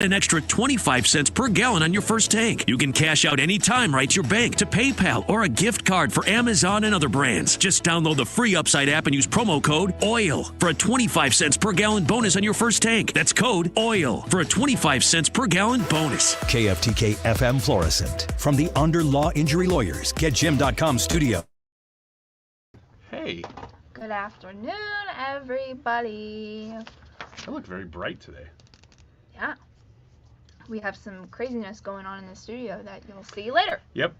An extra 25 cents per gallon on your first tank. You can cash out anytime right to your bank, to PayPal, or a gift card for Amazon and other brands. Just download the free Upside app and use promo code OIL for a 25 cents per gallon bonus on your first tank. That's code OIL for a 25 cents per gallon bonus. KFTK FM Florissant. From the Under Law Injury Lawyers, GetJim.com studio. Hey. Good afternoon, everybody. I look very bright today. Yeah. We have some craziness going on in the studio that you'll see later. Yep.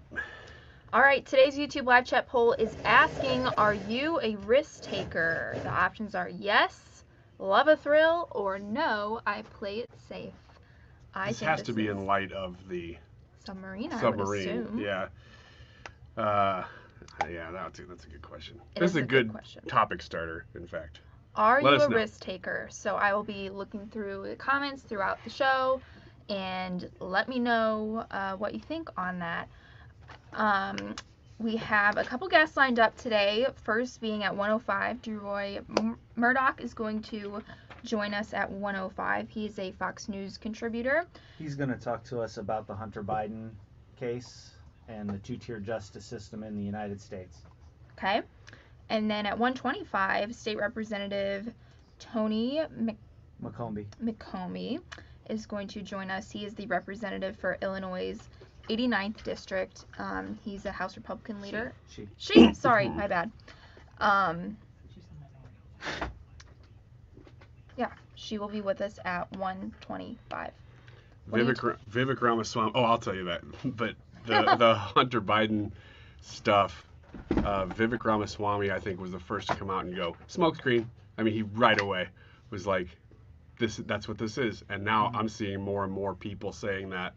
All right, today's YouTube live chat poll is asking, are you a risk taker? The options are yes, love a thrill, or no, I play it safe. This has to be in light of the submarine, I would submarine. assume. Yeah. Yeah, that's a good question. This is a good question. Topic starter, in fact. Are Let you us a know. risk taker? So I will be looking through the comments throughout the show, and let me know what you think on that. We have a couple guests lined up today. First being at 105, Deroy Murdock is going to join us at 105. He's a Fox News contributor. He's going to talk to us about the Hunter Biden case and the two-tier justice system in the United States. Okay. And then at 125, State Representative Tony McCombie is going to join us. He is the representative for Illinois' 89th District. He's a House Republican leader. She. Sorry, my bad. Yeah, she will be with us at 125. Vivek Ramaswamy. Oh, I'll tell you that. But the Hunter Biden stuff, Vivek Ramaswamy, I think, was the first to come out and go, smokescreen. I mean, he right away was like, that's what this is. And now I'm seeing more and more people saying that,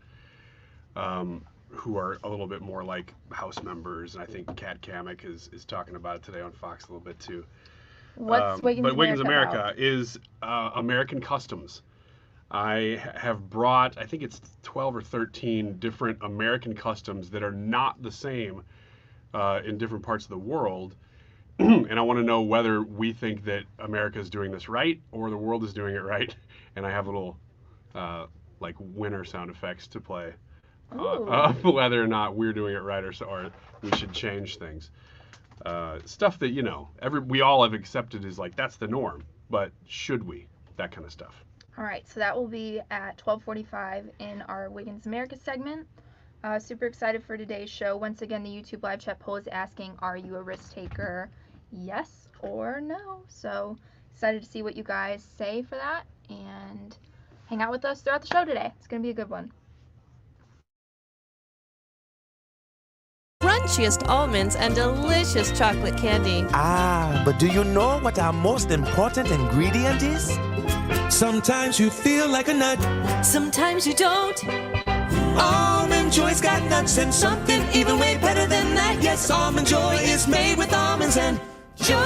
who are a little bit more like House members. And I think Kat Kamek is talking about it today on Fox a little bit too. What's Wiggins America about? is American customs. I have brought, I think it's 12 or 13 different American customs that are not the same in different parts of the world. And I want to know whether we think that America is doing this right or the world is doing it right. And I have little like winner sound effects to play whether or not we're doing it right or we should change things. Stuff that, you know, we all have accepted is like, that's the norm, but should we? That kind of stuff. All right, so that will be at 12:45 in our Wiggins America segment. Super excited for today's show. Once again, the YouTube live chat poll is asking, are you a risk taker? Yes or no? So excited to see what you guys say for that, and hang out with us throughout the show today. It's going to be a good one. Crunchiest almonds and delicious chocolate candy. Ah, but do you know what our most important ingredient is? Sometimes you feel like a nut. Sometimes you don't. Almond Joy's got nuts and something even way better than that. Yes, Almond Joy is made with almonds and joy.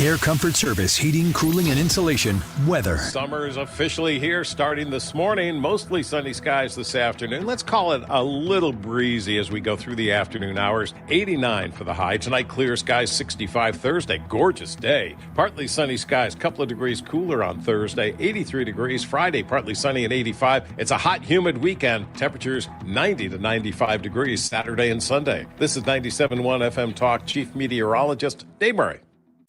Air Comfort Service, heating, cooling, and insulation. Weather. Summer is officially here, starting this morning. Mostly sunny skies this afternoon. Let's call it a little breezy as we go through the afternoon hours. 89 for the high. Tonight, clear skies, 65 Thursday. Gorgeous day. Partly sunny skies, couple of degrees cooler on Thursday. 83 degrees. Friday, partly sunny at 85. It's a hot, humid weekend. Temperatures 90 to 95 degrees Saturday and Sunday. This is 97.1 FM Talk Chief Meteorologist Dave Murray.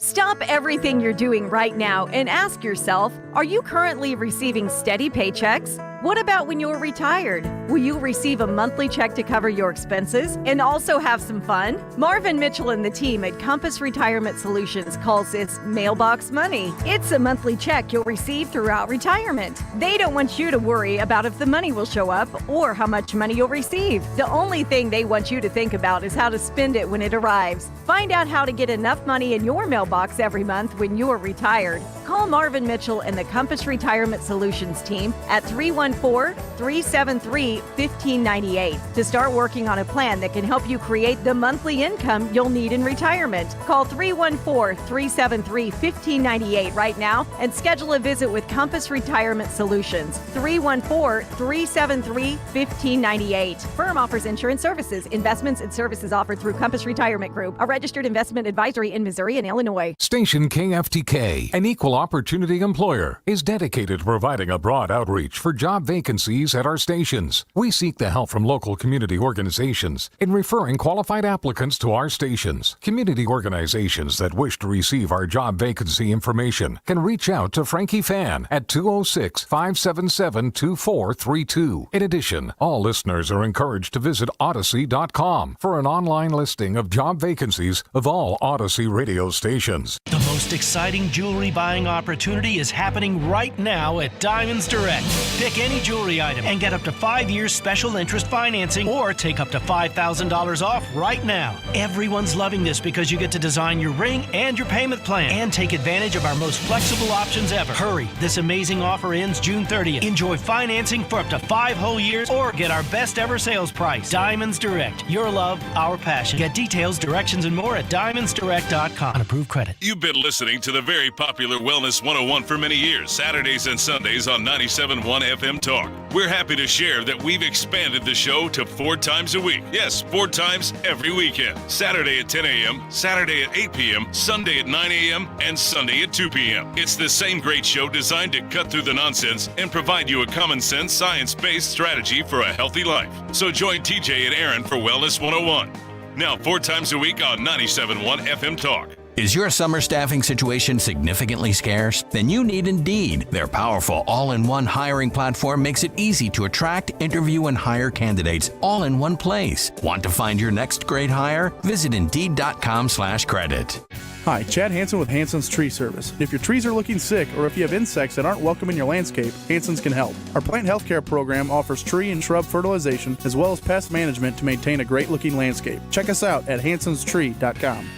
Stop everything you're doing right now and ask yourself, are you currently receiving steady paychecks? What about when you're retired? Will you receive a monthly check to cover your expenses and also have some fun? Marvin Mitchell and the team at Compass Retirement Solutions calls this mailbox money. It's a monthly check you'll receive throughout retirement. They don't want you to worry about if the money will show up or how much money you'll receive. The only thing they want you to think about is how to spend it when it arrives. Find out how to get enough money in your mailbox every month when you're retired. Call Marvin Mitchell and the Compass Retirement Solutions team at 312 314-373-1598 to start working on a plan that can help you create the monthly income you'll need in retirement. Call 314-373-1598 right now and schedule a visit with Compass Retirement Solutions. 314-373-1598. Firm offers insurance services, investments, and services offered through Compass Retirement Group, a registered investment advisory in Missouri and Illinois. Station KFTK, an equal opportunity employer, is dedicated to providing a broad outreach for job vacancies at our stations. We seek the help from local community organizations in referring qualified applicants to our stations. Community organizations that wish to receive our job vacancy information can reach out to Frankie Fan at 206-577-2432. In addition, all listeners are encouraged to visit Odyssey.com for an online listing of job vacancies of all Odyssey radio stations. The most exciting jewelry buying opportunity is happening right now at Diamonds Direct. Pick any jewelry item and get up to 5 years special interest financing or take up to $5,000 off right now. Everyone's loving this because you get to design your ring and your payment plan and take advantage of our most flexible options ever. Hurry, this amazing offer ends June 30th. Enjoy financing for up to 5 whole years or get our best ever sales price. Diamonds Direct. Your love, our passion. Get details, directions, and more at diamondsdirect.com. On approved credit. You've been listening to the very popular Wellness 101 for many years, Saturdays and Sundays on 97.1 FM Talk. We're happy to share that we've expanded the show to 4 times a week. Yes, 4 times every weekend. Saturday at 10 a.m., Saturday at 8 p.m., Sunday at 9 a.m., and Sunday at 2 p.m. It's the same great show designed to cut through the nonsense and provide you a common sense, science-based strategy for a healthy life. So join TJ and Aaron for Wellness 101. Now 4 times a week on 97.1 FM Talk. Is your summer staffing situation significantly scarce? Then you need Indeed. Their powerful all-in-one hiring platform makes it easy to attract, interview, and hire candidates all in one place. Want to find your next great hire? Visit Indeed.com/credit. Hi, Chad Hansen with Hansen's Tree Service. If your trees are looking sick or if you have insects that aren't welcome in your landscape, Hansen's can help. Our plant health care program offers tree and shrub fertilization as well as pest management to maintain a great-looking landscape. Check us out at hansenstree.com.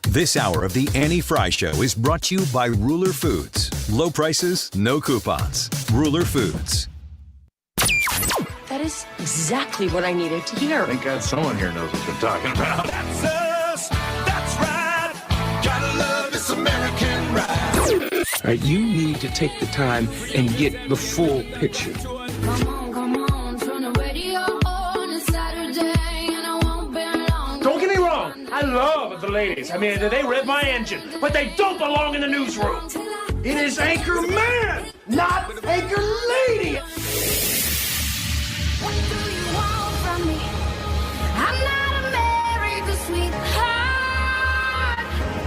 This hour of the Annie Frey Show is brought to you by Ruler Foods. Low prices, no coupons. Ruler Foods. That is exactly what I needed to hear. Thank God someone here knows what they're talking about. That's us. That's right. Gotta love this American ride. All right, you need to take the time and get the full picture. Come on, turn the radio on. It's Saturday and I won't be long. Don't get me wrong. I love the ladies. I mean, they rev my engine, but they don't belong in the newsroom. It is Anchor Man, not Anchor Lady. What do you want from me? I'm not America's sweetheart.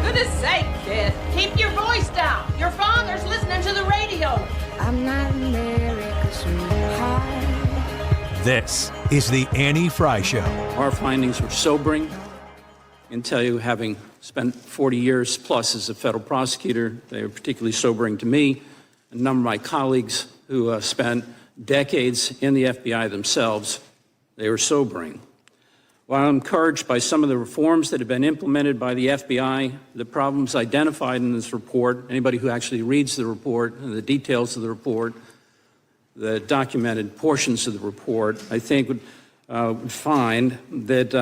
Goodness sake, kid. Keep your voice down. Your father's listening to the radio. I'm not America's sweetheart. This is the Annie Frey Show. Our findings were sobering. I can tell you, having spent 40 years plus as a federal prosecutor, they were particularly sobering to me. A number of my colleagues who spent decades in the FBI themselves, they were sobering. While I'm encouraged by some of the reforms that have been implemented by the FBI, the problems identified in this report, anybody who actually reads the report and the details of the report, the documented portions of the report, I think would find that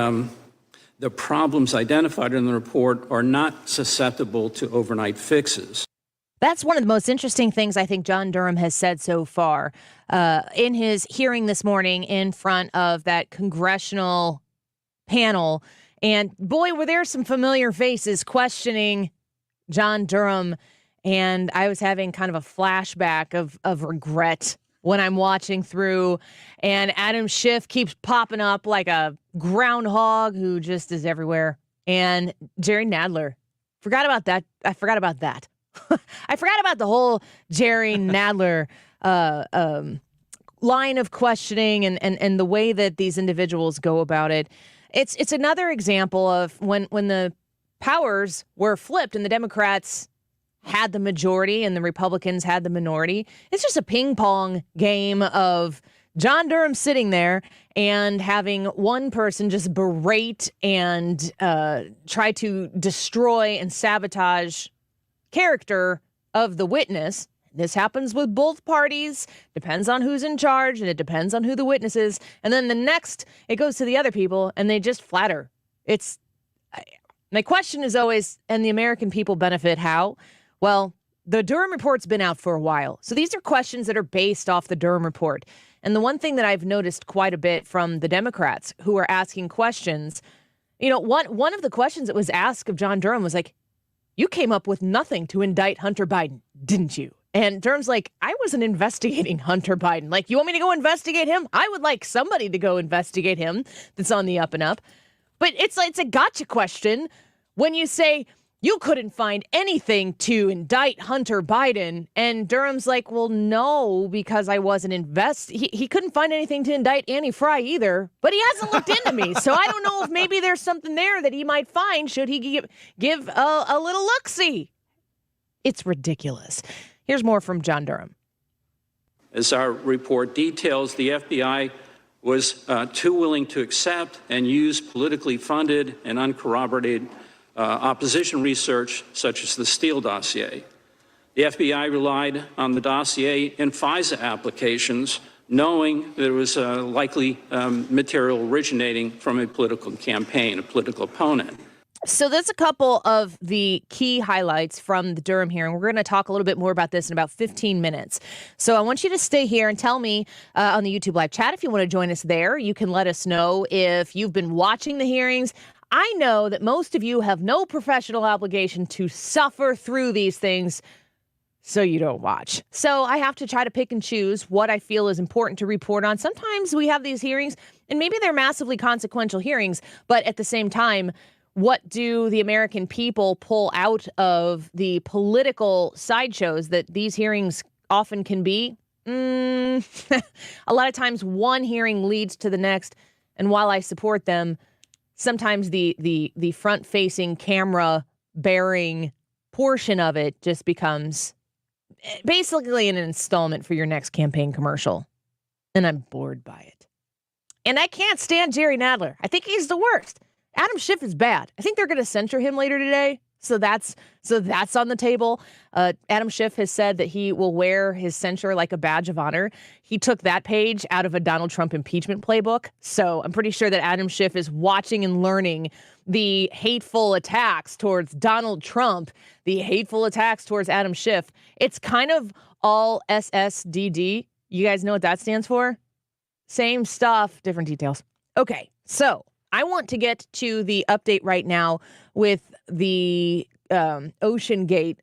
the problems identified in the report are not susceptible to overnight fixes. That's one of the most interesting things I think John Durham has said so far in his hearing this morning in front of that congressional panel. And boy, were there some familiar faces questioning John Durham. And I was having kind of a flashback of regret when I'm watching through, and Adam Schiff keeps popping up like a groundhog who just is everywhere. And Jerry Nadler. Forgot about that. I forgot about that. I forgot about the whole Jerry Nadler line of questioning and the way that these individuals go about it. It's another example of when the powers were flipped and the Democrats had the majority and the Republicans had the minority. It's just a ping pong game of John Durham sitting there and having one person just berate and try to destroy and sabotage character of the witness. This happens with both parties, depends on who's in charge, and it depends on who the witness is. And then the next, it goes to the other people, and they just flatter. My question is always, and the American people benefit how? Well, the Durham report's been out for a while. So these are questions that are based off the Durham report. And the one thing that I've noticed quite a bit from the Democrats who are asking questions, one of the questions that was asked of John Durham was like, you came up with nothing to indict Hunter Biden, didn't you? And Durham's like, I wasn't investigating Hunter Biden. Like, you want me to go investigate him? I would like somebody to go investigate him that's on the up and up. But it's a gotcha question when you say you couldn't find anything to indict Hunter Biden. And Durham's like, well, no, because I wasn't he couldn't find anything to indict Annie Frey either, but he hasn't looked into me. So I don't know if maybe there's something there that he might find should he give a little look-see. It's ridiculous. Here's more from John Durham. As our report details, the FBI was too willing to accept and use politically funded and uncorroborated opposition research, such as the Steele dossier. The FBI relied on the dossier in FISA applications, knowing that it was likely material originating from a political campaign, a political opponent. So that's a couple of the key highlights from the Durham hearing. We're going to talk a little bit more about this in about 15 minutes. So I want you to stay here and tell me on the YouTube live chat if you want to join us there. You can let us know if you've been watching the hearings. I know that most of you have no professional obligation to suffer through these things, so you don't watch. So I have to try to pick and choose what I feel is important to report on. Sometimes we have these hearings, and maybe they're massively consequential hearings, but at the same time, what do the American people pull out of the political sideshows that these hearings often can be? A lot of times one hearing leads to the next, and while I support them, sometimes the front-facing, camera-bearing portion of it just becomes basically an installment for your next campaign commercial. And I'm bored by it. And I can't stand Jerry Nadler. I think he's the worst. Adam Schiff is bad. I think they're going to censure him later today. So that's on the table. Adam Schiff has said that he will wear his censure like a badge of honor. He took that page out of a Donald Trump impeachment playbook. So I'm pretty sure that Adam Schiff is watching and learning the hateful attacks towards Donald Trump, the hateful attacks towards Adam Schiff. It's kind of all SSDD. You guys know what that stands for? Same stuff, different details. Okay, so I want to get to the update right now with the Ocean Gate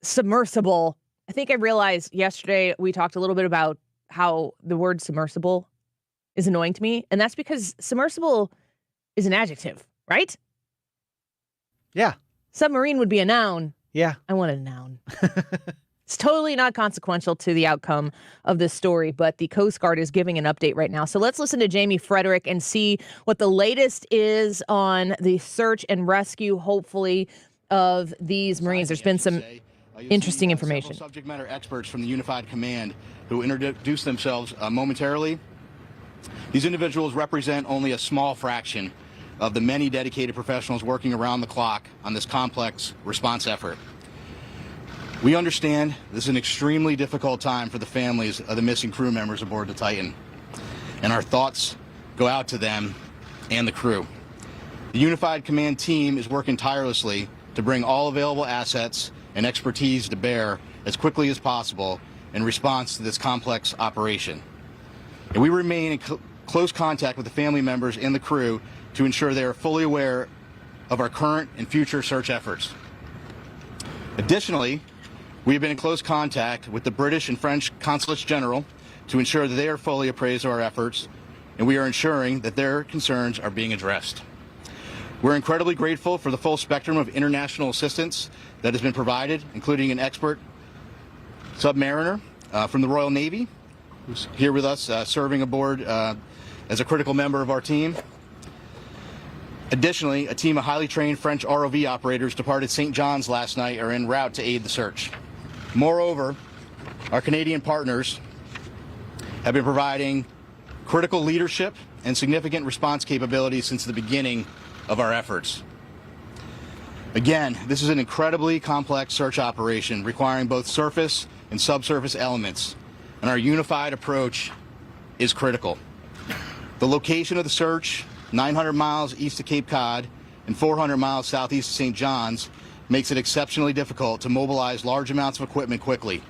submersible. I think I realized yesterday we talked a little bit about how the word submersible is annoying to me. And that's because submersible is an adjective, right? Yeah. Submarine would be a noun. Yeah. I want a noun. It's totally not consequential to the outcome of this story, but the Coast Guard is giving an update right now. So let's listen to Jamie Frederick and see what the latest is on the search and rescue, hopefully, of these Marines. There's been some interesting information. Subject matter experts from the Unified Command who introduced themselves momentarily. These individuals represent only a small fraction of the many dedicated professionals working around the clock on this complex response effort. We understand this is an extremely difficult time for the families of the missing crew members aboard the Titan, and our thoughts go out to them and the crew. The Unified Command team is working tirelessly to bring all available assets and expertise to bear as quickly as possible in response to this complex operation. And we remain in close contact with the family members and the crew to ensure they are fully aware of our current and future search efforts. Additionally, we have been in close contact with the British and French consulates general to ensure that they are fully appraised of our efforts, and we are ensuring that their concerns are being addressed. We're incredibly grateful for the full spectrum of international assistance that has been provided, including an expert submariner from the Royal Navy, who's here with us serving aboard as a critical member of our team. Additionally, a team of highly trained French ROV operators departed St. John's last night are en route to aid the search. Moreover, our Canadian partners have been providing critical leadership and significant response capabilities since the beginning of our efforts. Again, this is an incredibly complex search operation requiring both surface and subsurface elements, and our unified approach is critical. The location of the search, 900 miles east of Cape Cod and 400 miles southeast of St. John's, makes it exceptionally difficult to mobilize large amounts of equipment quickly.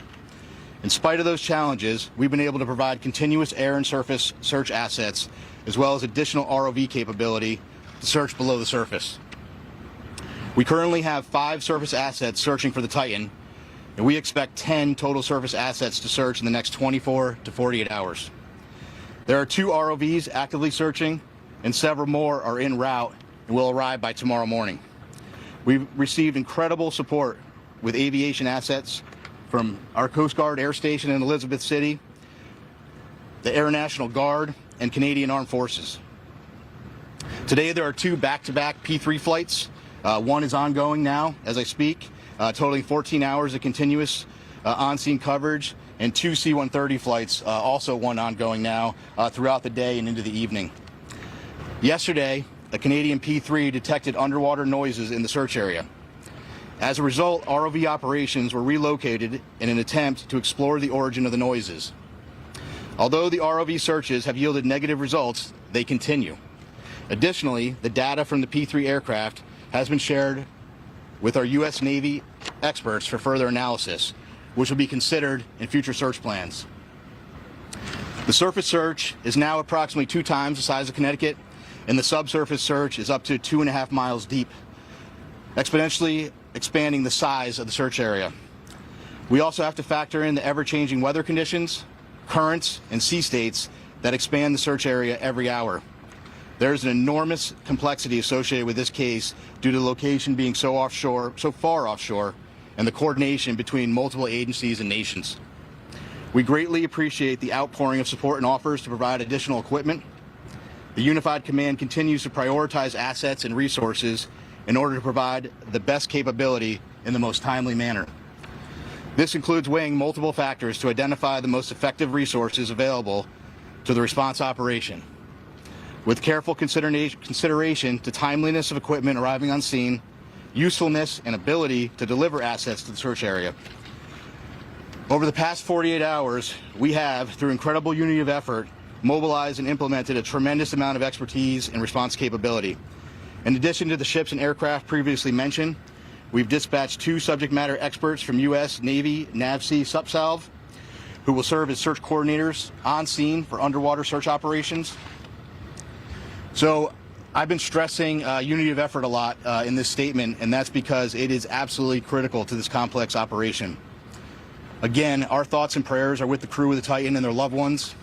In spite of those challenges, we've been able to provide continuous air and surface search assets, as well as additional ROV capability to search below the surface. We currently have 5 surface assets searching for the Titan, and we expect 10 total surface assets to search in the next 24 to 48 hours. There are 2 ROVs actively searching, and several more are en route and will arrive by tomorrow morning. We've received incredible support with aviation assets from our Coast Guard Air Station in Elizabeth City, the Air National Guard, and Canadian Armed Forces. Today there are 2 back-to-back P3 flights. One is ongoing now as I speak, totaling 14 hours of continuous on-scene coverage, and 2 C-130 flights, also one ongoing now, throughout the day and into the evening. Yesterday, a Canadian P3 detected underwater noises in the search area. As a result, ROV operations were relocated in an attempt to explore the origin of the noises. Although the ROV searches have yielded negative results, they continue. Additionally, the data from the P3 aircraft has been shared with our U.S. Navy experts for further analysis, which will be considered in future search plans. The surface search is now approximately 2 times the size of Connecticut, and the subsurface search is up to 2.5 miles deep, exponentially expanding the size of the search area. We also have to factor in the ever-changing weather conditions, currents, and sea states that expand the search area every hour. There is an enormous complexity associated with this case due to the location being so far offshore, and the coordination between multiple agencies and nations. We greatly appreciate the outpouring of support and offers to provide additional equipment. The Unified Command continues to prioritize assets and resources in order to provide the best capability in the most timely manner. This includes weighing multiple factors to identify the most effective resources available to the response operation, with careful consideration to timeliness of equipment arriving on scene, usefulness and ability to deliver assets to the search area. Over the past 48 hours, we have, through incredible unity of effort, mobilized and implemented a tremendous amount of expertise and response capability. In addition to the ships and aircraft previously mentioned, we've dispatched 2 subject matter experts from U.S. Navy NAVSEA SUPSALV, who will serve as search coordinators on scene for underwater search operations. So I've been stressing unity of effort a lot in this statement, and that's because it is absolutely critical to this complex operation. Again, our thoughts and prayers are with the crew of the Titan and their loved ones.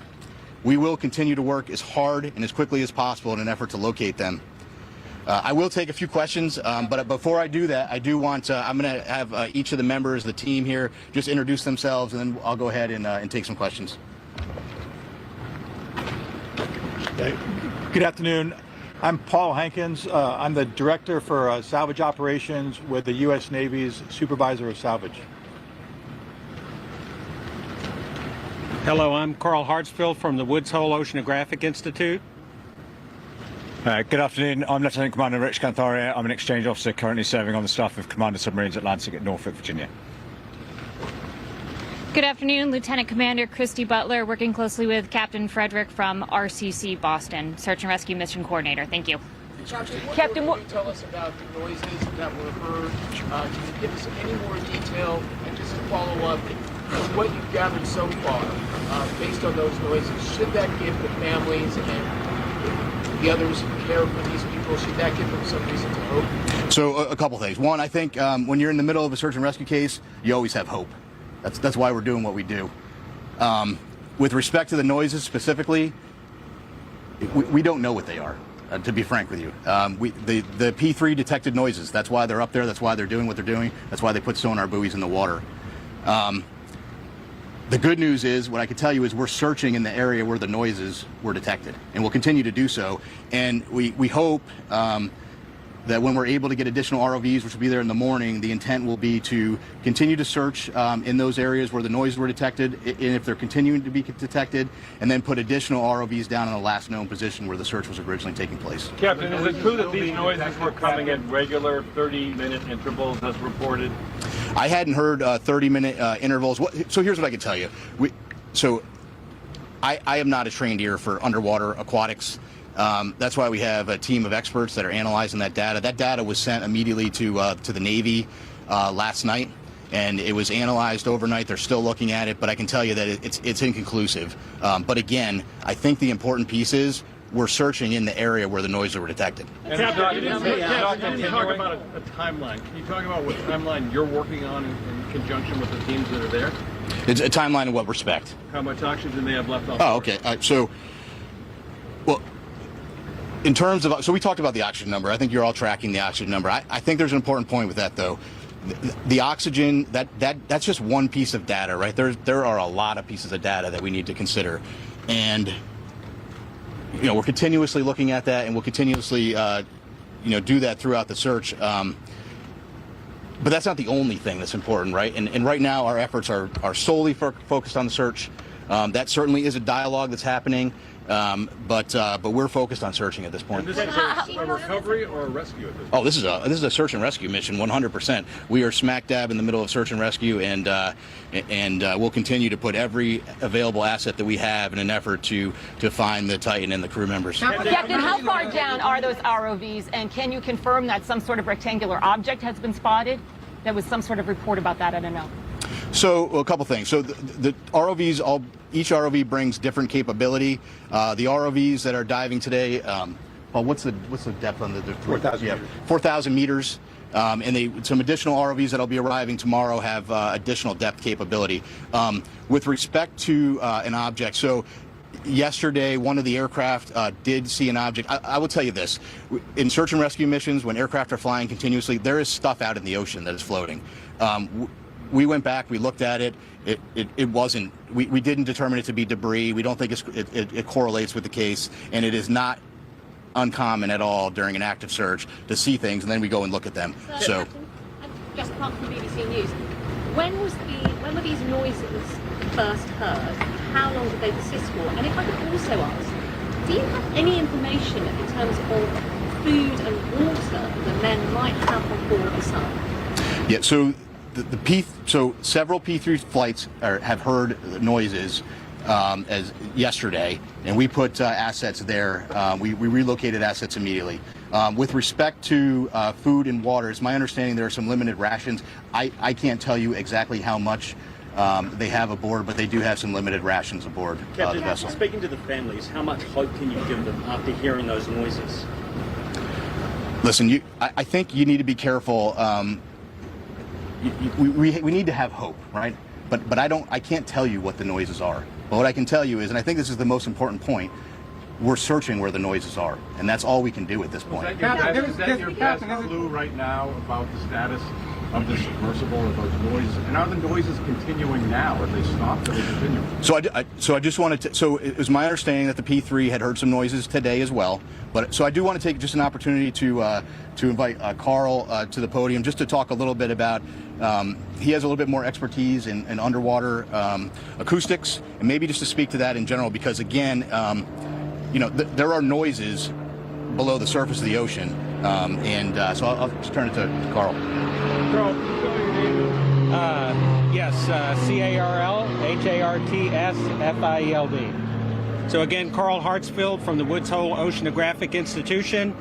We will continue to work as hard and as quickly as possible in an effort to locate them. I will take a few questions, but before I do that, I do want I'm going to have each of the members of the team here just introduce themselves, and then I'll go ahead and take some questions. Good afternoon. I'm Paul Hankins. I'm the Director for Salvage Operations with the U.S. Navy's Supervisor of Salvage. Hello, I'm Carl Hartsfield from the Woods Hole Oceanographic Institute. Good afternoon. I'm Lieutenant Commander Rich Cantharia. I'm an exchange officer currently serving on the staff of Commander Submarines Atlantic at Norfolk, Virginia. Good afternoon, Lieutenant Commander Christy Butler, working closely with Captain Frederick from RCC Boston, Search and Rescue Mission Coordinator. Thank you. Captain, what can you tell us about the noises that were heard? Can you give us any more detail? And just to follow up, what you've gathered so far, based on those noises, should that give the families and the others who care for these people, should that give them some reason to hope? So a couple things. One, I think when you're in the middle of a search and rescue case, you always have hope. That's why we're doing what we do. With respect to the noises specifically, we don't know what they are, to be frank with you. The P3 detected noises. That's why they're up there. That's why they're doing what they're doing. That's why they put sonar buoys in the water. The good news is, what I can tell you is we're searching in the area where the noises were detected, and we'll continue to do so. And we hope that when we're able to get additional ROVs, which will be there in the morning, the intent will be to continue to search in those areas where the noises were detected, and if they're continuing to be detected, and then put additional ROVs down in the last known position where the search was originally taking place. Captain, is it true that these noises were coming at regular 30-minute intervals as reported? I hadn't heard 30-minute intervals. So here's what I can tell you. I am not a trained ear for underwater aquatics. That's why we have a team of experts that are analyzing that data. That data was sent immediately to the Navy last night, and it was analyzed overnight. They're still looking at it, but I can tell you that it's inconclusive. But again, I think the important piece is we're searching in the area where the noises were detected. Can you talk about a timeline? Can you talk about what timeline you're working on in conjunction with the teams that are there? It's a timeline in what respect? How much oxygen they have left on? Oh, okay. Well, in terms of, so we talked about the oxygen number. I think you're all tracking the oxygen number. I think there's an important point with that, though. The oxygen, that's just one piece of data, right? There are a lot of pieces of data that we need to consider, and we're continuously looking at that, and we'll continuously do that throughout the search. But that's not the only thing that's important, right? And right now our efforts are solely focused on the search. That certainly is a dialogue that's happening, but we're focused on searching at this point. And this is a recovery or a rescue at this point? Oh, this is a search and rescue mission, 100%. We are smack dab in the middle of search and rescue, and we'll continue to put every available asset that we have in an effort to find the Titan and the crew members. Captain, how far down are those ROVs, and can you confirm that some sort of rectangular object has been spotted? There was some sort of report about that, I don't know. So a couple things. So the ROVs, each ROV brings different capability. The ROVs that are diving today, what's the depth on the 4,000 meters. 4,000 meters. And some additional ROVs that'll be arriving tomorrow have additional depth capability. With respect to an object, so yesterday one of the aircraft did see an object. I will tell you this: in search and rescue missions, when aircraft are flying continuously, there is stuff out in the ocean that is floating. We went back, we looked at it. It wasn't. We didn't determine it to be debris. We don't think it correlates with the case, and it is not uncommon at all during an active search to see things, and then we go and look at them. So Captain, just apart from BBC News, when were these noises first heard? How long did they persist for? And if I could also ask, do you have any information in terms of food and water that men might have on board the Sun? yeah, so so several P3 flights have heard noises as yesterday, and we put assets there. We relocated assets immediately. With respect to food and water, it's my understanding there are some limited rations. I can't tell you exactly how much they have aboard, but they do have some limited rations aboard the vessel. Speaking to the families, how much hope can you give them after hearing those noises? Listen, I think you need to be careful. We need to have hope, right? But I can't tell you what the noises are. But what I can tell you is, and I think this is the most important point, we're searching where the noises are, and that's all we can do at this point. Is that your best clue right now about the status of the submersible or those noises? And are the noises continuing now? Are they stopped or are they continuing? So I just wanted to. So it was my understanding that the P3 had heard some noises today as well. But so I do want to take just an opportunity to invite Carl to the podium just to talk a little bit about. He has a little bit more expertise in underwater acoustics, and maybe just to speak to that in general, because again, there are noises below the surface of the ocean, so I'll just turn it to Carl. Carl, can you spell your name? Yes, CarlHartsfield. So again, Carl Hartsfield from the Woods Hole Oceanographic Institution.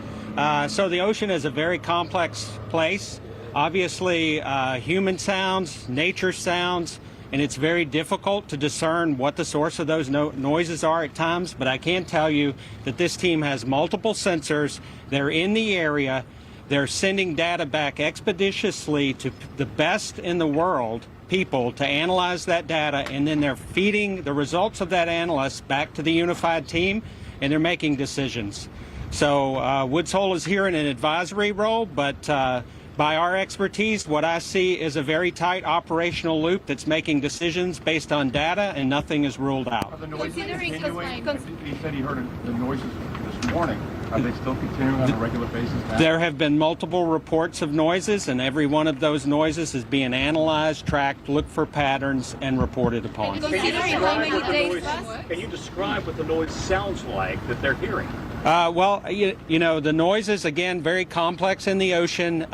So the ocean is a very complex place. Obviously, human sounds, nature sounds, and it's very difficult to discern what the source of those noises are at times. But I can tell you that this team has multiple sensors. They're in the area. They're sending data back expeditiously to the best in the world people to analyze that data, and then they're feeding the results of that analysis back to the unified team, and they're making decisions. So Woods Hole is here in an advisory role, but by our expertise, what I see is a very tight operational loop that's making decisions based on data, and nothing is ruled out. Are the noises continuing? He said he heard the noises this morning. Are they still continuing on a regular basis now? There have been multiple reports of noises, and every one of those noises is being analyzed, tracked, looked for patterns, and reported upon. Can you describe what the noise sounds like that they're hearing? Well, you know, the noises, again, very complex in the ocean.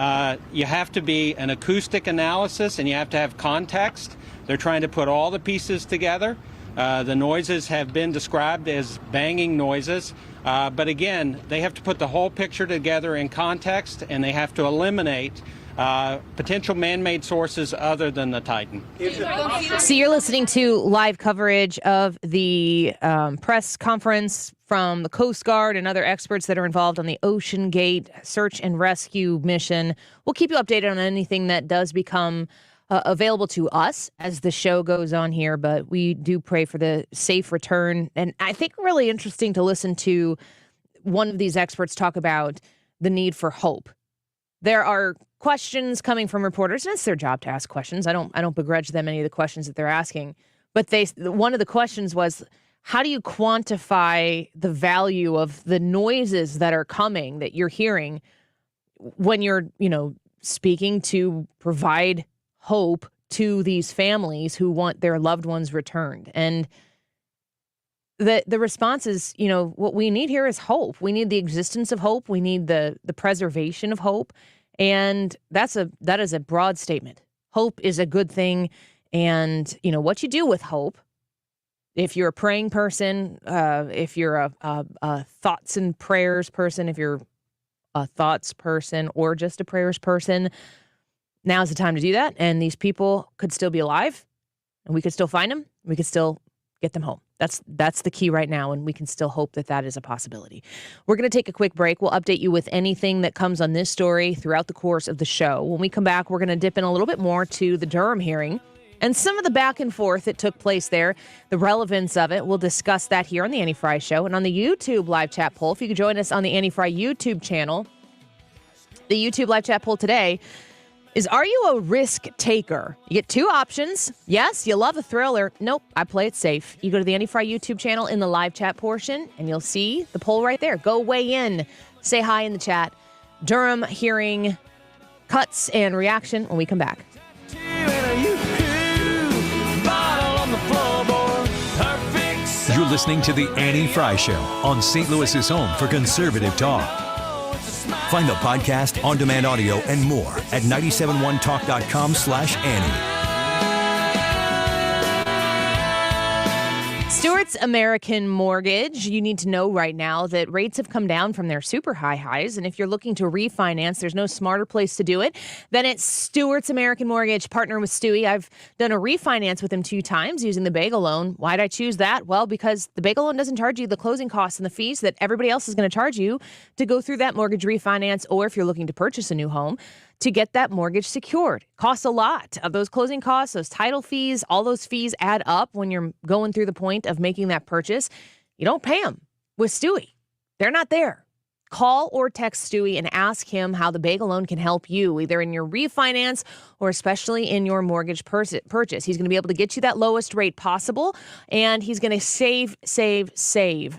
You have to be an acoustic analysis, and you have to have context. They're trying to put all the pieces together. The noises have been described as banging noises. But again, they have to put the whole picture together in context, and they have to eliminate potential man-made sources other than the Titan. So you're listening to live coverage of the press conference from the Coast Guard and other experts that are involved on the Ocean Gate search and rescue mission. We'll keep you updated on anything that does become available to us as the show goes on here, but we do pray for the safe return. And I think really interesting to listen to one of these experts talk about the need for hope. There are questions coming from reporters, and it's their job to ask questions. I don't begrudge them any of the questions that they're asking, but one of the questions was, how do you quantify the value of the noises that are coming, that you're hearing, when you're, speaking to provide hope to these families who want their loved ones returned? And the response is, what we need here is hope. We need the existence of hope. We need the preservation of hope. And that is a broad statement. Hope is a good thing. And, what you do with hope, if you're a praying person, if you're a thoughts and prayers person, if you're a thoughts person or just a prayers person, now's the time to do that. And these people could still be alive, and we could still find them. We could still get them home. That's the key right now, and we can still hope that that is a possibility. We're going to take a quick break. We'll update you with anything that comes on this story throughout the course of the show. When we come back, we're going to dip in a little bit more to the Durham hearing and some of the back and forth that took place there, the relevance of it. We'll discuss that here on the Annie Frey Show and on the YouTube live chat poll. If you could join us on the Annie Frey YouTube channel, the YouTube live chat poll today is, are you a risk taker? You get two options. Yes, you love a thrill, or nope, I play it safe. You go to the Annie Frey YouTube channel in the live chat portion, and you'll see the poll right there. Go weigh in. Say hi in the chat. Durham hearing cuts and reaction when we come back. You're listening to The Annie Frey Show on St. Louis's home for conservative talk. Find the podcast, on-demand audio, and more at 971talk.com/Annie. Stewart's American Mortgage. You need to know right now that rates have come down from their super high highs. And if you're looking to refinance, there's no smarter place to do it than at Stewart's American Mortgage. Partner with Stewie. I've done a refinance with him 2 times using the bagel loan. Why'd I choose that? Well, because the bagel loan doesn't charge you the closing costs and the fees that everybody else is going to charge you to go through that mortgage refinance, or if you're looking to purchase a new home, to get that mortgage secured. Costs a lot of those closing costs, those title fees, all those fees add up when you're going through the point of making that purchase. You don't pay them with Stewie. They're not there. Call or text Stewie and ask him how the bagel loan can help you, either in your refinance or especially in your mortgage purchase. He's going to be able to get you that lowest rate possible, and he's going to save,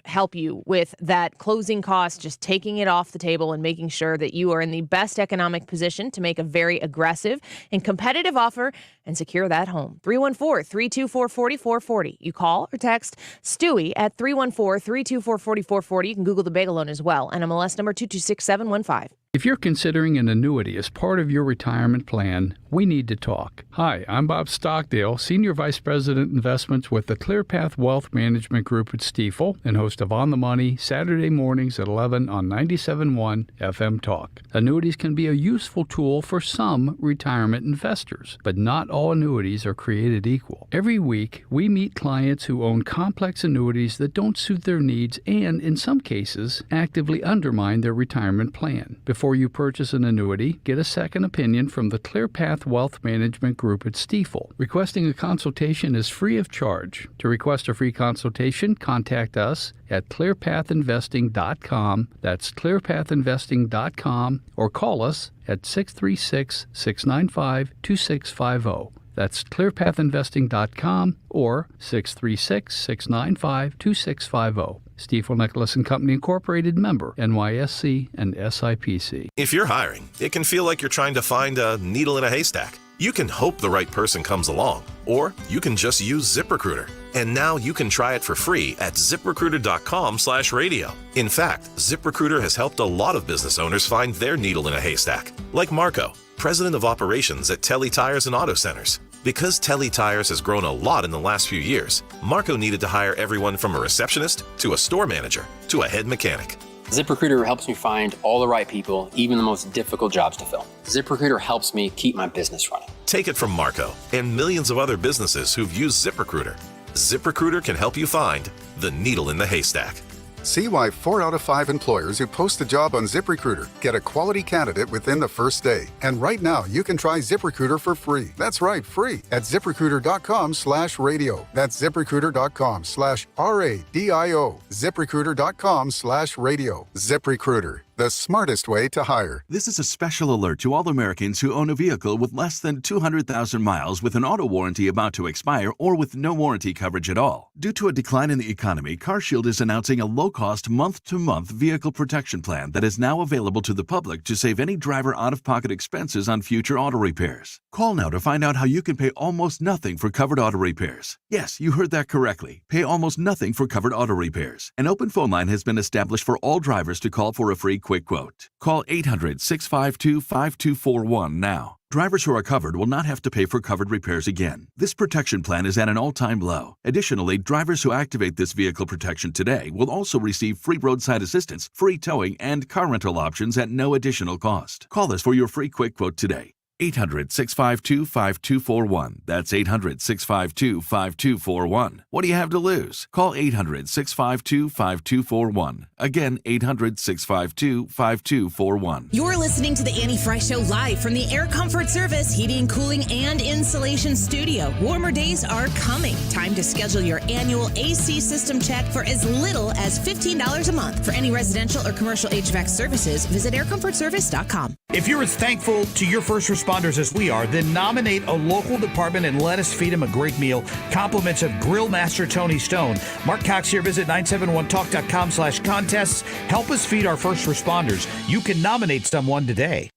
help you with that closing cost, just taking it off the table and making sure that you are in the best economic position to make a very aggressive and competitive offer and secure that home. 314-324-4440. You call or text Stewie at 314-324-4440. You can Google the bagel loan as well. NMLS number 226715. If you're considering an annuity as part of your retirement plan, we need to talk. Hi, I'm Bob Stockdale, Senior Vice President Investments with the ClearPath Wealth Management Group at Stifel, and host of On the Money, Saturday mornings at 11 on 97.1 FM Talk. Annuities can be a useful tool for some retirement investors, but not all annuities are created equal. Every week, we meet clients who own complex annuities that don't suit their needs and, in some cases, actively undermine their retirement plan. Before you purchase an annuity, get a second opinion from the ClearPath Wealth Management Group at Stifel. Requesting a consultation is free of charge. To request a free consultation, contact us at clearpathinvesting.com. That's clearpathinvesting.com, or call us at 636-695-2650. That's clearpathinvesting.com or 636-695-2650. Stiefel Nicholas and Company Incorporated, member NYSE and SIPC. If you're hiring, it can feel like you're trying to find a needle in a haystack. You can hope the right person comes along, or you can just use ZipRecruiter. And now you can try it for free at ZipRecruiter.com/radio. In fact, ZipRecruiter has helped a lot of business owners find their needle in a haystack, like Marco, president of operations at Telly Tires and Auto Centers. Because Telly Tires has grown a lot in the last few years, Marco needed to hire everyone from a receptionist to a store manager to a head mechanic. ZipRecruiter helps me find all the right people, even the most difficult jobs to fill. ZipRecruiter helps me keep my business running. Take it from Marco and millions of other businesses who've used ZipRecruiter. ZipRecruiter can help you find the needle in the haystack. See why 4 out of 5 employers who post a job on ZipRecruiter get a quality candidate within the first day. And right now, you can try ZipRecruiter for free. That's right, free at ZipRecruiter.com/radio. That's ZipRecruiter.com/RADIO. ZipRecruiter.com/radio. ZipRecruiter, the smartest way to hire. This is a special alert to all Americans who own a vehicle with less than 200,000 miles with an auto warranty about to expire or with no warranty coverage at all. Due to a decline in the economy, CarShield is announcing a low-cost month-to-month vehicle protection plan that is now available to the public to save any driver out-of-pocket expenses on future auto repairs. Call now to find out how you can pay almost nothing for covered auto repairs. Yes, you heard that correctly. Pay almost nothing for covered auto repairs. An open phone line has been established for all drivers to call for a free quick quote. Call 800-652-5241 now. Drivers who are covered will not have to pay for covered repairs again. This protection plan is at an all-time low. Additionally, drivers who activate this vehicle protection today will also receive free roadside assistance, free towing, and car rental options at no additional cost. Call us for your free quick quote today. 800-652-5241. That's 800-652-5241. What do you have to lose? Call 800-652-5241. Again, 800-652-5241. You're listening to the Annie Frey Show live from the Air Comfort Service Heating, Cooling, and Insulation Studio. Warmer days are coming. Time to schedule your annual AC system check for as little as $15 a month. For any residential or commercial HVAC services, visit aircomfortservice.com. If you're as thankful to your first responders as we are, then nominate a local department and let us feed them a great meal. Compliments of Grill Master Tony Stone. Mark Cox here. Visit 971talk.com/contests. Help us feed our first responders. You can nominate someone today.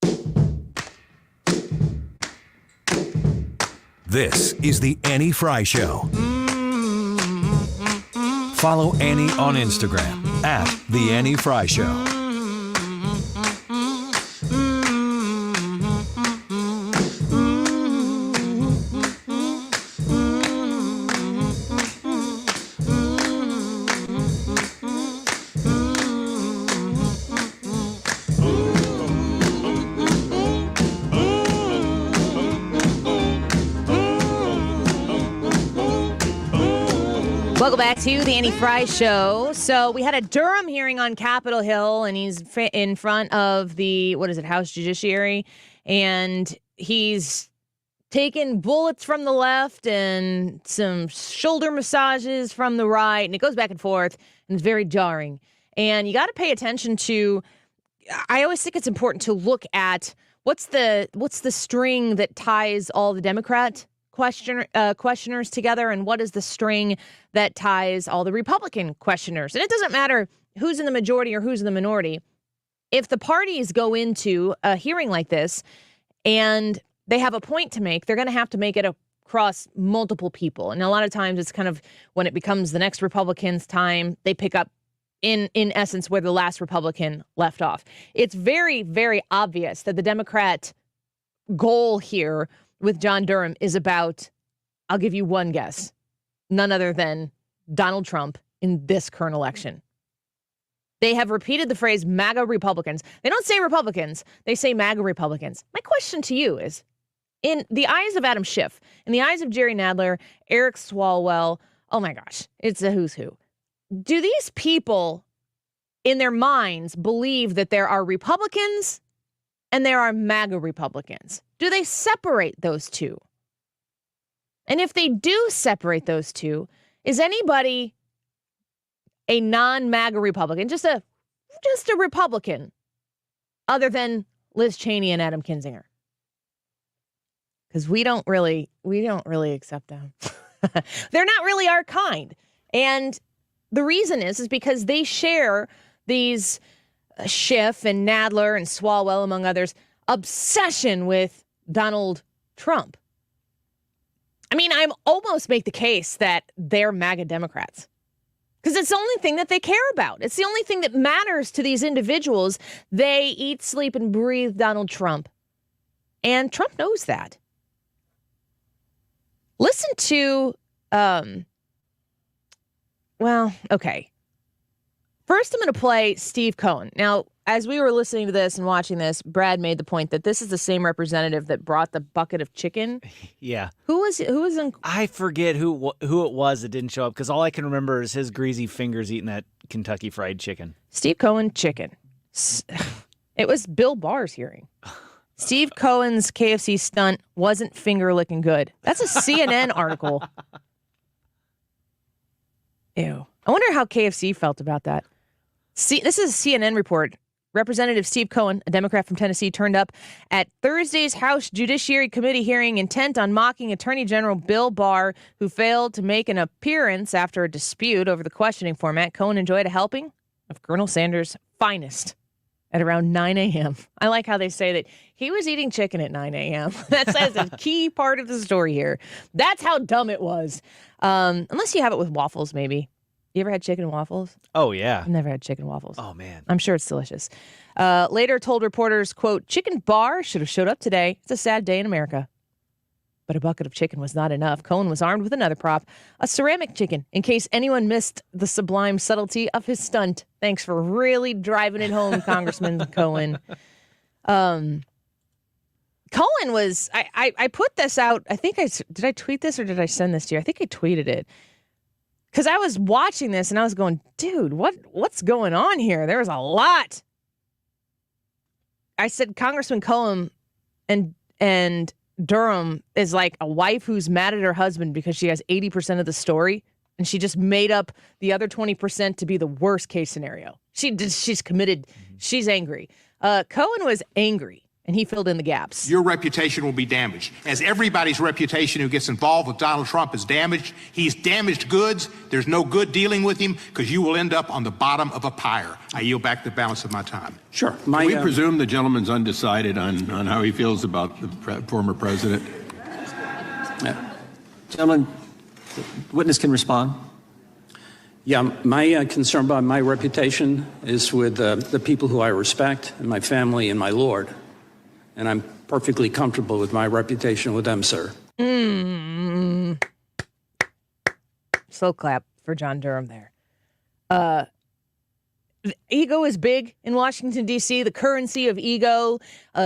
This is the Annie Frey Show. Follow Annie on Instagram at The Annie Frey Show. Welcome back to the Annie Frey Show. So we had a Durham hearing on Capitol Hill, and he's in front of the, House Judiciary, and he's taken bullets from the left and some shoulder massages from the right, and it goes back and forth, and it's very jarring. And you got to pay attention to, I always think it's important to look at what's the string that ties all the Democrat questioners together, and what is the string that ties all the Republican questioners. And it doesn't matter who's in the majority or who's in the minority. If the parties go into a hearing like this and they have a point to make, they're going to have to make it across multiple people. And a lot of times it's kind of when it becomes the next Republican's time, they pick up in essence where the last Republican left off. It's very, very obvious that the Democrat goal here with John Durham is about, I'll give you one guess, none other than Donald Trump in this current election. They have repeated the phrase MAGA Republicans. They don't say Republicans, they say MAGA Republicans. My question to you is, in the eyes of Adam Schiff, in the eyes of Jerry Nadler, Eric Swalwell, oh my gosh, it's a who's who. Do these people in their minds believe that there are Republicans and there are MAGA Republicans? Do they separate those two? And if they do separate those two, is anybody a non-MAGA Republican, just a Republican, other than Liz Cheney and Adam Kinzinger? Because we don't really accept them. They're not really our kind. And the reason is because they share these Schiff and Nadler and Swalwell, among others, obsession with Donald Trump. I mean, I almost make the case that they're MAGA Democrats because it's the only thing that they care about. It's the only thing that matters to these individuals. They eat, sleep, and breathe Donald Trump. And Trump knows that. Listen to, okay. First, I'm going to play Steve Cohen. Now, as we were listening to this and watching this, Brad made the point that this is the same representative that brought the bucket of chicken. Yeah. Who was in? I forget who it was that didn't show up because all I can remember is his greasy fingers eating that Kentucky Fried Chicken. Steve Cohen chicken. It was Bill Barr's hearing. Steve Cohen's KFC stunt wasn't finger licking good. That's a CNN article. Ew. I wonder how KFC felt about that. This is a CNN report. Representative Steve Cohen, a Democrat from Tennessee, turned up at Thursday's House Judiciary Committee hearing intent on mocking Attorney General Bill Barr, who failed to make an appearance after a dispute over the questioning format. Cohen enjoyed a helping of Colonel Sanders' finest at around 9 a.m. I like how they say that he was eating chicken at 9 a.m. That's a key part of the story here. That's how dumb it was. Unless you have it with waffles, maybe. You ever had chicken and waffles? Oh, yeah. I've never had chicken and waffles. Oh, man. I'm sure it's delicious. Later told reporters, quote, "Chicken Barr should have showed up today. It's a sad day in America." But a bucket of chicken was not enough. Cohen was armed with another prop, a ceramic chicken, in case anyone missed the sublime subtlety of his stunt. Thanks for really driving it home, Congressman Cohen. Cohen was, I put this out, did I tweet this or did I send this to you? I think I tweeted it. Because I was watching this and I was going, dude, what's going on here? There was a lot. I said Congressman Cohen and Durham is like a wife who's mad at her husband because she has 80% of the story and she just made up the other 20% to be the worst case scenario. She's committed. She's angry. Cohen was angry. And he filled in the gaps. Your reputation will be damaged. As everybody's reputation who gets involved with Donald Trump is damaged, he's damaged goods. There's no good dealing with him because you will end up on the bottom of a pyre. I yield back the balance of my time. Sure. Can we presume the gentleman's undecided on how he feels about the former president? Gentlemen, the witness can respond. Yeah, my concern about my reputation is with the people who I respect and my family and my Lord. And I'm perfectly comfortable with my reputation with them, sir. Slow clap for John Durham there. Ego is big in Washington, D.C. The currency of ego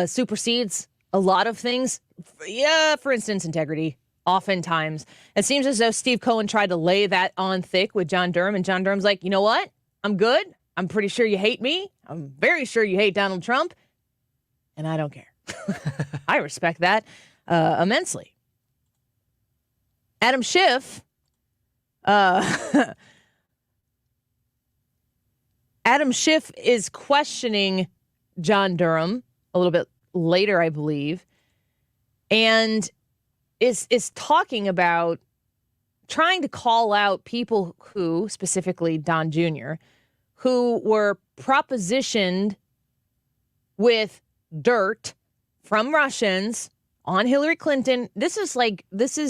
supersedes a lot of things. Yeah, for instance, integrity. Oftentimes. It seems as though Steve Cohen tried to lay that on thick with John Durham, and John Durham's like, you know what? I'm good. I'm pretty sure you hate me. I'm very sure you hate Donald Trump. And I don't care. I respect that immensely. Adam Schiff, Adam Schiff is questioning John Durham a little bit later, I believe, and is talking about trying to call out people who, specifically Don Jr., who were propositioned with dirt from Russians on Hillary Clinton. This is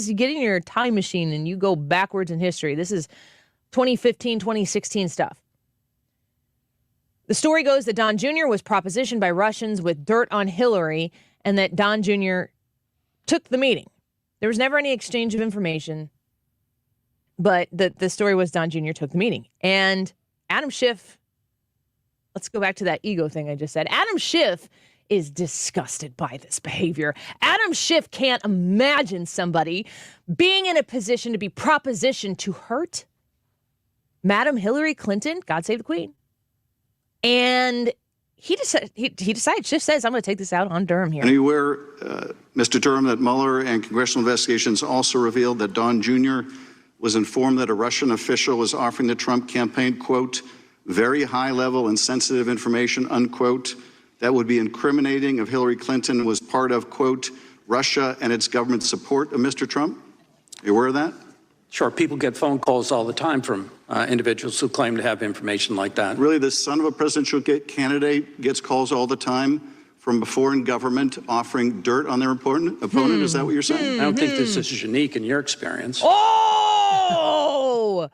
you get in your time machine and you go backwards in history. This is 2015, 2016 stuff. The story goes that Don Jr. was propositioned by Russians with dirt on Hillary and that Don Jr. took the meeting. There was never any exchange of information, but the story was Don Jr. took the meeting. And Adam Schiff, let's go back to that ego thing I just said. Adam Schiff is disgusted by this behavior. Adam Schiff can't imagine somebody being in a position to be propositioned to hurt Madam Hillary Clinton, God save the Queen. And he decides, Schiff says, I'm going to take this out on Durham here. Are you aware, Mr. Durham, that Mueller and congressional investigations also revealed that Don Jr. was informed that a Russian official was offering the Trump campaign, quote, very high level and sensitive information, unquote, that would be incriminating if Hillary Clinton was part of, quote, Russia and its government support of Mr. Trump? Are you aware of that? Sure, people get phone calls all the time from individuals who claim to have information like that. Really, the son of a presidential candidate gets calls all the time from a foreign government offering dirt on their opponent? Is that what you're saying? I don't think this is unique in your experience. Oh,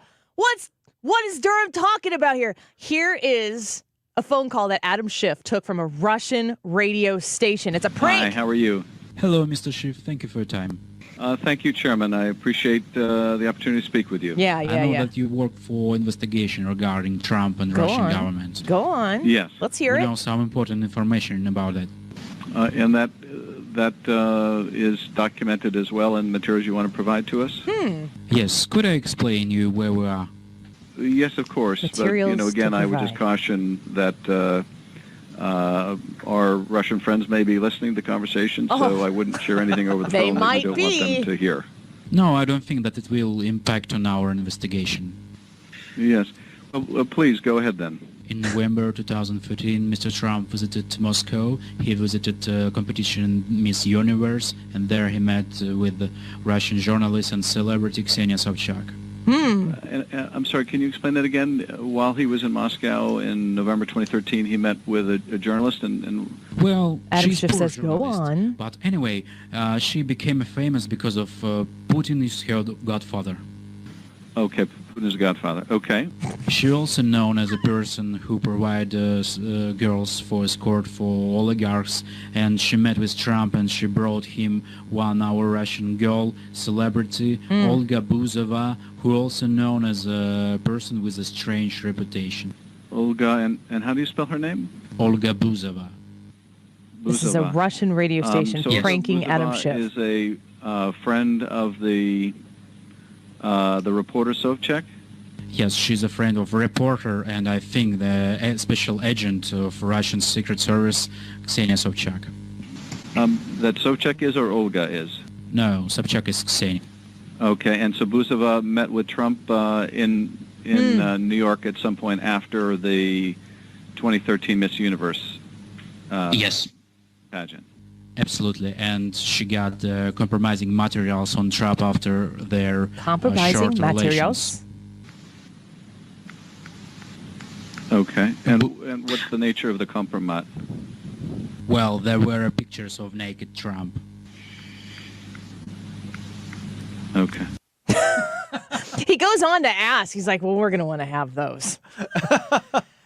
what is Durham talking about here? Here is a phone call that Adam Schiff took from a Russian radio station. It's a prank. Hi, how are you? Hello, Mr. Schiff. Thank you for your time. Thank you, Chairman. I appreciate the opportunity to speak with you. I know that you work for investigation regarding Trump and Russian government. Go on. Yes. Let's hear we it. know some important information about it. And that is documented as well in materials you want to provide to us? Yes. Could I explain you where we are? Yes, of course. Materials but, again, to I would just caution that our Russian friends may be listening to the conversation, so I wouldn't share anything over the They phone that might you don't want them to hear. No, I don't think that it will impact on our investigation. Yes. Please, go ahead then. In November 2013, Mr. Trump visited Moscow. He visited competition Miss Universe, and there he met with the Russian journalist and celebrity Ksenia Sobchak. I'm sorry, can you explain that again? While he was in Moscow in November 2013, he met with a journalist and Well, Adam she's Schiff poor says, go journalist. on. But anyway, she became famous because of Putin is her godfather. Okay, Putin's godfather. Okay. She also known as a person who provides girls for escort for oligarchs, and she met with Trump and she brought him our Russian girl, celebrity, Olga Buzova, who also known as a person with a strange reputation. Olga, and how do you spell her name? Olga Buzova. This is a Russian radio station So pranking Buzova Adam Schiff. is a friend of the reporter Sobchak? Yes, she's a friend of reporter, and I think the special agent of Russian Secret Service, Ksenia Sobchak. That Sobchak is or Olga is? No, Sobchak is Ksenia. Okay, and so Buzova met with Trump in New York at some point after the 2013 Miss Universe Yes. pageant. Absolutely, and she got compromising materials on Trump after their Compromising short materials? relations. Okay, and what's the nature of the compromise? Well, there were pictures of naked Trump. Okay. He goes on to ask, he's like, well, we're going to want to have those.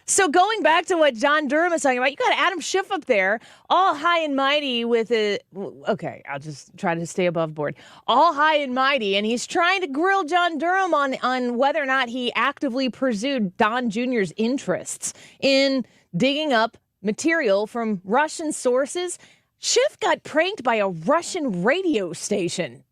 So going back to what John Durham is talking about, you got Adam Schiff up there, all high and mighty with a, okay, I'll just try to stay above board, all high and mighty, and he's trying to grill John Durham on whether or not he actively pursued Don Jr.'s interests in digging up material from Russian sources. Schiff got pranked by a Russian radio station.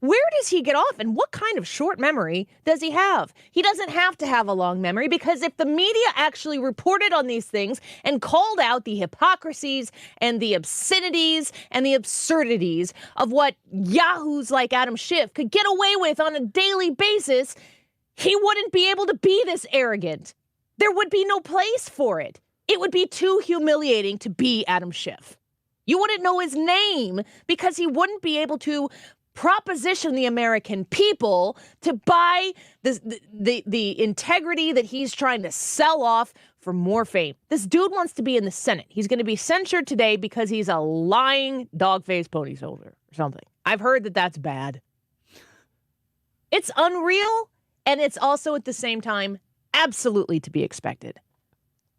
Where does he get off, and what kind of short memory does he have? He doesn't have to have a long memory, because if the media actually reported on these things and called out the hypocrisies and the obscenities and the absurdities of what yahoos like Adam Schiff could get away with on a daily basis, he wouldn't be able to be this arrogant. There would be no place for it. It would be too humiliating to be Adam Schiff. You wouldn't know his name because he wouldn't be able to proposition the American people to buy the integrity that he's trying to sell off for more fame. This dude wants to be in the Senate. He's going to be censured today because he's a lying dog-faced pony soldier or something. I've heard that that's bad. It's unreal, and it's also at the same time absolutely to be expected.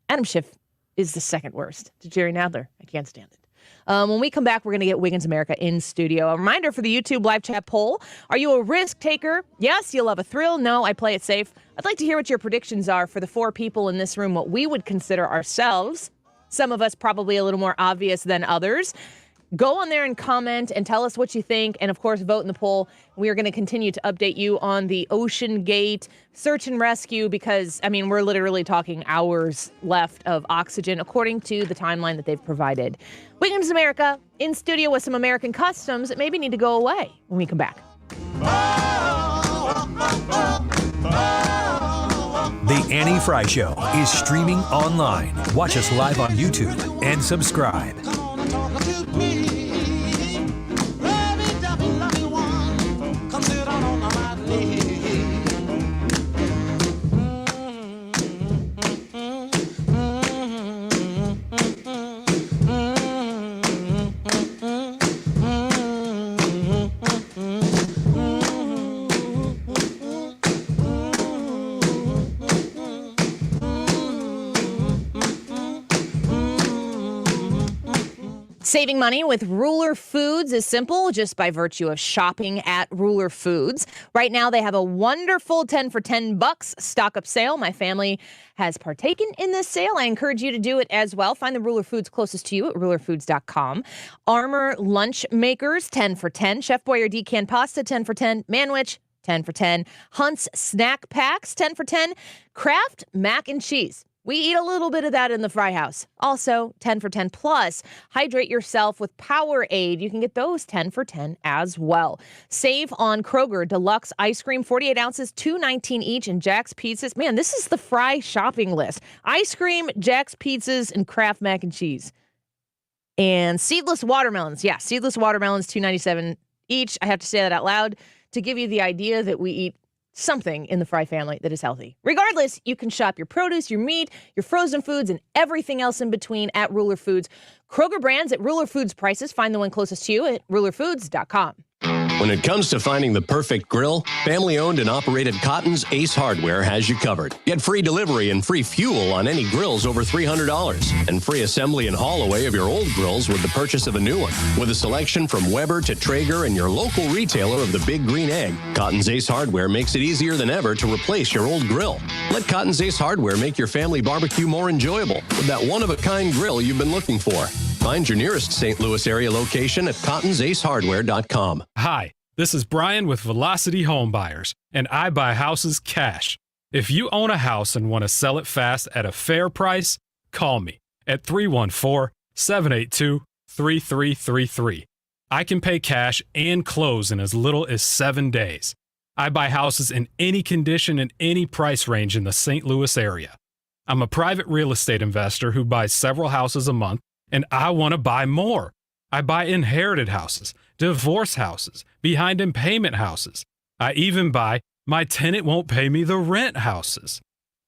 Adam Schiff is the second worst to Jerry Nadler. I can't stand it. When we come back, we're going to get Wiggins America in studio. A reminder for the YouTube live chat poll. Are you a risk taker? Yes, you love a thrill. No, I play it safe. I'd like to hear what your predictions are for the four people in this room, what we would consider ourselves. Some of us probably a little more obvious than others. Go on there and comment and tell us what you think. And, of course, vote in the poll. We are going to continue to update you on the Ocean Gate search and rescue because, I mean, we're literally talking hours left of oxygen, according to the timeline that they've provided. Wiggins America in studio with some American customs that maybe need to go away when we come back. The Annie Frey Show is streaming online. Watch us live on YouTube and subscribe. Saving money with Ruler Foods is simple just by virtue of shopping at Ruler Foods. Right now, they have a wonderful 10 for $10 stock-up sale. My family has partaken in this sale. I encourage you to do it as well. Find the Ruler Foods closest to you at rulerfoods.com. Armor Lunch Makers, 10 for $10. Chef Boyardee canned pasta, 10 for $10. Manwich, 10 for $10. Hunt's Snack Packs, 10 for $10. Kraft Mac and Cheese. We eat a little bit of that in the Frey house. Also, 10 for $10 plus. Hydrate yourself with Powerade. You can get those 10 for $10 as well. Save on Kroger Deluxe Ice Cream, 48 ounces, $2.19 each, and Jack's Pizzas. Man, this is the Frey shopping list. Ice cream, Jack's Pizzas, and Kraft Mac and Cheese. And seedless watermelons. Yeah, seedless watermelons, $2.97 each. I have to say that out loud to give you the idea that we eat something in the Frey family that is healthy. Regardless, you can shop your produce, your meat, your frozen foods, and everything else in between at Ruler Foods. Kroger brands at Ruler Foods prices. Find the one closest to you at rulerfoods.com. When it comes to finding the perfect grill, family-owned and operated Cotton's Ace Hardware has you covered. Get free delivery and free fuel on any grills over $300, and free assembly and haul away of your old grills with the purchase of a new one. With a selection from Weber to Traeger and your local retailer of the Big Green Egg, Cotton's Ace Hardware makes it easier than ever to replace your old grill. Let Cotton's Ace Hardware make your family barbecue more enjoyable with that one-of-a-kind grill you've been looking for. Find your nearest St. Louis area location at cottonsace.hardware.com. Hi, this is Brian with Velocity Home Buyers, and I buy houses cash. If you own a house and want to sell it fast at a fair price, call me at 314-782-3333. I can pay cash and close in as little as 7 days. I buy houses in any condition and any price range in the St. Louis area. I'm a private real estate investor who buys several houses a month, and I want to buy more. I buy inherited houses, divorce houses, behind in payment houses. I even buy my tenant won't pay me the rent houses.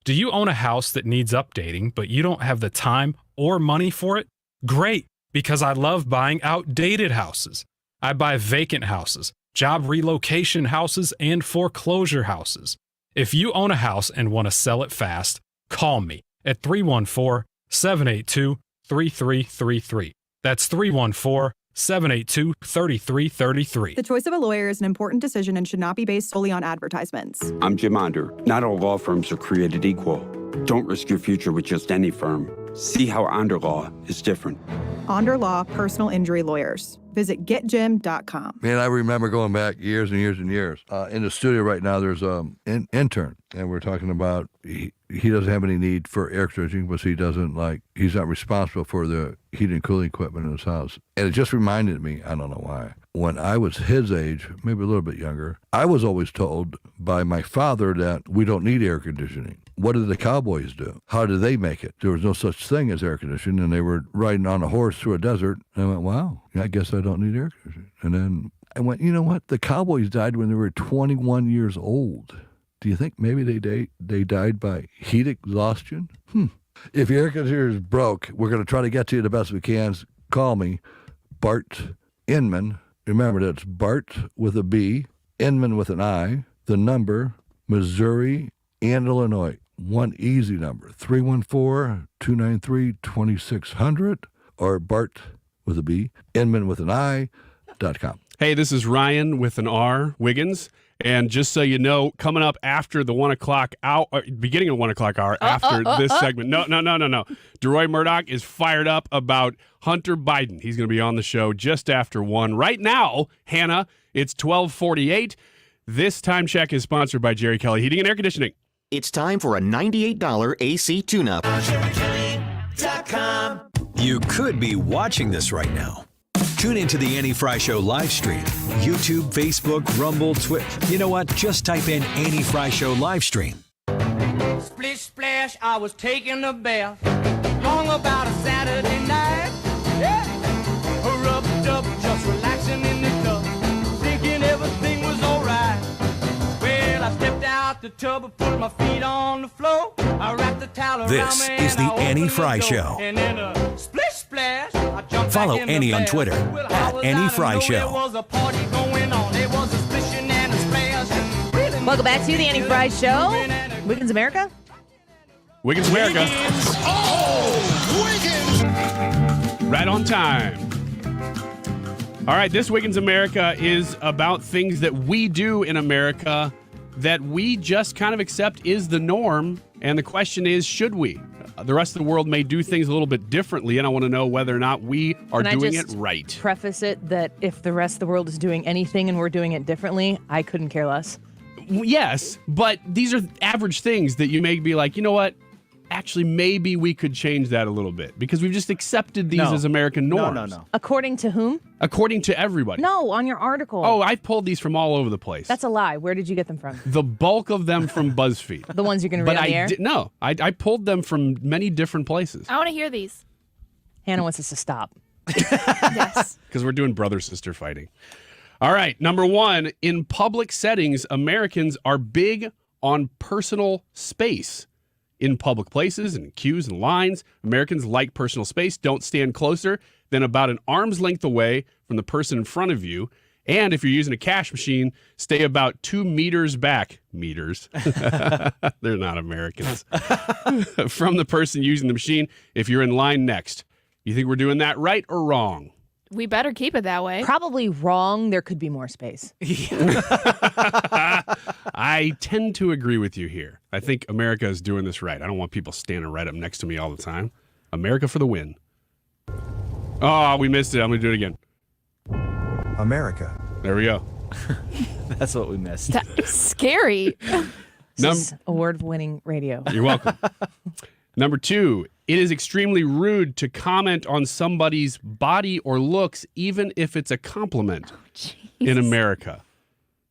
Do you own a house that needs updating, but you don't have the time or money for it? Great, because I love buying outdated houses. I buy vacant houses, job relocation houses, and foreclosure houses. If you own a house and want to sell it fast, call me at 314-782-3333. That's 314-782-3333. The choice of a lawyer is an important decision and should not be based solely on advertisements. I'm Jim Onder. Not all law firms are created equal. Don't risk your future with just any firm. See how Onder Law is different. Onder Law Personal Injury Lawyers. Visit getjim.com. Man, I remember going back years and years and years. In the studio right now, there's an intern, and we're talking about he doesn't have any need for air conditioning, but he's not responsible for the heating and cooling equipment in his house. And it just reminded me, I don't know why, when I was his age, maybe a little bit younger, I was always told by my father that we don't need air conditioning. What did the cowboys do? How did they make it? There was no such thing as air conditioning, and they were riding on a horse through a desert. And I went, wow, I guess I don't need air conditioning. And then I went, you know what? The cowboys died when they were 21 years old. Do you think maybe they died by heat exhaustion? If your air conditioner is broke, we're going to try to get to you the best we can. Call me, Bart Inman. Remember, that's Bart with a B, Inman with an I, the number, Missouri and Illinois. One easy number, 314-293-2600, or Bart with a B, Inman with an I.com. Hey, this is Ryan with an R, Wiggins. And just so you know, coming up after the 1 o'clock hour, beginning of 1 o'clock hour, after this segment. No. Deroy Murdock is fired up about Hunter Biden. He's going to be on the show just after 1. Right now, Hannah, it's 12:48. This time check is sponsored by Jerry Kelly Heating and Air Conditioning. It's time for a $98 AC tune-up. You could be watching this right now. Tune into the Annie Frey Show live stream. YouTube, Facebook, Rumble, Twitter. You know what? Just type in Annie Frey Show live stream. Splish splash, I was taking a bath. Long about a Saturday night. Yeah. Rubbed up, just relaxing in the tub. Thinking everything was alright. Well, I stepped out the tub and put my feet on the floor. I wrapped the towel around This me is the Oh, Annie Frey Show. And then a splish splash, I jumped Follow back in Annie the on bath. Twitter Well, I was @Annie out Frey and know Show. There was a party going on. There was a splishing and a splash. And Welcome back to the Annie Frey Show. Wiggins America. Wiggins America. Oh, Wiggins! Right on time. All right, this Wiggins America is about things that we do in America that we just kind of accept is the norm. And the question is, should we? The rest of the world may do things a little bit differently, and I want to know whether or not we are doing it right. Preface it that if the rest of the world is doing anything and we're doing it differently, I couldn't care less. Yes, but these are average things that you may be like, you know what? Actually, maybe we could change that a little bit because we've just accepted these as American norms. No. According to whom? According to everybody. No, on your article. Oh, I pulled these from all over the place. That's a lie. Where did you get them from? The bulk of them from BuzzFeed. The ones you're going to read on the air? No, I pulled them from many different places. I want to hear these. Hannah wants us to stop. Yes. Because we're doing brother-sister fighting. All right, number 1, in public settings, Americans are big on personal space. In public places and queues and lines, Americans like personal space. Don't stand closer than about an arm's length away from the person in front of you. And if you're using a cash machine, stay about 2 meters back. Meters. They're not Americans. From the person using the machine if you're in line next. You think we're doing that right or wrong? We better keep it that way. Probably wrong. There could be more space. I tend to agree with you here. I think America is doing this right. I don't want people standing right up next to me all the time. America for the win. Oh, we missed it. I'm going to do it again. America. There we go. That's what we missed. That's scary. This is award-winning radio. You're welcome. Number 2, it is extremely rude to comment on somebody's body or looks, even if it's a compliment in America.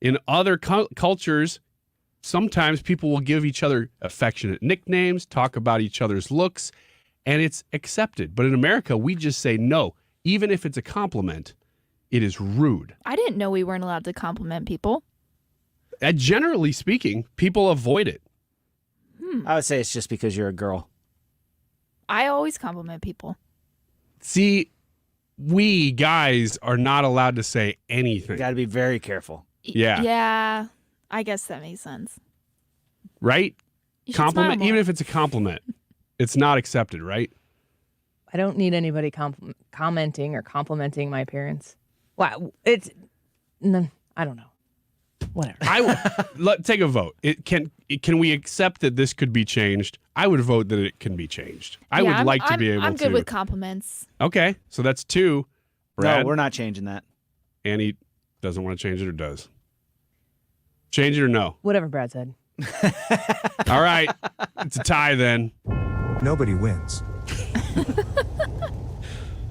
In other cultures, sometimes people will give each other affectionate nicknames, talk about each other's looks, and it's accepted. But in America, we just say no. Even if it's a compliment, it is rude. I didn't know we weren't allowed to compliment people. Generally speaking, people avoid it. I would say it's just because you're a girl. I always compliment people. See, we guys are not allowed to say anything. You got to be very careful. Yeah. Yeah, I guess that makes sense. Right? You should Compliment, smile more. even if it's a compliment, it's not accepted, right? I don't need anybody commenting or complimenting my appearance. Wow, I don't know. Whatever. Take a vote. Can we accept that this could be changed? I would vote that it can be changed. I would like to be able to. I'm good with compliments. Okay, so that's 2. Brad? No, we're not changing that. Annie doesn't want to change it or does? Change it or no? Whatever Brad said. All right, it's a tie then. Nobody wins.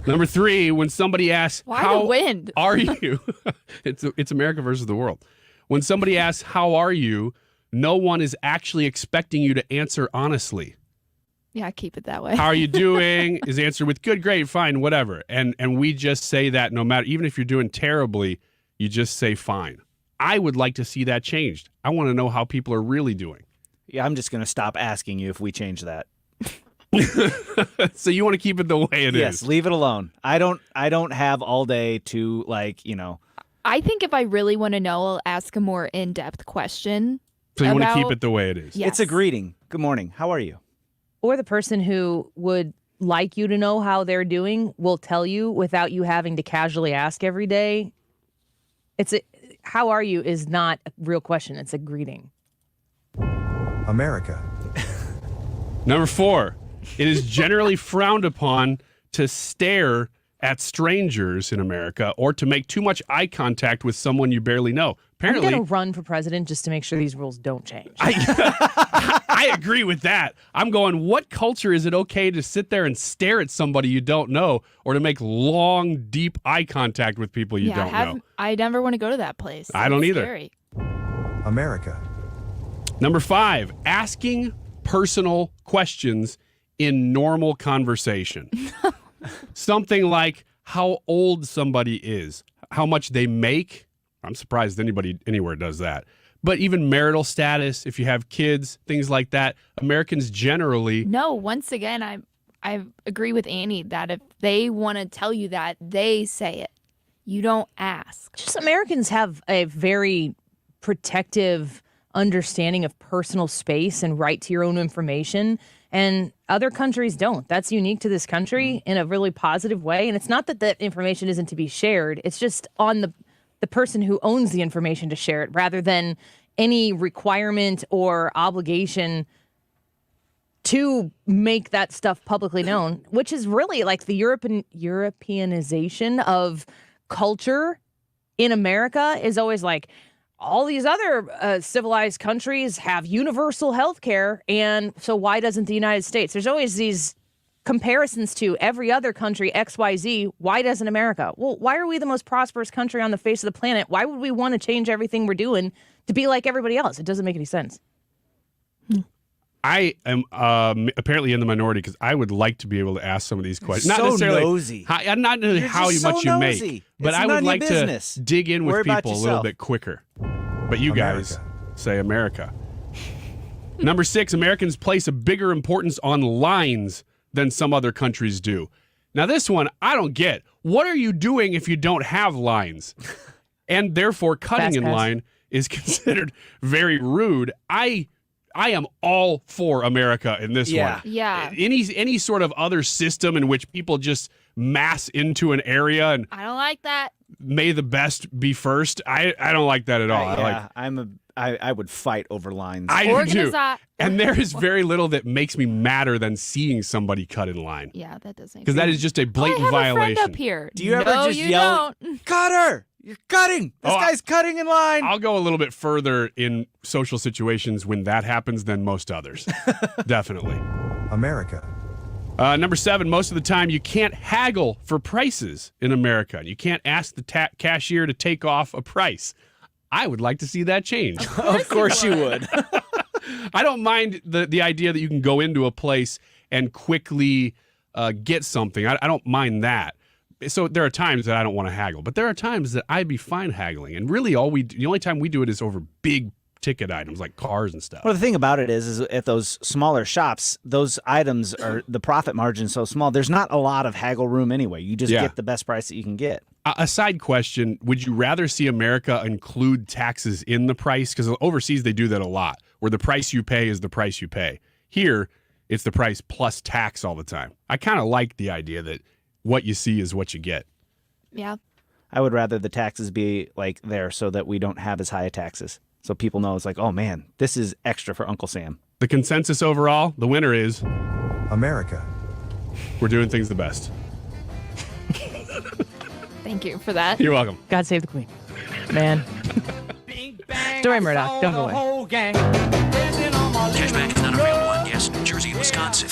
Number 3, when somebody asks, Why "How the wind?" are you?" It's America versus the world. When somebody asks, "How are you?" no one is actually expecting you to answer honestly. Yeah, keep it that way. How are you doing? Is answered with good, great, fine, whatever. And we just say that no matter, even if you're doing terribly, you just say fine. I would like to see that changed. I want to know how people are really doing. Yeah, I'm just going to stop asking you if we change that. So you want to keep it the way it is? Yes, leave it alone. I don't have all day to I think if I really want to know, I'll ask a more in-depth question. So you want to keep it the way it is? Yes. It's a greeting. Good morning. How are you? Or the person who would like you to know how they're doing will tell you without you having to casually ask every day. How are you is not a real question. It's a greeting. America. Number 4, it is generally frowned upon to stare at strangers in America or to make too much eye contact with someone you barely know. Apparently, I'm going to run for president just to make sure these rules don't change. I agree with that. I'm going, what culture is it okay to sit there and stare at somebody you don't know or to make long, deep eye contact with people you don't know? I never want to go to that place. I don't It's either. Scary. America. Number 5, asking personal questions in normal conversation. Something like how old somebody is, how much they make. I'm surprised anybody anywhere does that. But even marital status, if you have kids, things like that. Americans generally. No, once again, I agree with Annie that if they want to tell you that, they say it. You don't ask. Just Americans have a very protective understanding of personal space and right to your own information. and other countries don't. That's unique to this country in a really positive way. And it's not that that information isn't to be shared. It's just on the person who owns the information to share it rather than any requirement or obligation to make that stuff publicly known, which is really like the Europeanization of culture in America is always like, all these other civilized countries have universal health care, and so why doesn't the United States? There's always these comparisons to every other country, XYZ. Why doesn't America? Well, why are we the most prosperous country on the face of the planet? Why would we want to change everything we're doing to be like everybody else? It doesn't make any sense. I am apparently in the minority because I would like to be able to ask some of these questions. You're Not so necessarily nosy. Not necessarily You're how just much so you nosy. make, but It's I none would of your like business. to dig in Worry with about people a little yourself. bit quicker. But you guys say America. Number 6, Americans place a bigger importance on lines than some other countries do. Now, this one, I don't get. What are you doing if you don't have lines? And therefore, cutting in line is considered very rude. I am all for America in this one. Yeah. Any sort of other system in which people just mass into an area and I don't like that. may the best be first. I don't like that at all. I would fight over lines. I do too. And there is very little that makes me madder than seeing somebody cut in line. Yeah, that doesn't. Because that is just a blatant I have violation. A friend up here. Do you ever just yell, "Cutter! You're cutting! This guy's cutting in line!" I'll go a little bit further in social situations when that happens than most others. Definitely. America. Number 7, most of the time you can't haggle for prices in America. You can't ask the cashier to take off a price. I would like to see that change. Of course you would. I don't mind the idea that you can go into a place and quickly get something. I don't mind that. So there are times that I don't want to haggle, but there are times that I'd be fine haggling. And really the only time we do it is over big ticket items like cars and stuff. Well, the thing about it is at those smaller shops, those items are the profit margin so small. There's not a lot of haggle room anyway. You just get the best price that you can get. A side question, would you rather see America include taxes in the price? Because overseas they do that a lot, where the price you pay is the price you pay. Here, it's the price plus tax all the time. I kind of like the idea that what you see is what you get. Yeah. I would rather the taxes be like there so that we don't have as high a taxes. So people know it's like, oh man, this is extra for Uncle Sam. The consensus overall, the winner is America. We're doing things the best. Thank you for that. You're welcome. God save the Queen. Man. Deroy Murdock, don't go away. Cashback is not a real one. Yes, New Jersey and Wisconsin.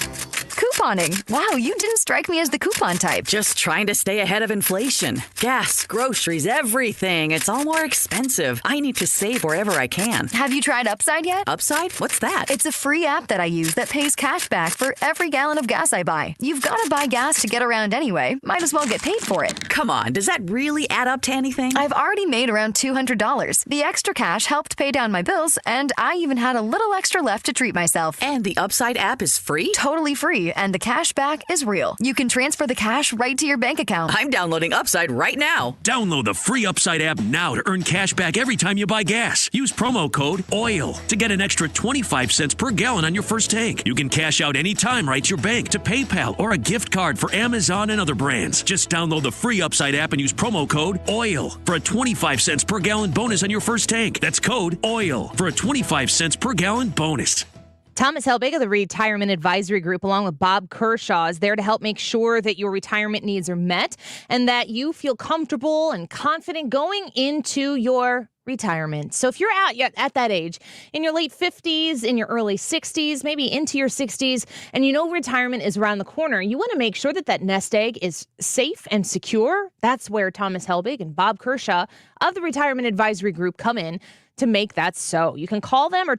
Couponing. Wow, you didn't strike me as the coupon type. Just trying to stay ahead of inflation. Gas, groceries, everything. It's all more expensive. I need to save wherever I can. Have you tried Upside yet? Upside? What's that? It's a free app that I use that pays cash back for every gallon of gas I buy. You've got to buy gas to get around anyway. Might as well get paid for it. Come on, does that really add up to anything? I've already made around $200. The extra cash helped pay down my bills, and I even had a little extra left to treat myself. And the Upside app is free? Totally free, and the cash back is real. You can transfer the cash right to your bank account. I'm downloading Upside right now. Download the free Upside app now to earn cash back every time you buy gas. Use promo code OIL to get an extra 25 cents per gallon on your first tank. You can cash out anytime right to your bank, to PayPal, or a gift card for Amazon and other brands. Just download the free Upside app and use promo code OIL for a 25 cents per gallon bonus on your first tank. That's code OIL for a 25 cents per gallon bonus. Thomas Helbig of the Retirement Advisory Group, along with Bob Kershaw, is there to help make sure that your retirement needs are met and that you feel comfortable and confident going into your retirement. So if you're at that age, in your late 50s, in your early 60s, maybe into your 60s, and you know retirement is around the corner, you want to make sure that that nest egg is safe and secure. That's where Thomas Helbig and Bob Kershaw of the Retirement Advisory Group come in to make that so. You can call them or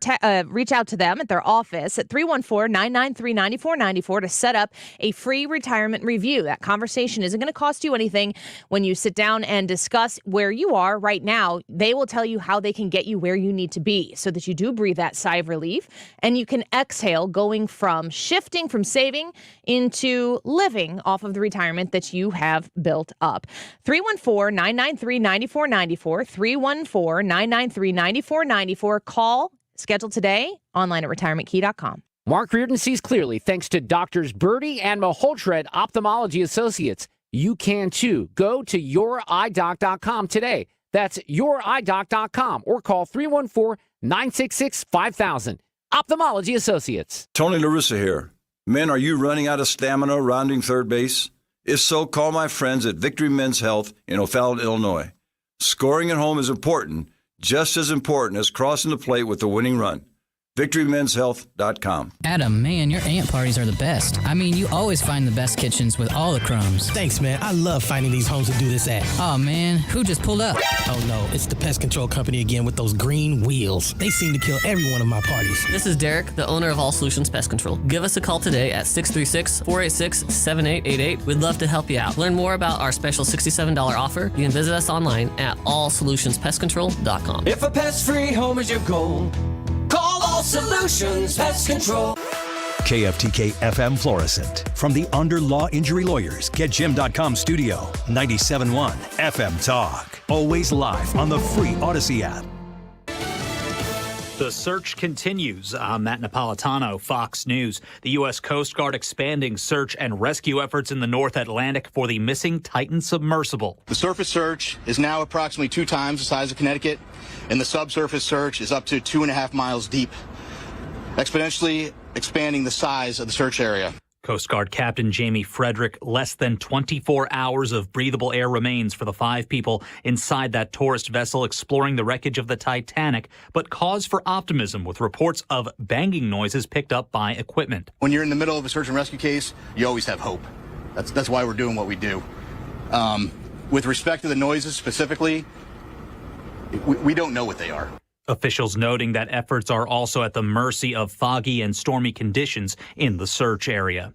reach out to them at their office at 314-993-9494 to set up a free retirement review. That conversation isn't going to cost you anything. When you sit down and discuss where you are right now, they will tell you how they can get you where you need to be so that you do breathe that sigh of relief and you can exhale, going from shifting from saving into living off of the retirement that you have built up. 314-993-9494, 314-993-9494. Call, schedule today, online at retirementkey.com. Mark Reardon sees clearly thanks to Doctors Birdie and Maholtred Ophthalmology Associates. You can too. Go to youridoc.com today. That's youridoc.com or call 314-966-5000. Ophthalmology Associates. Tony La Russa here. Men, are you running out of stamina rounding third base? If so, call my friends at Victory Men's Health in O'Fallon, Illinois. Scoring at home is important, just as important as crossing the plate with the winning run. VictoryMen'sHealth.com. Adam, man, your ant parties are the best. I mean, you always find the best kitchens with all the crumbs. Thanks, man. I love finding these homes to do this at. Oh, man, who just pulled up? Oh, no, it's the pest control company again with those green wheels. They seem to kill every one of my parties. This is Derek, the owner of All Solutions Pest Control. Give us a call today at 636-486-7888. We'd love to help you out. Learn more about our special $67 offer. You can visit us online at allsolutionspestcontrol.com. If a pest-free home is your goal, call All Solutions Pest Control. KFTK FM Florissant. From the Under Law Injury Lawyers, GetJim.com studio. 97.1 FM Talk. Always live on the free Odyssey app. The search continues. I'm Matt Napolitano, Fox News. The U.S. Coast Guard expanding search and rescue efforts in the North Atlantic for the missing Titan submersible. The surface search is now approximately 2 times the size of Connecticut, and the subsurface search is up to 2.5 miles deep, exponentially expanding the size of the search area. Coast Guard Captain Jamie Frederick, less than 24 hours of breathable air remains for the 5 people inside that tourist vessel exploring the wreckage of the Titanic, but cause for optimism with reports of banging noises picked up by equipment. When you're in the middle of a search and rescue case, you always have hope. That's why we're doing what we do. With respect to the noises specifically, we don't know what they are. Officials noting that efforts are also at the mercy of foggy and stormy conditions in the search area.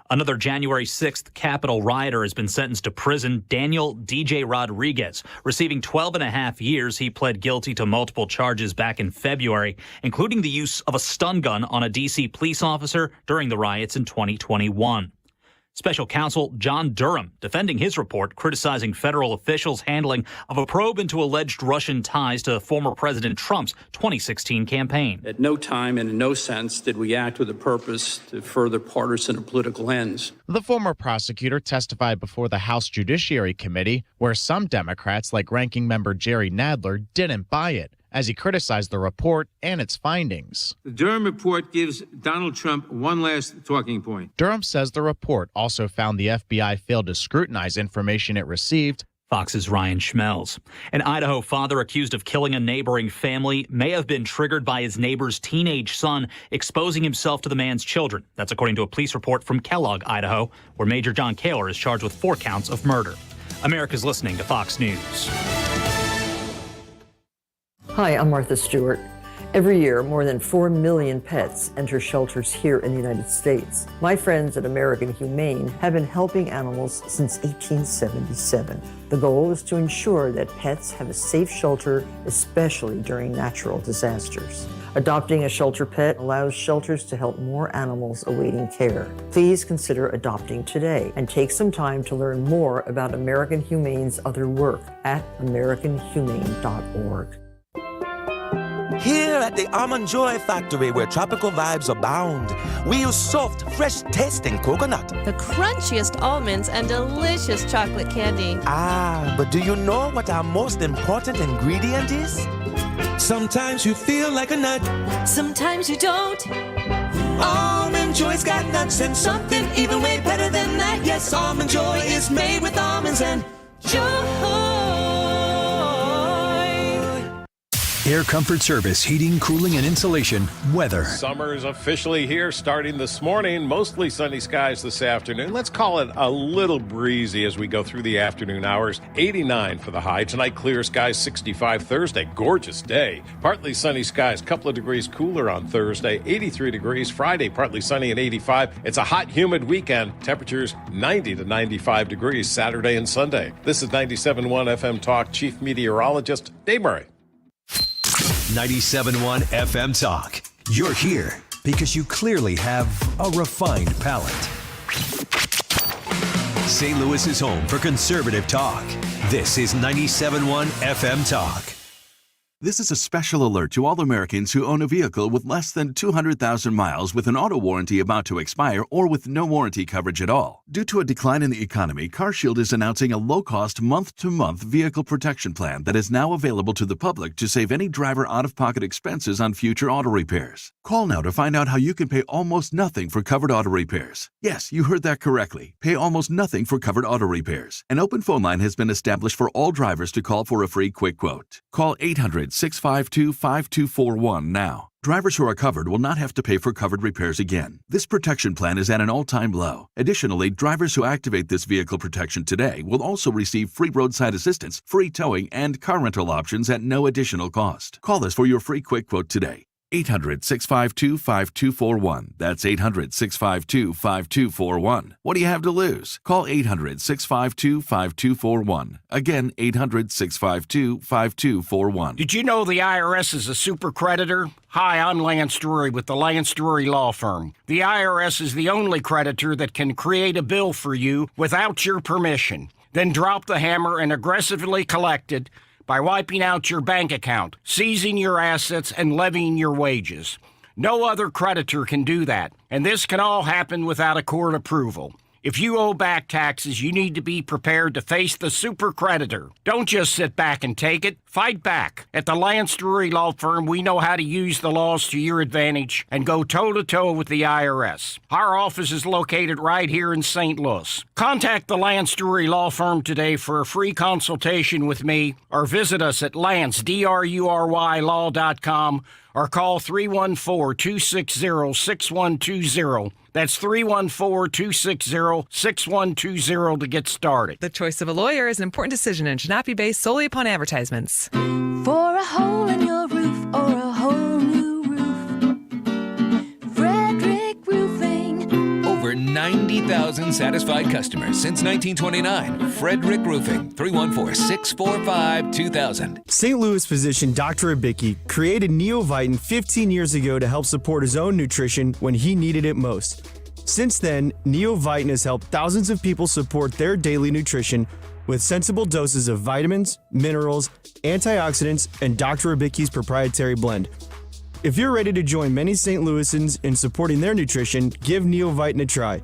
Another January 6th Capitol rioter has been sentenced to prison, Daniel DJ Rodriguez. Receiving 12.5 years, he pled guilty to multiple charges back in February, including the use of a stun gun on a D.C. police officer during the riots in 2021. Special counsel John Durham defending his report, criticizing federal officials' handling of a probe into alleged Russian ties to former President Trump's 2016 campaign. At no time and in no sense did we act with a purpose to further partisan or political ends. The former prosecutor testified before the House Judiciary Committee, where some Democrats, like Ranking Member Jerry Nadler, didn't buy it, as he criticized the report and its findings. The Durham report gives Donald Trump one last talking point. Durham says the report also found the FBI failed to scrutinize information it received. Fox's Ryan Schmelz. An Idaho father accused of killing a neighboring family may have been triggered by his neighbor's teenage son exposing himself to the man's children. That's according to a police report from Kellogg, Idaho, where Major John Kaler is charged with 4 counts of murder. America's listening to Fox News. Hi, I'm Martha Stewart. Every year, more than 4 million pets enter shelters here in the United States. My friends at American Humane have been helping animals since 1877. The goal is to ensure that pets have a safe shelter, especially during natural disasters. Adopting a shelter pet allows shelters to help more animals awaiting care. Please consider adopting today and take some time to learn more about American Humane's other work at americanhumane.org. Here at the Almond Joy Factory, where tropical vibes abound, we use soft, fresh-tasting coconut. The crunchiest almonds and delicious chocolate candy. Ah, but do you know what our most important ingredient is? Sometimes you feel like a nut. Sometimes you don't. Almond Joy's got nuts and something even way better than that. Yes, Almond Joy is made with almonds and joy. Air Comfort Service, heating, cooling, and insulation. Weather. Summer is officially here, starting this morning. Mostly sunny skies this afternoon. Let's call it a little breezy as we go through the afternoon hours. 89 for the high. Tonight, clear skies, 65 Thursday. Gorgeous day. Partly sunny skies, couple of degrees cooler on Thursday. 83 degrees. Friday, partly sunny at 85. It's a hot, humid weekend. Temperatures 90 to 95 degrees Saturday and Sunday. This is 97.1 FM Talk Chief Meteorologist Dave Murray. 97.1 FM Talk. You're here because you clearly have a refined palate. St. Louis is home for conservative talk. This is 97.1 FM Talk. This is a special alert to all Americans who own a vehicle with less than 200,000 miles with an auto warranty about to expire or with no warranty coverage at all. Due to a decline in the economy, CarShield is announcing a low-cost month-to-month vehicle protection plan that is now available to the public to save any driver out-of-pocket expenses on future auto repairs. Call now to find out how you can pay almost nothing for covered auto repairs. Yes, you heard that correctly. Pay almost nothing for covered auto repairs. An open phone line has been established for all drivers to call for a free quick quote. Call 800-652-5241 now. Drivers who are covered will not have to pay for covered repairs again. This protection plan is at an all-time low. Additionally, drivers who activate this vehicle protection today will also receive free roadside assistance, free towing, and car rental options at no additional cost. Call us for your free quick quote today. 800-652-5241. That's 800-652-5241. What do you have to lose? Call 800-652-5241. Again, 800-652-5241. Did you know the IRS is a super creditor? Hi, I'm Lance Drury with the Lance Drury Law Firm. The IRS is the only creditor that can create a bill for you without your permission, then drop the hammer and aggressively collect it by wiping out your bank account, seizing your assets, and levying your wages. No other creditor can do that, and this can all happen without a court approval. If you owe back taxes, you need to be prepared to face the super creditor. Don't just sit back and take it. Fight back. At the Lance Drury Law Firm, we know how to use the laws to your advantage and go toe-to-toe with the IRS. Our office is located right here in St. Louis. Contact the Lance Drury Law Firm today for a free consultation with me, or visit us at lance.drurylaw.com or call 314-260-6120. That's 314-260-6120 to get started. The choice of a lawyer is an important decision and should not be based solely upon advertisements. For a hole in your roof or a whole new roof, Frederick Roofing. Over 90,000 satisfied customers since 1929. Frederick Roofing, 314-645-2000. St. Louis physician Dr. Abicki created Neovitin 15 years ago to help support his own nutrition when he needed it most. Since then, Neovitin has helped thousands of people support their daily nutrition with sensible doses of vitamins, minerals, antioxidants, and Dr. Abicki's proprietary blend. If you're ready to join many St. Louisans in supporting their nutrition, give Neovitin a try.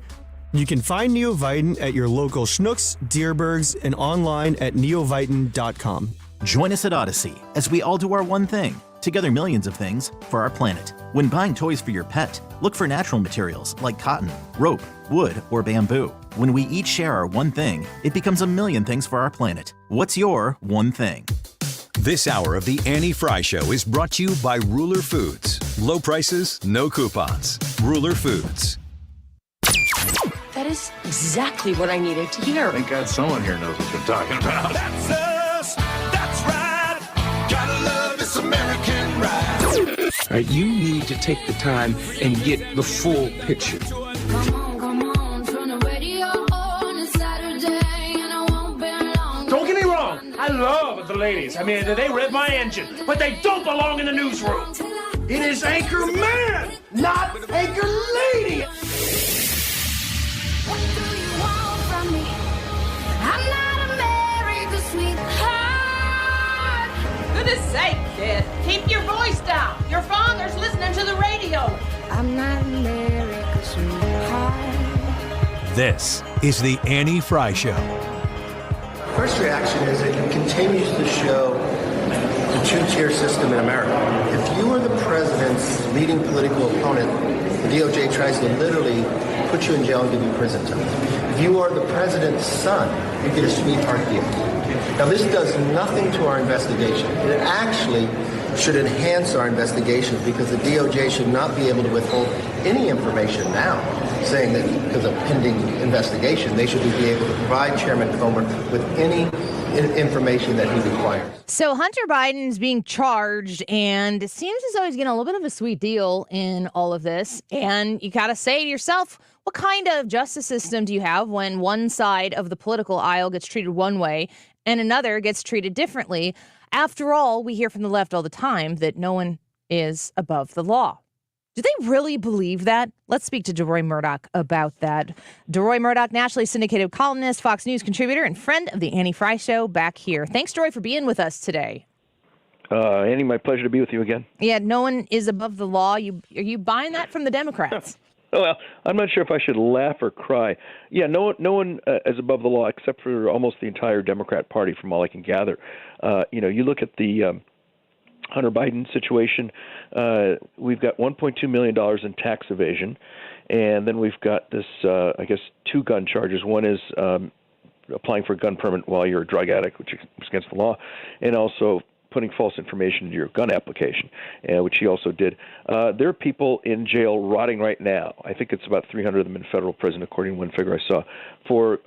You can find Neovitin at your local Schnucks, Dierbergs, and online at neovitin.com. Join us at Odyssey as we all do our one thing, together millions of things, for our planet. When buying toys for your pet, look for natural materials like cotton, rope, wood, or bamboo. When we each share our one thing, it becomes a million things for our planet. What's your one thing? This hour of the Annie Frey Show is brought to you by Ruler Foods. Low prices, no coupons. Ruler Foods. That is exactly what I needed to hear. Thank God someone here knows what you're talking about. That's us. That's right. Gotta love this American ride. All right, you need to take the time and get the full picture. Don't get me wrong, I love the ladies. I mean, they rev my engine, but they don't belong in the newsroom. It is Anchor Man, not Anchor Lady. What do you want from me? I'm not America's sweetheart. Goodness sake, kid. Keep your voice down. Your father's listening to the radio. I'm not America's sweetheart. This is the Annie Frey Show. First reaction is it continues to show the two-tier system in America. If you are the president's leading political opponent, the DOJ tries to literally put you in jail and give you prison time. If you are the president's son, you get a sweetheart deal. Now, this does nothing to our investigation. It actually should enhance our investigation because the DOJ should not be able to withhold any information now, saying that because of pending investigation, they should be able to provide Chairman Comer with any information that he requires. So Hunter Biden's being charged, and it seems as though he's getting a little bit of a sweet deal in all of this. And you got to say to yourself, what kind of justice system do you have when one side of the political aisle gets treated one way and another gets treated differently? After all, we hear from the left all the time that no one is above the law. Do they really believe that? Let's speak to Deroy Murdock about that. Deroy Murdock, nationally syndicated columnist, Fox News contributor, and friend of the Annie Frey Show, back here. Thanks, Deroy, for being with us today. Annie, my pleasure to be with you again. Yeah, no one is above the law. Are you buying that from the Democrats? Well, I'm not sure if I should laugh or cry. Yeah, no one is above the law except for almost the entire Democrat Party, from all I can gather. You look at the Hunter Biden situation. We've got $1.2 million in tax evasion, and then we've got this, 2 gun charges. One is applying for a gun permit while you're a drug addict, which is against the law, and also putting false information into your gun application, which he also did. There are people in jail rotting right now. I think it's about 300 of them in federal prison, according to one figure I saw, for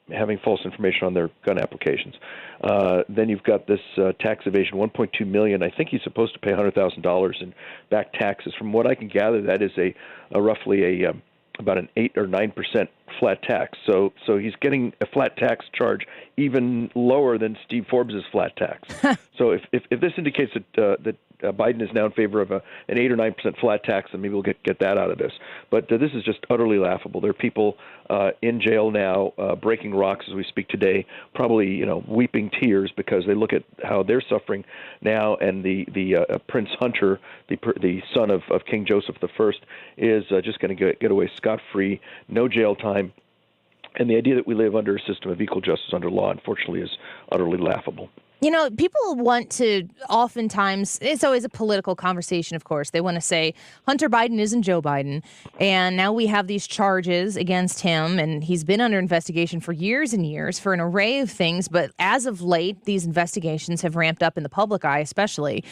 having false information on their gun applications. Then you've got this tax evasion, $1.2 million. I think he's supposed to pay $100,000 in back taxes. From what I can gather, that is roughly about an 8 or 9% flat tax. So he's getting a flat tax charge even lower than Steve Forbes' flat tax. So if this indicates that Biden is now in favor of an 8 or 9% flat tax, then maybe we'll get that out of this. But this is just utterly laughable. There are people in jail now breaking rocks as we speak today, probably weeping tears because they look at how they're suffering now, and the Prince Hunter, the son of King Joseph I, is just going to get away scot-free, no jail time. And the idea that we live under a system of equal justice under law, unfortunately, is utterly laughable. People want to, oftentimes, it's always a political conversation, of course. They want to say Hunter Biden isn't Joe Biden, and now we have these charges against him, and he's been under investigation for years and years for an array of things, but as of late, these investigations have ramped up in the public eye, especially.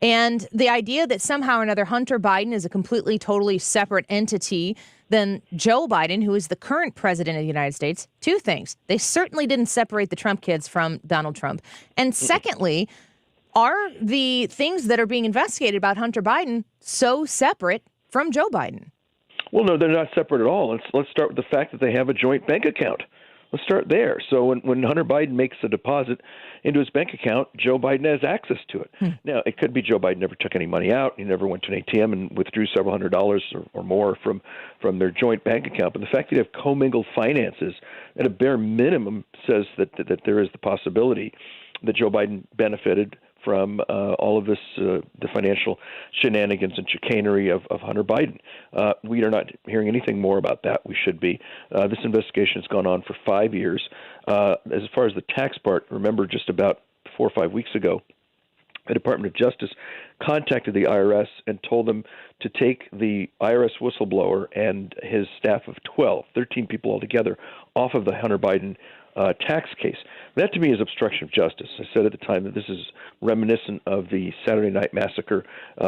And the idea that somehow or another Hunter Biden is a completely, totally separate entity than Joe Biden, who is the current president of the United States. 2 things. They certainly didn't separate the Trump kids from Donald Trump. And secondly, are the things that are being investigated about Hunter Biden so separate from Joe Biden? Well, no, they're not separate at all. Let's start with the fact that they have a joint bank account. Let's start there. So when Hunter Biden makes a deposit into his bank account, Joe Biden has access to it. Now, it could be Joe Biden never took any money out. He never went to an ATM and withdrew several $100s or more from their joint bank account. But the fact that you have commingled finances at a bare minimum says that there is the possibility that Joe Biden benefited from all of this, the financial shenanigans and chicanery of Hunter Biden. We are not hearing anything more about that. We should be. This investigation has gone on for 5 years. As far as the tax part, remember just about 4 or 5 weeks ago, the Department of Justice contacted the IRS and told them to take the IRS whistleblower and his staff of 13 people altogether, off of the Hunter Biden tax case. That, to me, is obstruction of justice. I said at the time that this is reminiscent of the Saturday Night Massacre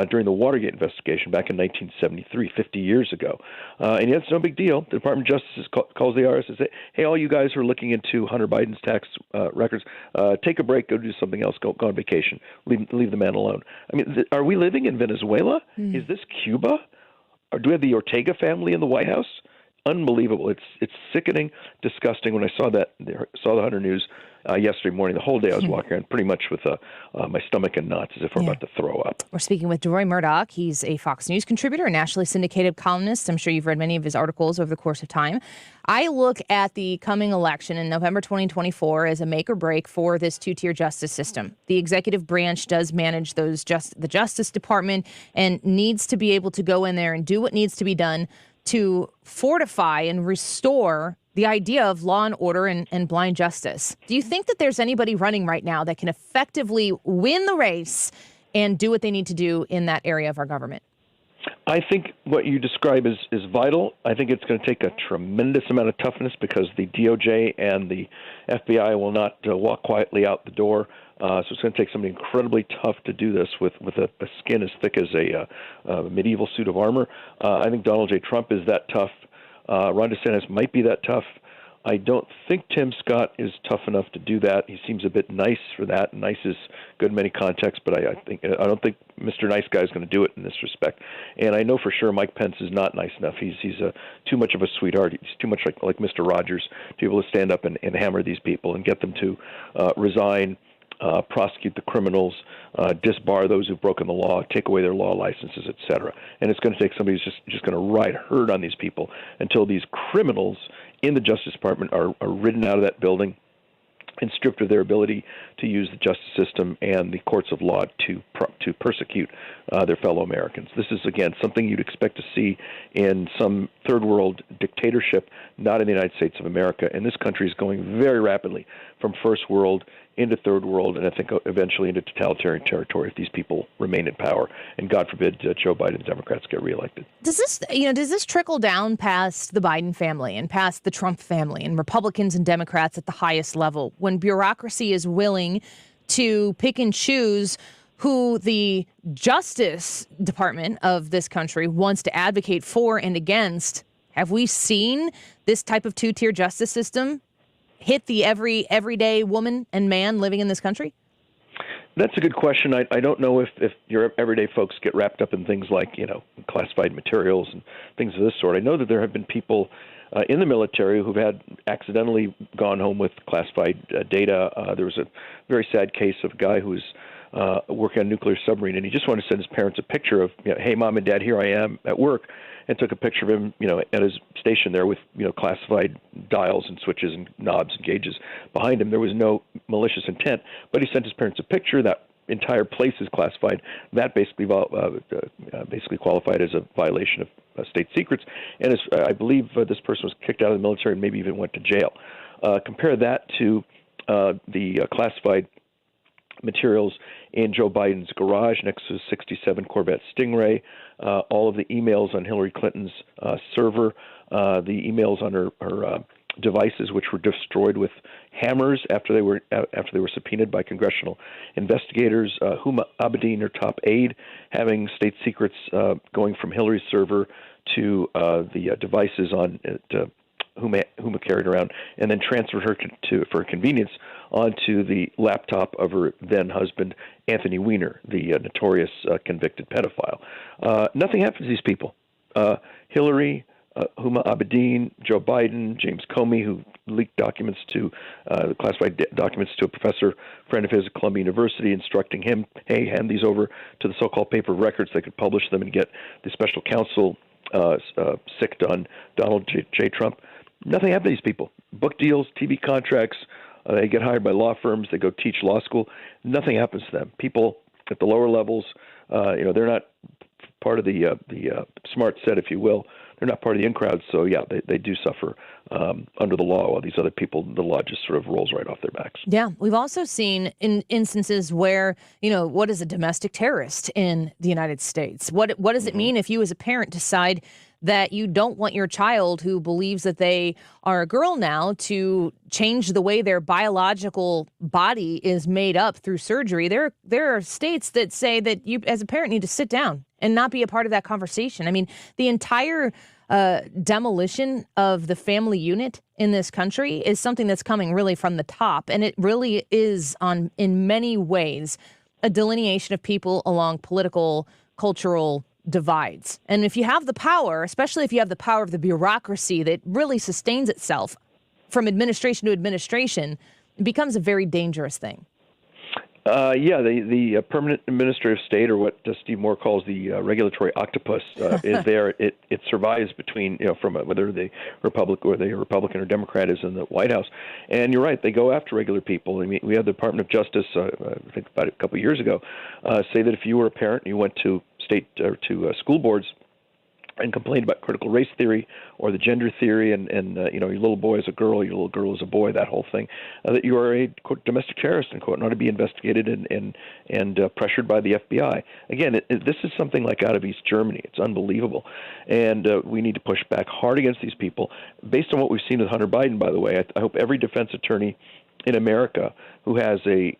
during the Watergate investigation back in 1973, 50 years ago. And yet it's no big deal. The Department of Justice calls the IRS and says, hey, all you guys who are looking into Hunter Biden's tax records, take a break, go do something else, go on vacation, leave the man alone. I mean, are we living in Venezuela? Is this Cuba? Or do we have the Ortega family in the White House? Unbelievable. It's sickening, disgusting. When I saw the Hunter news yesterday morning, the whole day I was walking around pretty much with my stomach in knots as if we're about to throw up. We're speaking with Deroy Murdock. He's a Fox News contributor, a nationally syndicated columnist. I'm sure you've read many of his articles over the course of time. I look at the coming election in November 2024 as a make or break for this 2-tier justice system. The executive branch does manage the Justice Department and needs to be able to go in there and do what needs to be done to fortify and restore the idea of law and order and blind justice. Do you think that there's anybody running right now that can effectively win the race and do what they need to do in that area of our government? I think what you describe is vital. I think it's going to take a tremendous amount of toughness because the DOJ and the FBI will not walk quietly out the door. So it's going to take somebody incredibly tough to do this with a skin as thick as a medieval suit of armor. I think Donald J. Trump is that tough. Ron DeSantis might be that tough. I don't think Tim Scott is tough enough to do that. He seems a bit nice for that. Nice is good in many contexts, but I don't think Mr. Nice Guy is going to do it in this respect. And I know for sure Mike Pence is not nice enough. He's too much of a sweetheart. He's too much like Mr. Rogers to be able to stand up and hammer these people and get them to resign, prosecute the criminals, disbar those who've broken the law, take away their law licenses, etc. And it's going to take somebody who's just going to ride herd on these people until these criminals in the Justice Department are ridden out of that building and stripped of their ability to use the justice system and the courts of law to persecute their fellow Americans. This is, again, something you'd expect to see in some third world dictatorship, not in the United States of America. And this country is going very rapidly from first world into third world, and I think eventually into totalitarian territory if these people remain in power. And God forbid Joe Biden and Democrats get reelected. Does this trickle down past the Biden family and past the Trump family and Republicans and Democrats at the highest level when bureaucracy is willing to pick and choose who the Justice Department of this country wants to advocate for and against? Have we seen this type of two-tier justice system hit the everyday woman and man living in this country? That's a good question. I don't know if your everyday folks get wrapped up in things like, classified materials and things of this sort. I know that there have been people in the military who've had accidentally gone home with classified data. There was a very sad case of a guy who was working on a nuclear submarine, and he just wanted to send his parents a picture of, hey, Mom and Dad, here I am at work, and took a picture of him, at his station there with, classified dials and switches and knobs and gauges behind him. There was no malicious intent, but he sent his parents a picture. That entire place is classified. That basically qualified as a violation of state secrets. And I believe this person was kicked out of the military and maybe even went to jail. Compare that to the classified materials in Joe Biden's garage next to his 67 Corvette Stingray, all of the emails on Hillary Clinton's server, the emails on her devices, which were destroyed with hammers after they were subpoenaed by congressional investigators. Huma Abedin, her top aide, having state secrets going from Hillary's server to the devices on Huma carried around, and then transferred her for convenience onto the laptop of her then husband, Anthony Weiner, the notorious convicted pedophile. Nothing happens to these people. Hillary, Huma Abedin, Joe Biden, James Comey, who leaked documents classified documents to a professor friend of his at Columbia University, instructing him, hey, hand these over to the so-called paper records. They could publish them and get the special counsel sicked on Donald J. Trump. Nothing happened to these people. Book deals, TV contracts, they get hired by law firms, they go teach law school. Nothing happens to them. People at the lower levels, they're not part of the smart set, if you will. They're not part of the in crowd, so yeah, they do suffer under the law, while these other people, the law just sort of rolls right off their backs. Yeah, we've also seen in instances where, what is a domestic terrorist in the United States? What does it mean if you as a parent decide that you don't want your child who believes that they are a girl now to change the way their biological body is made up through surgery? There are states that say that you as a parent need to sit down and not be a part of that conversation. I mean, the entire demolition of the family unit in this country is something that's coming really from the top. And it really is in many ways, a delineation of people along political, cultural divides. And if you have the power, especially if you have the power of the bureaucracy that really sustains itself from administration to administration, it becomes a very dangerous thing. The permanent administrative state, or what Steve Moore calls the regulatory octopus, is there. It survives between, from whether the Republican or Democrat is in the White House. And you're right, they go after regular people. I mean, we had the Department of Justice, I think about a couple of years ago, say that if you were a parent and you went to state or to school boards and complained about critical race theory or the gender theory, and your little boy is a girl, your little girl is a boy, that whole thing, that you are a quote, domestic terrorist, and ought to be investigated and pressured by the FBI. Again, this is something like out of East Germany. It's unbelievable, and we need to push back hard against these people. Based on what we've seen with Hunter Biden, by the way, I hope every defense attorney in America who has a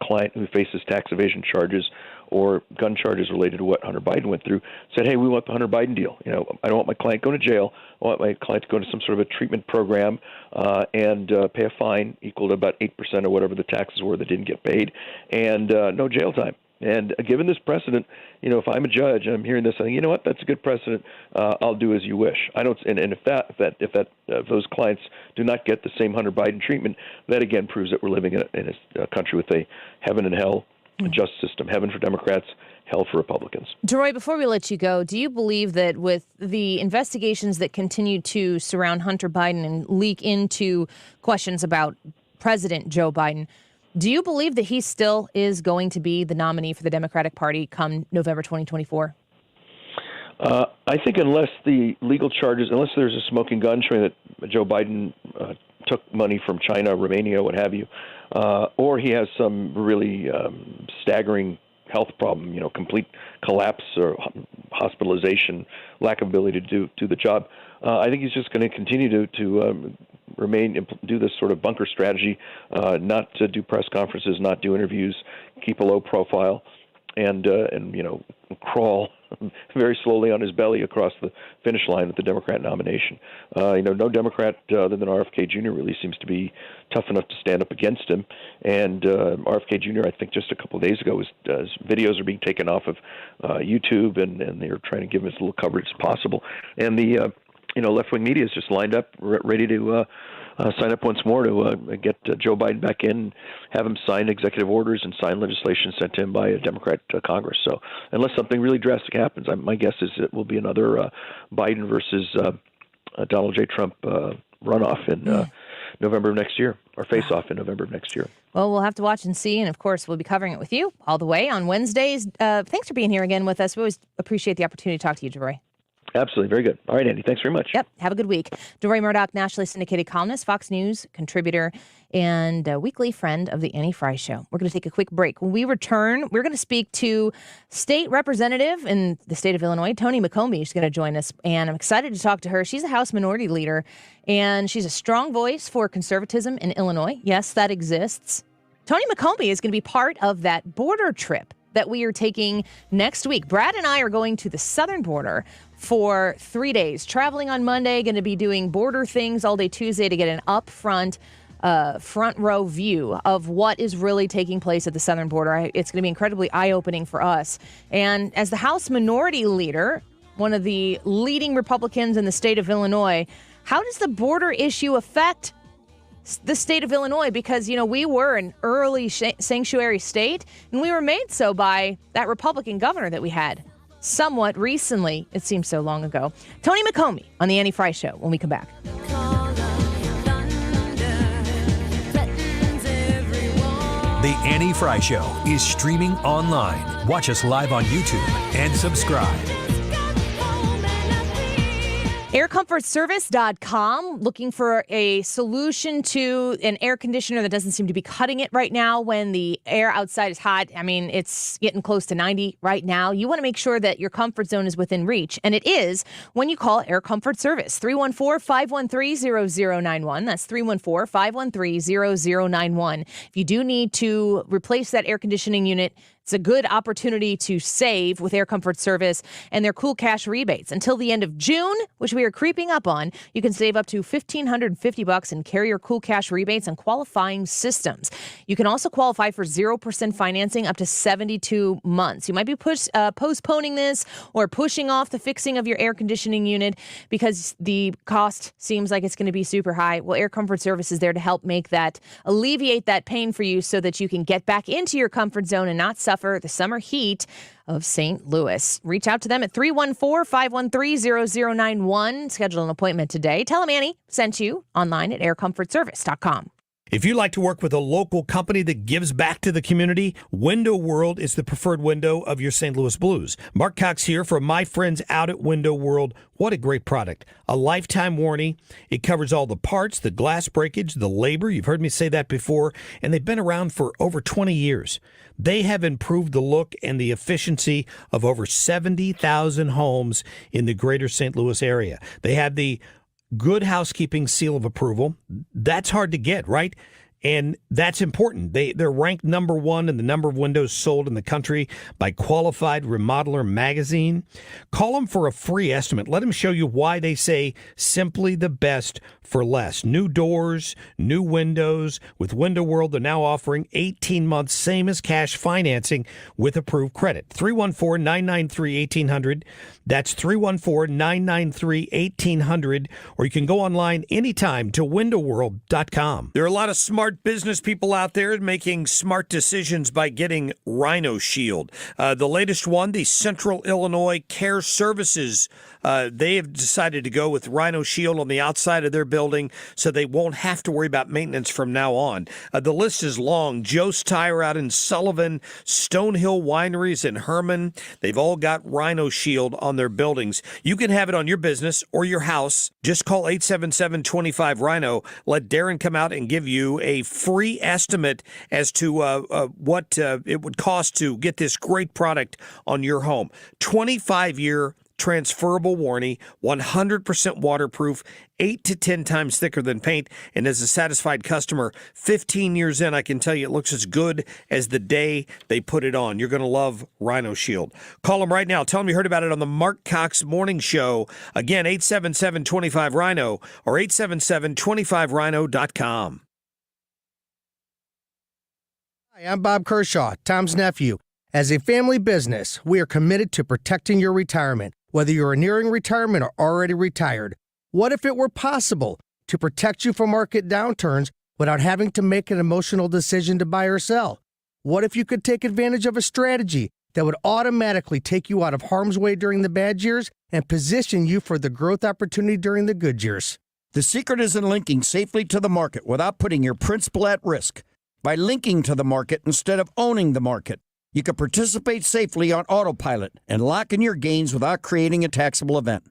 client who faces tax evasion charges or gun charges related to what Hunter Biden went through said, hey, we want the Hunter Biden deal. I don't want my client going to jail. I want my client to go into some sort of a treatment program and pay a fine equal to about 8% or whatever the taxes were that didn't get paid, and no jail time. And given this precedent, if I'm a judge and I'm hearing this, I think, what, that's a good precedent. I'll do as you wish. I don't. And if those clients do not get the same Hunter Biden treatment, that again proves that we're living in a country with a heaven and hell justice system. Heaven for Democrats, hell for Republicans. Deroy, before we let you go, do you believe that with the investigations that continue to surround Hunter Biden and leak into questions about President Joe Biden. Do you believe that he still is going to be the nominee for the Democratic Party come November 2024? I think unless the legal charges, unless there's a smoking gun showing that Joe Biden took money from China, Romania, what have you, or he has some really staggering health problem, complete collapse or hospitalization, lack of ability to do the job, I think he's just going to continue to do this sort of bunker strategy, not to do press conferences, not do interviews, keep a low profile, and crawl very slowly on his belly across the finish line with the Democrat nomination. No Democrat other than RFK Jr. really seems to be tough enough to stand up against him. And RFK Jr., I think just a couple of days ago, his videos are being taken off of YouTube, and they're trying to give him as little coverage as possible. And the left-wing media is just lined up, ready to sign up once more to get Joe Biden back in, have him sign executive orders and sign legislation sent to him by a Democrat Congress. So unless something really drastic happens, my guess is it will be another Biden versus Donald J. Trump runoff in November of next year, or face-off in November of next year. Well, we'll have to watch and see, and of course, we'll be covering it with you all the way on Wednesdays. Thanks for being here again with us. We always appreciate the opportunity to talk to you, Deroy. Absolutely. Very good. All right, Andy. Thanks very much. Yep. Have a good week. Deroy Murdock, nationally syndicated columnist, Fox News contributor, and a weekly friend of the Annie Frey Show. We're going to take a quick break. When we return, we're going to speak to state representative in the state of Illinois, Tony McCombie. She's going to join us, and I'm excited to talk to her. She's a House Minority Leader, and she's a strong voice for conservatism in Illinois. Yes, that exists. Tony McCombie is going to be part of that border trip that we are taking next week. Brad and I are going to the southern border for 3 days, traveling on Monday, going to be doing border things all day Tuesday to get an upfront front row view of what is really taking place at the southern border. It's going to be incredibly eye-opening for us. And as the House Minority Leader, one of the leading Republicans in the state of Illinois, how does the border issue affect the state of Illinois? Because, we were an early sanctuary state, and we were made so by that Republican governor that we had somewhat recently. It seems so long ago. Tony McCombie on the Annie Frey Show when we come back. The Annie Frey Show is streaming online. Watch us live on YouTube and subscribe. AirComfortService.com, looking for a solution to an air conditioner that doesn't seem to be cutting it right now when the air outside is hot. I mean, it's getting close to 90 right now. You want to make sure that your comfort zone is within reach, and it is when you call Air Comfort Service. 314-513-0091. That's 314-513-0091. If you do need to replace that air conditioning unit, it's a good opportunity to save with Air Comfort Service and their cool cash rebates. Until the end of June, which we are creeping up on, you can save up to $1,550 in carrier cool cash rebates on qualifying systems. You can also qualify for 0% financing up to 72 months. You might be postponing this or pushing off the fixing of your air conditioning unit because the cost seems like it's going to be super high. Well, Air Comfort Service is there to help alleviate that pain for you so that you can get back into your comfort zone and not suffer the summer heat of St. Louis. Reach out to them at 314-513-0091. Schedule an appointment today. Tell them Annie sent you online at aircomfortservice.com. If you like to work with a local company that gives back to the community, Window World is the preferred window of your St. Louis Blues. Mark Cox here from my friends out at Window World. What a great product. A lifetime warranty. It covers all the parts, the glass breakage, the labor. You've heard me say that before. And they've been around for over 20 years. They have improved the look and the efficiency of over 70,000 homes in the greater St. Louis area. They have the Good Housekeeping seal of approval. That's hard to get, right? And that's important. They're ranked number one in the number of windows sold in the country by Qualified Remodeler magazine. Call them for a free estimate. Let them show you why they say simply the best for less. New doors, new windows. With Window World, they're now offering 18 months, same as cash financing with approved credit. 314-993-1800. That's 314-993-1800. Or you can go online anytime to windowworld.com. There are a lot of smart smart business people out there making smart decisions by getting Rhino Shield. The latest one, the Central Illinois Care Services, they have decided to go with Rhino Shield on the outside of their building so they won't have to worry about maintenance from now on. The list is long. Joe's Tire out in Sullivan, Stonehill Wineries in Herman. They've all got Rhino Shield on their buildings. You can have it on your business or your house. Just call 877-25-RHINO. Let Darren come out and give you a free estimate as to what it would cost to get this great product on your home. 25-year transferable warranty, 100% waterproof, 8 to 10 times thicker than paint, and as a satisfied customer, 15 years in, I can tell you it looks as good as the day they put it on. You're going to love Rhino Shield. Call them right now. Tell them you heard about it on the Mark Cox Morning Show. Again, 877-25-RHINO or 877-25rhino.com. Hi, I'm Bob Kershaw, Tom's nephew. As a family business, we are committed to protecting your retirement, whether you're nearing retirement or already retired. What if it were possible to protect you from market downturns without having to make an emotional decision to buy or sell? What if you could take advantage of a strategy that would automatically take you out of harm's way during the bad years and position you for the growth opportunity during the good years? The secret is in linking safely to the market without putting your principal at risk. By linking to the market instead of owning the market, you can participate safely on autopilot and lock in your gains without creating a taxable event.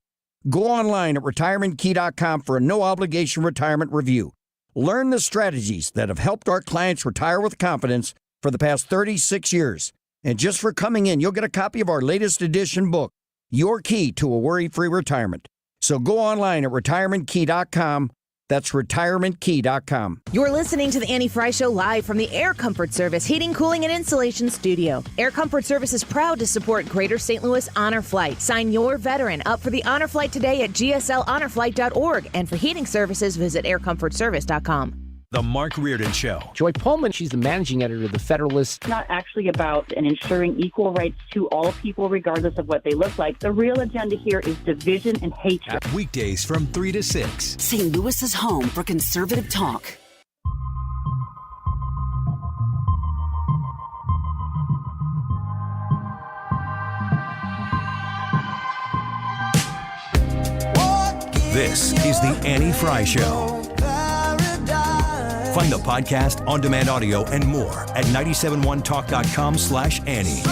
Go online at retirementkey.com for a no-obligation retirement review. Learn the strategies that have helped our clients retire with confidence for the past 36 years. And just for coming in, you'll get a copy of our latest edition book, Your Key to a Worry-Free Retirement. So go online at retirementkey.com. That's retirementkey.com. You're listening to the Annie Frey Show live from the Air Comfort Service Heating, Cooling, and Insulation Studio. Air Comfort Service is proud to support Greater St. Louis Honor Flight. Sign your veteran up for the Honor Flight today at gsl.honorflight.org. And for heating services, visit aircomfortservice.com. The Mark Reardon Show. Joy Pullman, she's the managing editor of The Federalist. It's not actually about ensuring equal rights to all people, regardless of what they look like. The real agenda here is division and hatred. Weekdays from 3 to 6. St. Louis's home for conservative talk. This is the Annie Frey Show. Find the podcast, on-demand audio, and more at 971talk.com/Annie.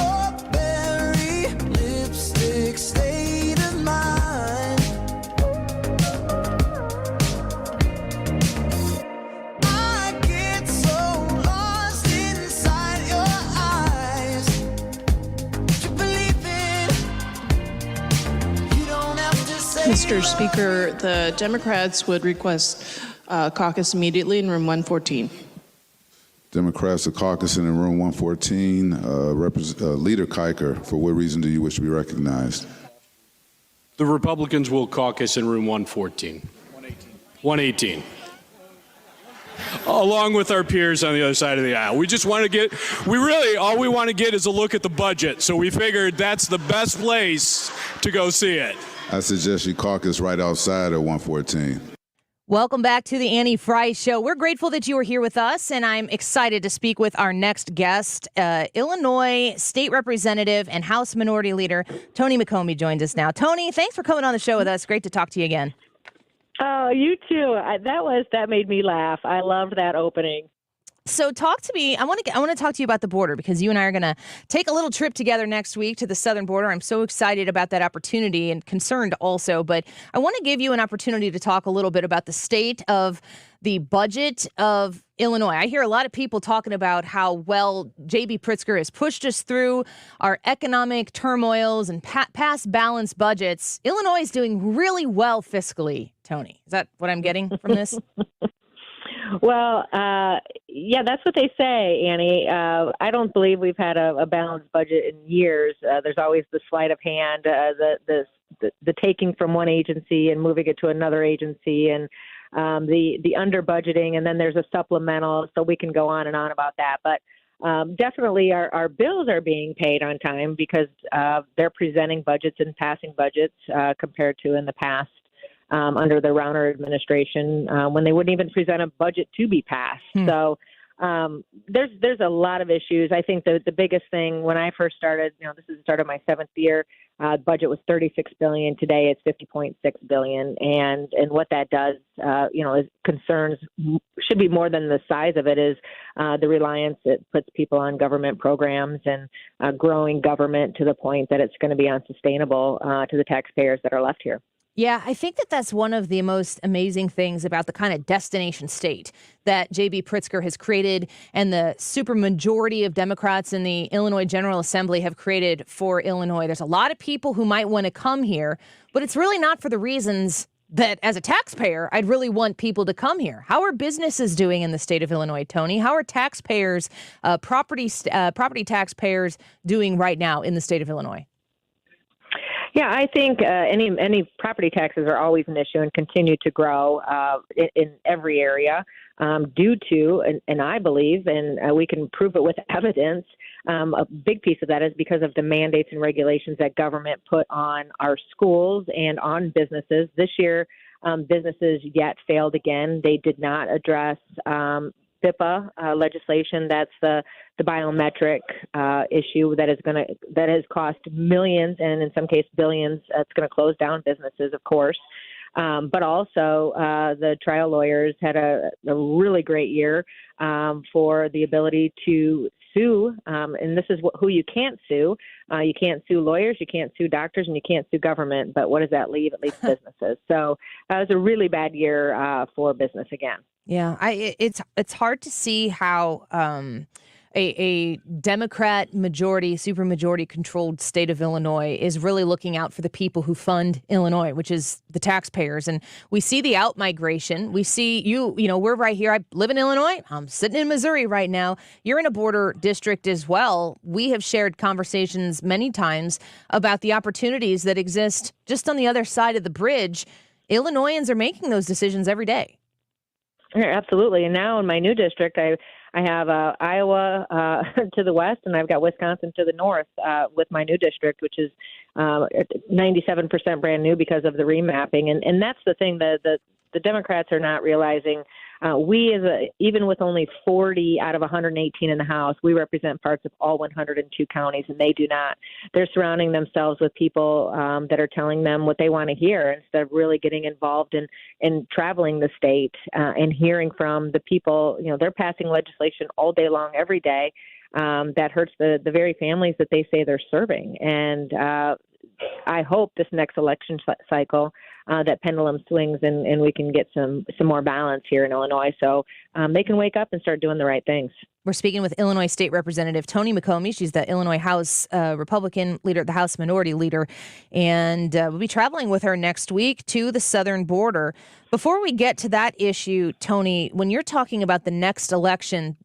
Mr. Speaker, the Democrats would request caucus immediately in room 114. Democrats are caucusing in room 114. Leader Kiker, for what reason do you wish to be recognized? The Republicans will caucus in room 114. 118. Along with our peers on the other side of the aisle. We just want to get, all we want to get is a look at the budget. So we figured that's the best place to go see it. I suggest you caucus right outside of 114. Welcome back to the Annie Frey Show. We're grateful that you are here with us, and I'm excited to speak with our next guest. Illinois State Representative and House Minority Leader Tony McCombie joins us now. Tony, thanks for coming on the show with us. Great to talk to you again. Oh, you too. That made me laugh. I loved that opening. So talk to me. I want to talk to you about the border because you and I are going to take a little trip together next week to the southern border. I'm so excited about that opportunity and concerned also. But I want to give you an opportunity to talk a little bit about the state of the budget of Illinois. I hear a lot of people talking about how well J.B. Pritzker has pushed us through our economic turmoils and past balanced budgets. Illinois is doing really well fiscally, Tony. Is that what I'm getting from this? Well, yeah, that's what they say, Annie. I don't believe we've had a balanced budget in years. There's always the sleight of hand, the taking from one agency and moving it to another agency, and the under budgeting, and then there's a supplemental. So we can go on and on about that. But definitely, our bills are being paid on time because they're presenting budgets and passing budgets compared to in the past. under the Rauner administration when they wouldn't even present a budget to be passed. So there's a lot of issues. I think the biggest thing when I first started, this is the start of my 7th year, budget was $36 billion. Today it's $50.6 billion. And what that does, is concerns should be more than the size of it is the reliance it puts people on government programs and growing government to the point that it's going to be unsustainable to the taxpayers that are left here. Yeah, I think that's one of the most amazing things about the kind of destination state that J.B. Pritzker has created and the supermajority of Democrats in the Illinois General Assembly have created for Illinois. There's a lot of people who might want to come here, but it's really not for the reasons that as a taxpayer, I'd really want people to come here. How are businesses doing in the state of Illinois, Tony? How are taxpayers, property taxpayers doing right now in the state of Illinois? Yeah, I think any property taxes are always an issue and continue to grow in every area due to, and I believe, and we can prove it with evidence, a big piece of that is because of the mandates and regulations that government put on our schools and on businesses. This year, businesses yet failed again. They did not address BIPA legislation. That's the biometric issue that has cost millions and in some cases billions. It's going to close down businesses, of course. But also the trial lawyers had a really great year for the ability to sue. And this is who you can't sue. You can't sue lawyers, you can't sue doctors, and you can't sue government. But what does that leave? It leaves businesses. So it was a really bad year for business again. Yeah, it's hard to see how a Democrat majority, supermajority controlled state of Illinois is really looking out for the people who fund Illinois, which is the taxpayers. And we see the out-migration. We see we're right here. I live in Illinois. I'm sitting in Missouri right now. You're in a border district as well. We have shared conversations many times about the opportunities that exist just on the other side of the bridge. Illinoisans are making those decisions every day. Yeah, absolutely. And now in my new district, I have Iowa to the west, and I've got Wisconsin to the north with my new district, which is 97% brand new because of the remapping. And that's the thing that the Democrats are not realizing. Even with only 40 out of 118 in the House, we represent parts of all 102 counties, and they do not. They're surrounding themselves with people that are telling them what they want to hear instead of really getting involved in traveling the state and hearing from the people. They're passing legislation all day long, every day, that hurts the very families that they say they're serving. And I hope this next election cycle that pendulum swings and we can get some more balance here in Illinois so they can wake up and start doing the right things. We're speaking with Illinois State Representative Tony McCombie. She's the Illinois House Republican leader, the House Minority Leader, and we'll be traveling with her next week to the southern border. Before we get to that issue, Tony, when you're talking about the next election,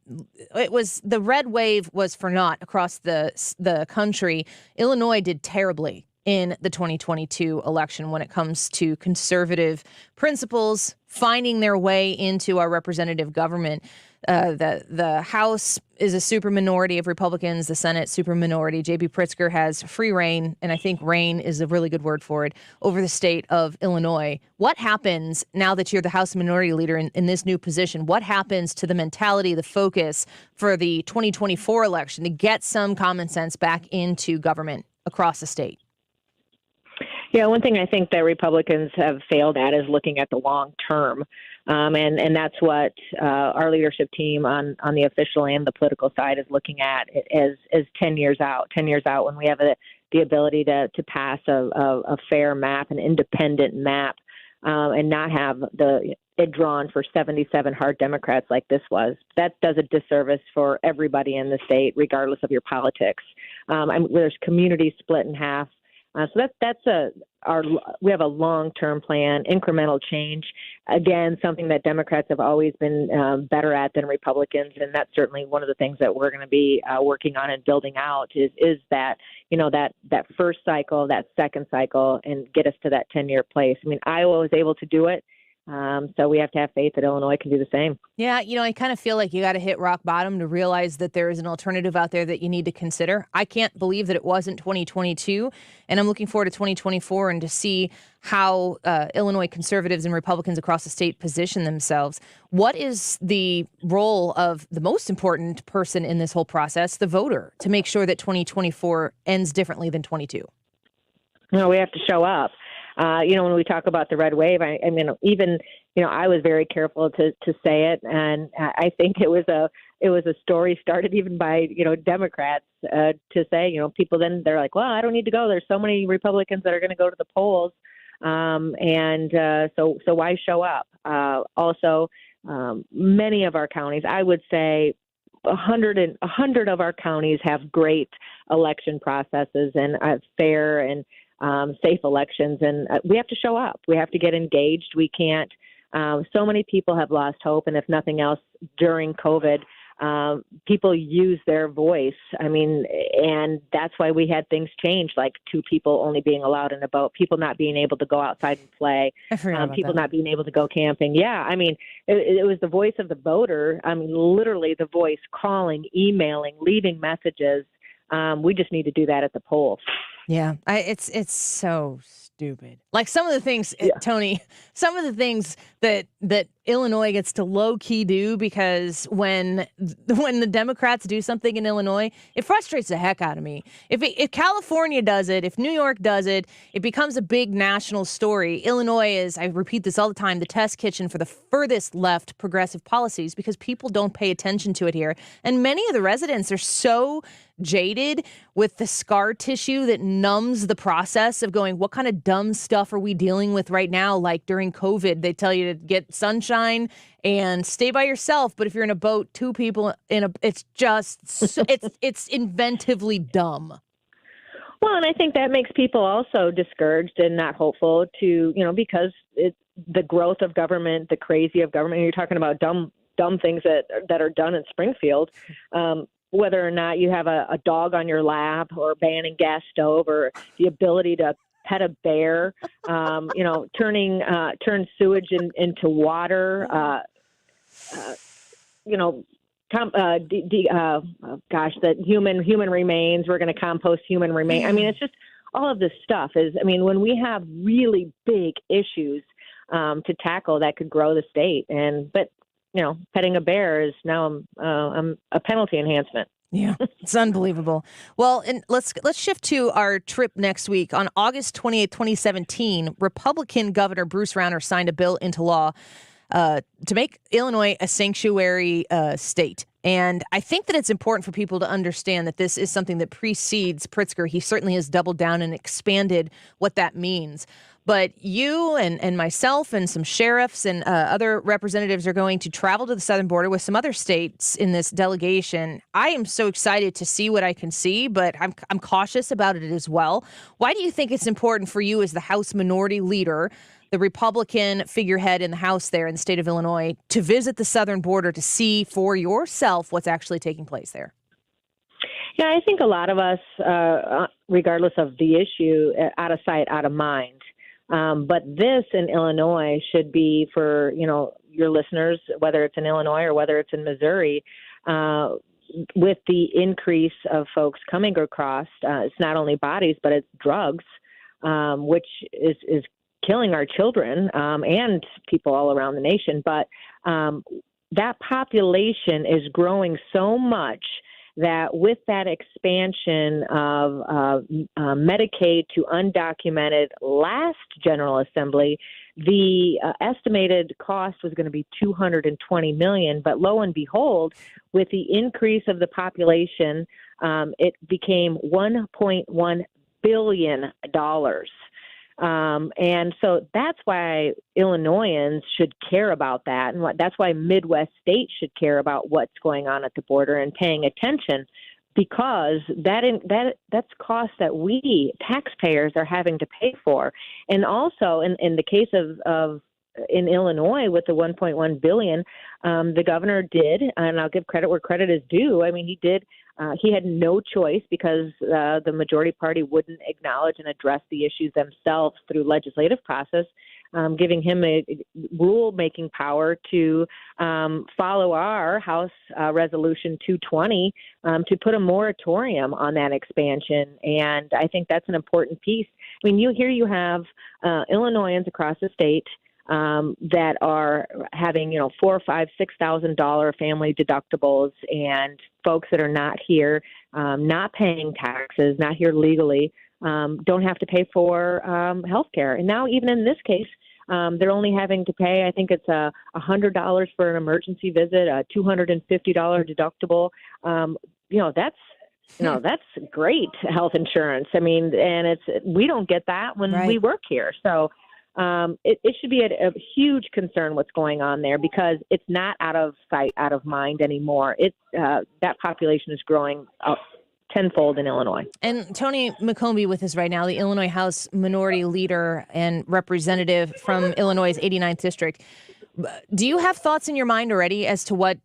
the red wave was for naught across the country. Illinois did terribly in the 2022 election when it comes to conservative principles finding their way into our representative government. The House is a super minority of Republicans, the Senate super minority. J.B. Pritzker has free reign, and I think reign is a really good word for it, over the state of Illinois. What happens now that you're the House Minority Leader in this new position? What happens to the mentality, the focus for the 2024 election to get some common sense back into government across the state? Yeah, one thing I think that Republicans have failed at is looking at the long term. And that's what our leadership team on the official and the political side is looking at as 10 years out. 10 years out when we have the ability to pass a fair map, an independent map, and not have it drawn for 77 hard Democrats like this was. That does a disservice for everybody in the state, regardless of your politics. There's communities split in half. So we have a long-term plan, incremental change. Again, something that Democrats have always been better at than Republicans, and that's certainly one of the things that we're going to be working on and building out is that that first cycle, that second cycle, and get us to that 10-year place. I mean, Iowa was able to do it. So we have to have faith that Illinois can do the same. Yeah, I kind of feel like you got to hit rock bottom to realize that there is an alternative out there that you need to consider. I can't believe that it wasn't 2022, and I'm looking forward to 2024 and to see how Illinois conservatives and Republicans across the state position themselves. What is the role of the most important person in this whole process, the voter, to make sure that 2024 ends differently than 22? We have to show up. When we talk about the red wave, I mean, even, I was very careful to say it. And I think it was a story started even by, Democrats to say, people then they're like, well, I don't need to go. There's so many Republicans that are going to go to the polls. So why show up? Also, many of our counties, I would say 100 of our counties have great election processes and fair and safe elections, and we have to show up. We have to get engaged. We can't. So many people have lost hope, and if nothing else, during COVID, people use their voice. I mean, and that's why we had things change, like 2 people only being allowed in a boat, people not being able to go outside and play, people not being able to go camping. Yeah, I mean, it was the voice of the voter. I mean, literally the voice calling, emailing, leaving messages. We just need to do that at the polls. Yeah, it's so stupid. Like some of the things, Tony, some of the things that Illinois gets to low key do, because when the Democrats do something in Illinois, it frustrates the heck out of me. If California does it, if New York does it, it becomes a big national story. Illinois is, I repeat this all the time, the test kitchen for the furthest left progressive policies, because people don't pay attention to it here. And many of the residents are so jaded with the scar tissue that numbs the process of going, what kind of dumb stuff are we dealing with right now? Like during COVID, they tell you to get sunshine and stay by yourself. But if you're in a boat, 2 people it's just, it's inventively dumb. Well, and I think that makes people also discouraged and not hopeful to, because it's the growth of government, the crazy of government. You're talking about dumb things that are done in Springfield. Whether or not you have a dog on your lap, or banning gas stove, or the ability to pet a bear, turn sewage into water, that human remains, we're going to compost human remains. I mean, it's just all of this stuff when we have really big issues to tackle that could grow the state, but petting a bear is now a penalty enhancement. Yeah, it's unbelievable. Well, and let's shift to our trip next week. On August 28, 2017, Republican Governor Bruce Rauner signed a bill into law to make Illinois a sanctuary state. And I think that it's important for people to understand that this is something that precedes Pritzker. He certainly has doubled down and expanded what that means. But you and myself and some sheriffs and other representatives are going to travel to the southern border with some other states in this delegation. I am so excited to see what I can see, but I'm cautious about it as well. Why do you think it's important for you as the House Minority Leader, the Republican figurehead in the House there in the state of Illinois, to visit the southern border to see for yourself what's actually taking place there? Yeah, I think a lot of us, regardless of the issue, out of sight, out of mind. But this in Illinois should be for, your listeners, whether it's in Illinois or whether it's in Missouri, with the increase of folks coming across, it's not only bodies, but it's drugs, which is killing our children and people all around the nation. But that population is growing so much that with that expansion of Medicaid to undocumented last General Assembly, the estimated cost was going to be $220 million. But lo and behold, with the increase of the population, it became $1.1 billion. And so that's why Illinoisans should care about that. And that's why Midwest states should care about what's going on at the border and paying attention, because that's costs that we taxpayers are having to pay for. And also in the case of in Illinois with the $1.1 billion, the governor did, and I'll give credit where credit is due. I mean, he did. He had no choice because the majority party wouldn't acknowledge and address the issues themselves through legislative process. giving him a rule-making power to follow our House Resolution 220 to put a moratorium on that expansion. And I think that's an important piece. I mean, you have Illinoisans across the state that are having, $4,000, $5,000, $6,000 family deductibles, and folks that are not here, not paying taxes, not here legally, don't have to pay for health care. And now, even in this case, they're only having to pay, I think it's $100 for an emergency visit, a $250 deductible. That's great health insurance. I mean, and we don't get that when we work here. So it should be a huge concern what's going on there, because it's not out of sight, out of mind anymore. That population is growing tenfold in Illinois. And Tony McCombie with us right now, the Illinois House Minority Leader and Representative from Illinois' 89th District. Do you have thoughts in your mind already as to what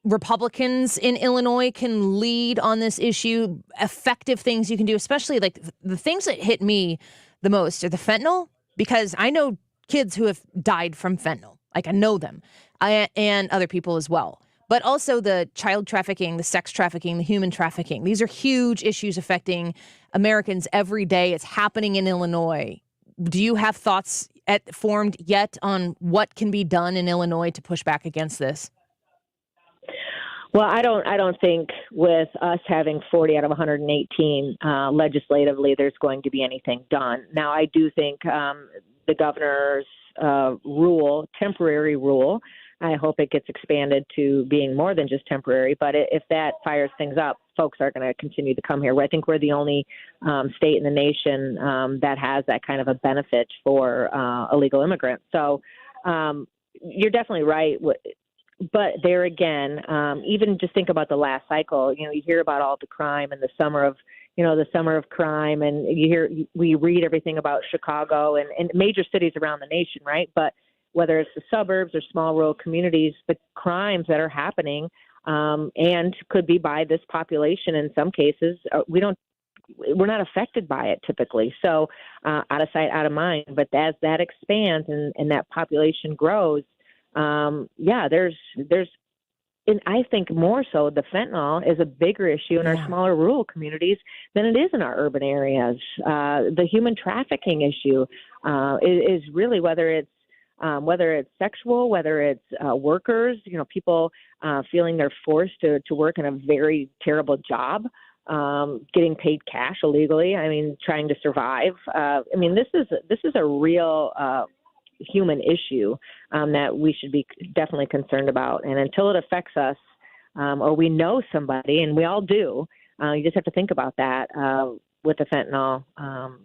Republicans in Illinois can lead on this issue, effective things you can do, especially like the things that hit me the most are the fentanyl, because I know kids who have died from fentanyl. Like, I know them, and other people as well. But also the child trafficking, the sex trafficking, the human trafficking. These are huge issues affecting Americans every day. It's happening in Illinois. Do you have thoughts formed yet on what can be done in Illinois to push back against this? Well, I don't think with us having 40 out of 118 legislatively, there's going to be anything done. Now, I do think the governor's temporary rule, I hope it gets expanded to being more than just temporary. But if that fires things up, folks are going to continue to come here. I think we're the only state in the nation that has that kind of a benefit for illegal immigrants. So you're definitely right. But there again, even just think about the last cycle. You hear about all the crime and the summer of crime, and we read everything about Chicago and major cities around the nation, right? But whether it's the suburbs or small rural communities, the crimes that are happening and could be by this population in some cases, we're not affected by it typically. So out of sight, out of mind. But as that expands and that population grows, there's, and I think more so the fentanyl is a bigger issue in our smaller rural communities than it is in our urban areas. The human trafficking issue is really whether it's sexual, whether it's workers, people feeling they're forced to work in a very terrible job, getting paid cash illegally. I mean, trying to survive. This is a real human issue that we should be definitely concerned about. And until it affects us, or we know somebody, and we all do, you just have to think about that with the fentanyl.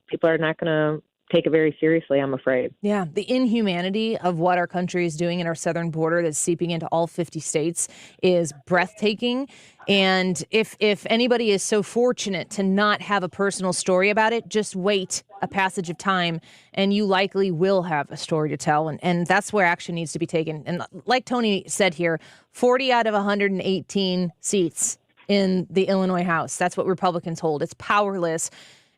People are not going to take it very seriously, I'm afraid. Yeah, the inhumanity of what our country is doing in our southern border that's seeping into all 50 states is breathtaking. And if anybody is so fortunate to not have a personal story about it, just wait a passage of time and you likely will have a story to tell. And that's where action needs to be taken. And like Tony said here, 40 out of 118 seats in the Illinois House. That's what Republicans hold. It's powerless.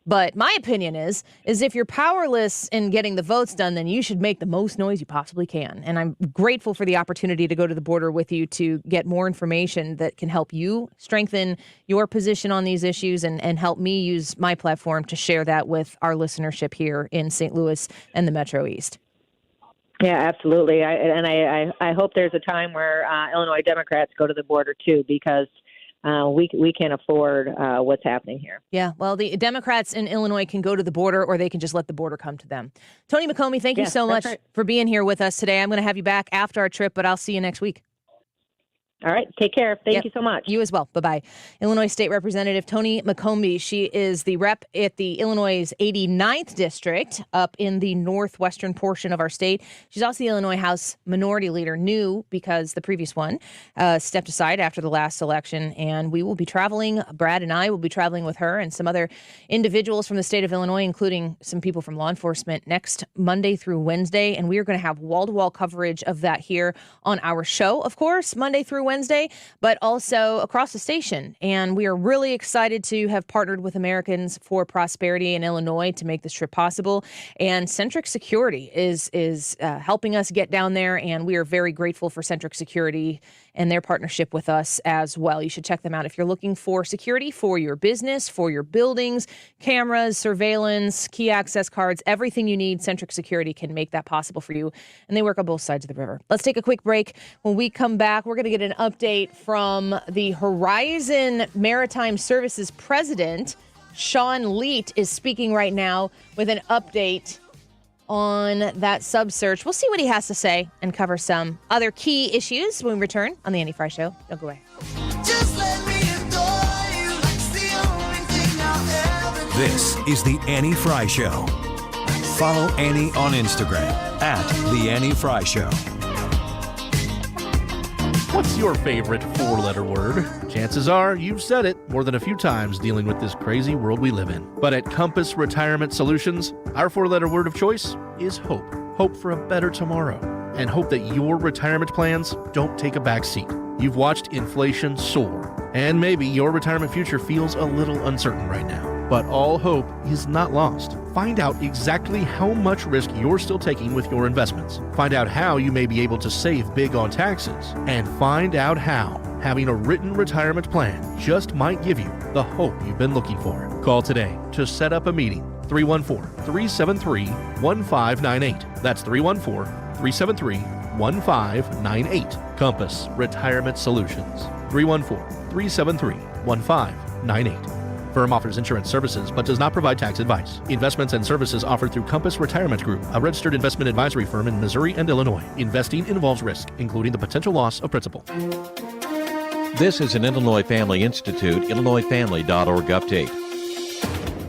But my opinion is if you're powerless in getting the votes done, then you should make the most noise you possibly can. And I'm grateful for the opportunity to go to the border with you to get more information that can help you strengthen your position on these issues and help me use my platform to share that with our listenership here in St. Louis and the Metro East. Yeah, absolutely. I hope there's a time where Illinois Democrats go to the border, too, because we can't afford what's happening here. Yeah, well, the Democrats in Illinois can go to the border or they can just let the border come to them. Tony McCombie, thank you so much for being here with us today. I'm going to have you back after our trip, but I'll see you next week. All right. Take care. Thank you so much. You as well. Bye-bye. Illinois State Representative Tony McCombie. She is the rep at the Illinois' 89th District up in the northwestern portion of our state. She's also the Illinois House Minority Leader, new because the previous one stepped aside after the last election. And we will be traveling, Brad and I will be traveling with her and some other individuals from the state of Illinois, including some people from law enforcement, next Monday through Wednesday. And we are going to have wall-to-wall coverage of that here on our show, of course, Monday through Wednesday, but also across the station. And we are really excited to have partnered with Americans for Prosperity in Illinois to make this trip possible. And Centric Security is helping us get down there, and we are very grateful for Centric Security and their partnership with us as well. You should check them out if you're looking for security for your business, for your buildings, cameras, surveillance, key access cards, everything you need. Centric Security can make that possible for you, and they work on both sides of the river. Let's take a quick break. When we come back, we're going to get an update from the Horizon Maritime Services president. Sean Leet is speaking right now with an update on that sub-search. We'll see what he has to say and cover some other key issues when we return on The Annie Frey Show. Don't go away. This is The Annie Frey Show. Follow Annie on Instagram at The Annie Frey Show. What's your favorite four-letter word? Chances are you've said it more than a few times dealing with this crazy world we live in. But at Compass Retirement Solutions, our four-letter word of choice is hope. Hope for a better tomorrow. And hope that your retirement plans don't take a back seat. You've watched inflation soar, and maybe your retirement future feels a little uncertain right now. But all hope is not lost. Find out exactly how much risk you're still taking with your investments. Find out how you may be able to save big on taxes. And find out how having a written retirement plan just might give you the hope you've been looking for. Call today to set up a meeting. 314-373-1598. That's 314-373-1598. Compass Retirement Solutions. 314-373-1598. Firm offers insurance services but does not provide tax advice. Investments and services offered through Compass Retirement Group, a registered investment advisory firm in Missouri and Illinois. Investing involves risk, including the potential loss of principal. This is an Illinois Family Institute, IllinoisFamily.org update.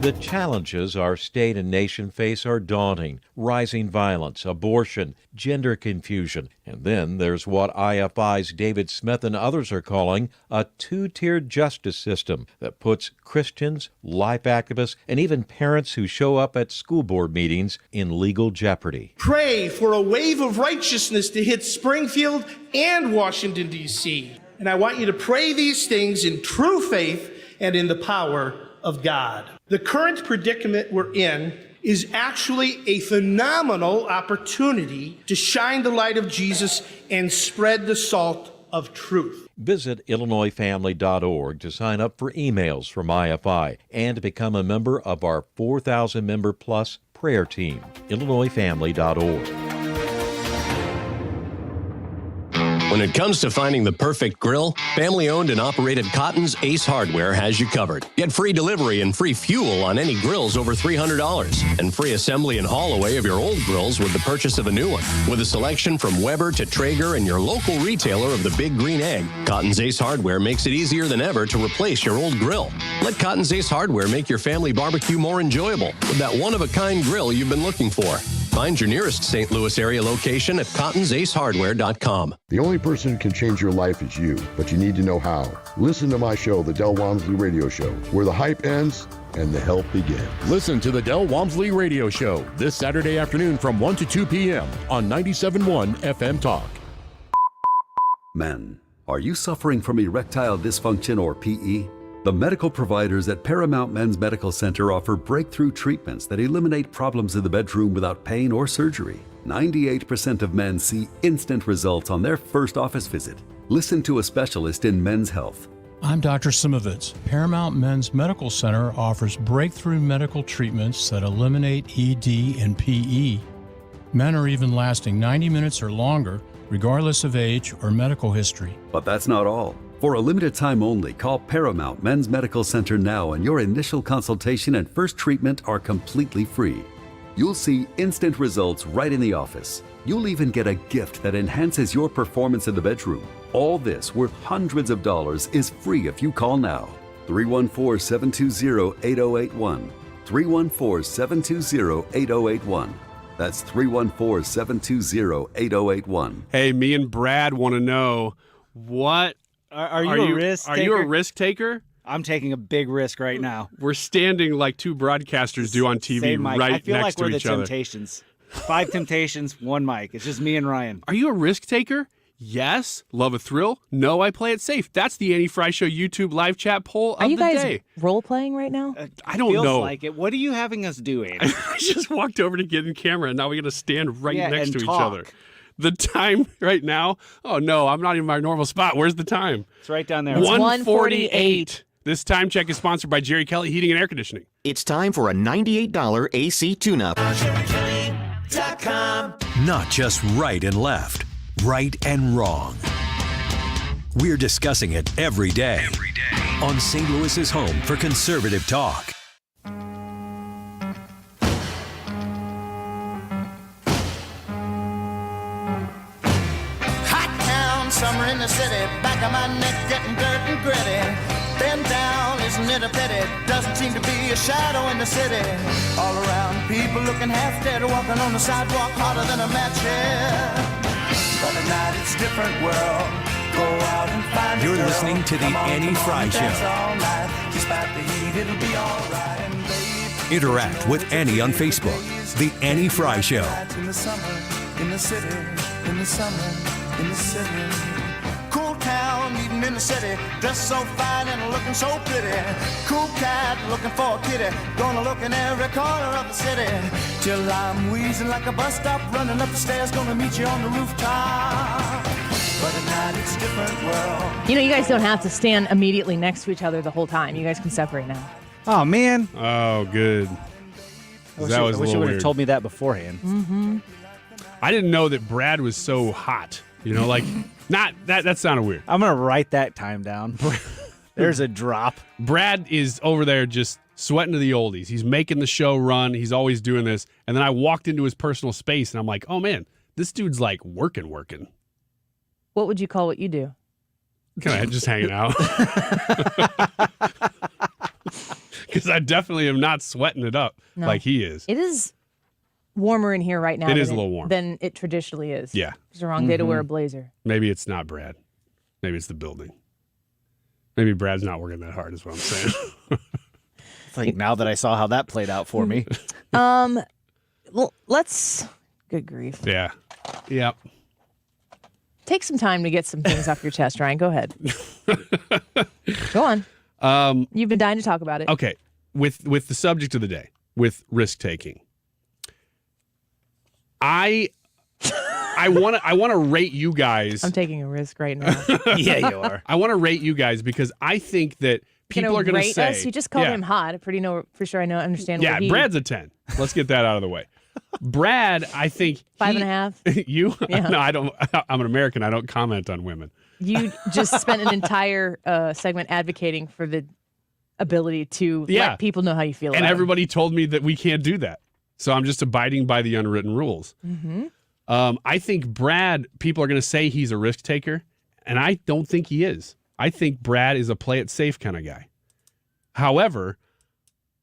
The challenges our state and nation face are daunting. Rising violence, abortion, gender confusion, and then there's what IFI's David Smith and others are calling a two-tiered justice system that puts Christians, life activists, and even parents who show up at school board meetings in legal jeopardy. Pray for a wave of righteousness to hit Springfield and Washington, D.C. And I want you to pray these things in true faith and in the power of God. The current predicament we're in is actually a phenomenal opportunity to shine the light of Jesus and spread the salt of truth. Visit IllinoisFamily.org to sign up for emails from IFI and to become a member of our 4,000-member plus prayer team. IllinoisFamily.org. When it comes to finding the perfect grill, family-owned and operated Cotton's Ace Hardware has you covered. Get free delivery and free fuel on any grills over $300, and free assembly and haul away of your old grills with the purchase of a new one. With a selection from Weber to Traeger and your local retailer of the Big Green Egg, Cotton's Ace Hardware makes it easier than ever to replace your old grill. Let Cotton's Ace Hardware make your family barbecue more enjoyable with that one-of-a-kind grill you've been looking for. Find your nearest St. Louis area location at cottonsacehardware.com. The only person who can change your life is you, but you need to know how. Listen to my show, The Del Walmsley Radio Show, where the hype ends and the help begins. Listen to The Del Walmsley Radio Show this Saturday afternoon from 1 to 2 p.m. on 97.1 FM Talk. Men, are you suffering from erectile dysfunction or PE? The medical providers at Paramount Men's Medical Center offer breakthrough treatments that eliminate problems in the bedroom without pain or surgery. 98% of men see instant results on their first office visit. Listen to a specialist in men's health. I'm Dr. Simovitz. Paramount Men's Medical Center offers breakthrough medical treatments that eliminate ED and PE. Men are even lasting 90 minutes or longer, regardless of age or medical history. But that's not all. For a limited time only, call Paramount Men's Medical Center now and your initial consultation and first treatment are completely free. You'll see instant results right in the office. You'll even get a gift that enhances your performance in the bedroom. All this, worth hundreds of dollars, is free if you call now. 314-720-8081. 314-720-8081. That's 314-720-8081. Hey, me and Brad want to know what... Are you a risk taker? Are you a risk taker? I'm taking a big risk right now. We're standing like two broadcasters do on TV right next to each other. I feel like we're the Temptations. 5 Temptations, 1 mic. It's just me and Ryan. Are you a risk taker? Yes. Love a thrill? No, I play it safe. That's the Annie Frey Show YouTube live chat poll of Are you the guys day. role-playing right now? I don't Feels know. like it. What are you having us do, Annie? I just walked over to get in camera, and now we got to stand right next to each talk. other. The time right now? Oh, no, I'm not in my normal spot. Where's the time? It's right down there. 1:48. This time check is sponsored by Jerry Kelly Heating and Air Conditioning. It's time for a $98 AC tune-up. Not just right and left, right and wrong. We're discussing it every day on St. Louis's home for conservative talk. Hot town, summer in the city, back of my neck getting dirt and gritty. Bend down, isn't it a pity? Doesn't seem to be a shadow in the city. All around, people looking half dead, walking on the sidewalk harder than a match here. But at night it's a different world. Go out and find You're a girl. listening to the Come on, Annie come on Frey and dance Show. all night. Despite the heat, it'll be all right. And babe, Interact with Annie on Facebook. The Annie Frey Show. in the summer, in the city, in the summer, in the city. Cool town, meeting in the city, dressed so fine and looking so pretty. Cool cat, looking for a kitty, gonna look in every corner of the city. Till I'm wheezing like a bus stop, running up the stairs, gonna meet you on the rooftop. But at night it's a different world. You know, you guys don't have to stand immediately next to each other the whole time. You guys can separate now. Oh, man. Oh, good. I wish That you was a would little have weird. told me that beforehand. Mm-hmm. I didn't know that Brad was so hot. You know, like, not that sounded weird. I'm going to write that time down. There's a drop. Brad is over there just sweating to the oldies. He's making the show run. He's always doing this. And then I walked into his personal space, and I'm like, oh, man, this dude's like working. What would you call what you do? Kind of just hanging out. Because I definitely am not sweating it up No. like he is. It is warmer in here right now. It than is a little warm. than it traditionally is. Yeah. It's the wrong day to wear a blazer. Maybe it's not Brad. Maybe it's the building. Maybe Brad's not working that hard is what I'm saying. It's like now that I saw how that played out for me. Well, let's. Good grief. Yeah. Yep. Take some time to get some things off your chest, Ryan. Go ahead. Go on. You've been dying to talk about it. Okay. With the subject of the day, with risk taking. I want to rate you guys. I'm taking a risk right now. Yeah, you are. I want to rate you guys because I think that people are going to say us? You just called Yeah. him hot. For sure I know understand Yeah, what he... Brad's a 10. Let's get that out of the way. Brad, I think 5.5. You? Yeah. No, I don't. I'm an American. I don't comment on women. You just spent an entire segment advocating for the ability to Yeah. let people know how you feel And about everybody told me that we can't do that. So I'm just abiding by the unwritten rules. them. Mm-hmm. I think Brad, people are going to say he's a risk taker, and I don't think he is. I think Brad is a play it safe kind of guy. However,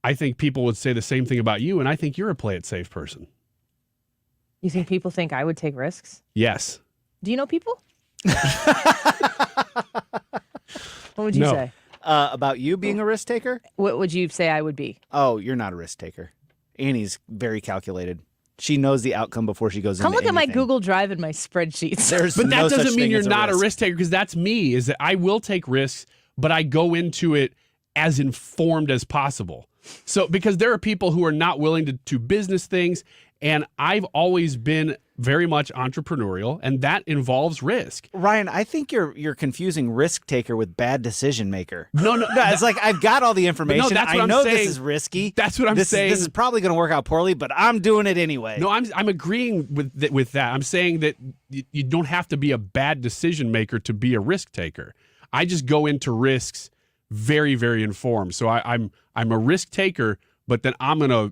I think people would say the same thing about you, and I think you're a play it safe person. You think people think I would take risks? Yes. Do you know people? What would you No. say? About you being a risk taker? What would you say I would be? Oh, you're not a risk taker. Annie's very calculated. She knows the outcome before she goes Come into look at my anything. Google Drive and my spreadsheets. But that no such doesn't mean thing you're as a not a risk. risk taker, because that's me, is that I will take risks, but I go into it as informed as possible. So, because there are people who are not willing to do business things, and I've always been very much entrepreneurial, and that involves risk. Ryan, I think you're confusing risk taker with bad decision maker. No, it's like I've got all the information. that's what I I'm know saying. this is risky. That's what I'm saying. This is probably going to work out poorly, but I'm doing it anyway. No, I'm agreeing with that. I'm saying that you don't have to be a bad decision maker to be a risk taker. I just go into risks very, very informed. So I'm a risk taker, but then I'm gonna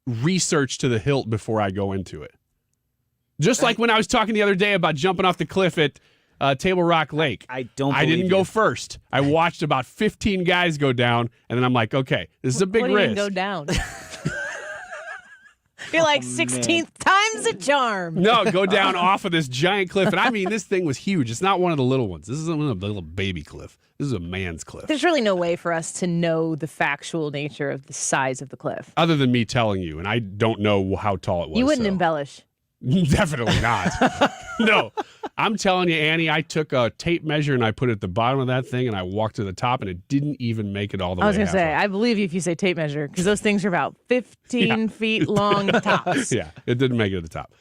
research to the hilt before I go into it. Just like when I was talking the other day about jumping off the cliff at Table Rock Lake. I didn't go first. I watched about 15 guys go down, and then I'm like, okay, this is a big what do you mean risk. go down? You're like 16th time's a charm. No, go down off of this giant cliff. And I mean, this thing was huge. It's not one of the little ones. This isn't a little baby cliff. This is a man's cliff. There's really no way for us to know the factual nature of the size of the cliff. Other than me telling you, and I don't know how tall it was. You wouldn't so. embellish. Definitely not. No. I'm telling you, Annie, I took a tape measure and I put it at the bottom of that thing and I walked to the top and it didn't even make it all the way. I was going to say, I believe you if you say tape measure because those things are about 15 feet long tops. Yeah, it didn't make it to the top.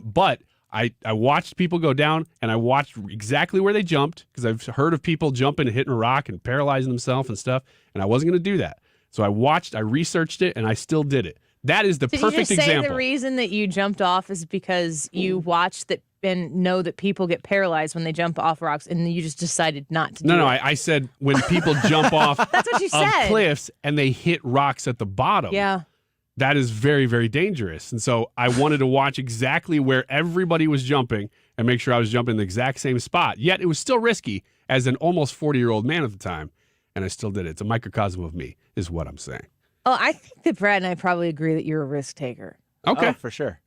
But I watched people go down and I watched exactly where they jumped because I've heard of people jumping and hitting a rock and paralyzing themselves and stuff. And I wasn't going to do that. So I researched it, and I still did it. That is the perfect example. Did you just say the reason that you jumped off is because you watched that and know that people get paralyzed when they jump off rocks, and you just decided not to do it? No, I said when people jump off That's what you of said. cliffs and they hit rocks at the bottom. Yeah. That is very, very dangerous. And so I wanted to watch exactly where everybody was jumping and make sure I was jumping in the exact same spot. Yet it was still risky as an almost 40-year-old man at the time, and I still did it. It's a microcosm of me, is what I'm saying. Oh, I think that Brad and I probably agree that you're a risk taker. Okay. Oh, for sure.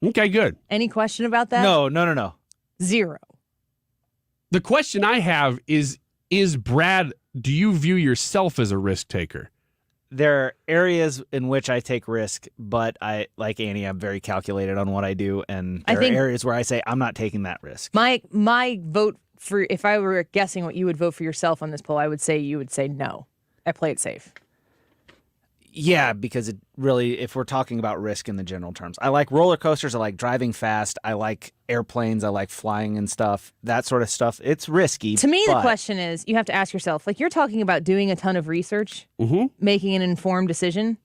Okay, good. Any question about that? No. Zero. The question I have is Brad, do you view yourself as a risk taker? There are areas in which I take risk, but I, like Annie, I'm very calculated on what I do, and there are areas where I say I'm not taking that risk. My vote for, if I were guessing what you would vote for yourself on this poll, I would say you would say no. I play it safe. Yeah, because it really, if we're talking about risk in the general terms, I like roller coasters. I like driving fast. I like airplanes. I like flying and stuff. That sort of stuff. It's risky. To me, the question is, you have to ask yourself, like you're talking about doing a ton of research, making an informed decision.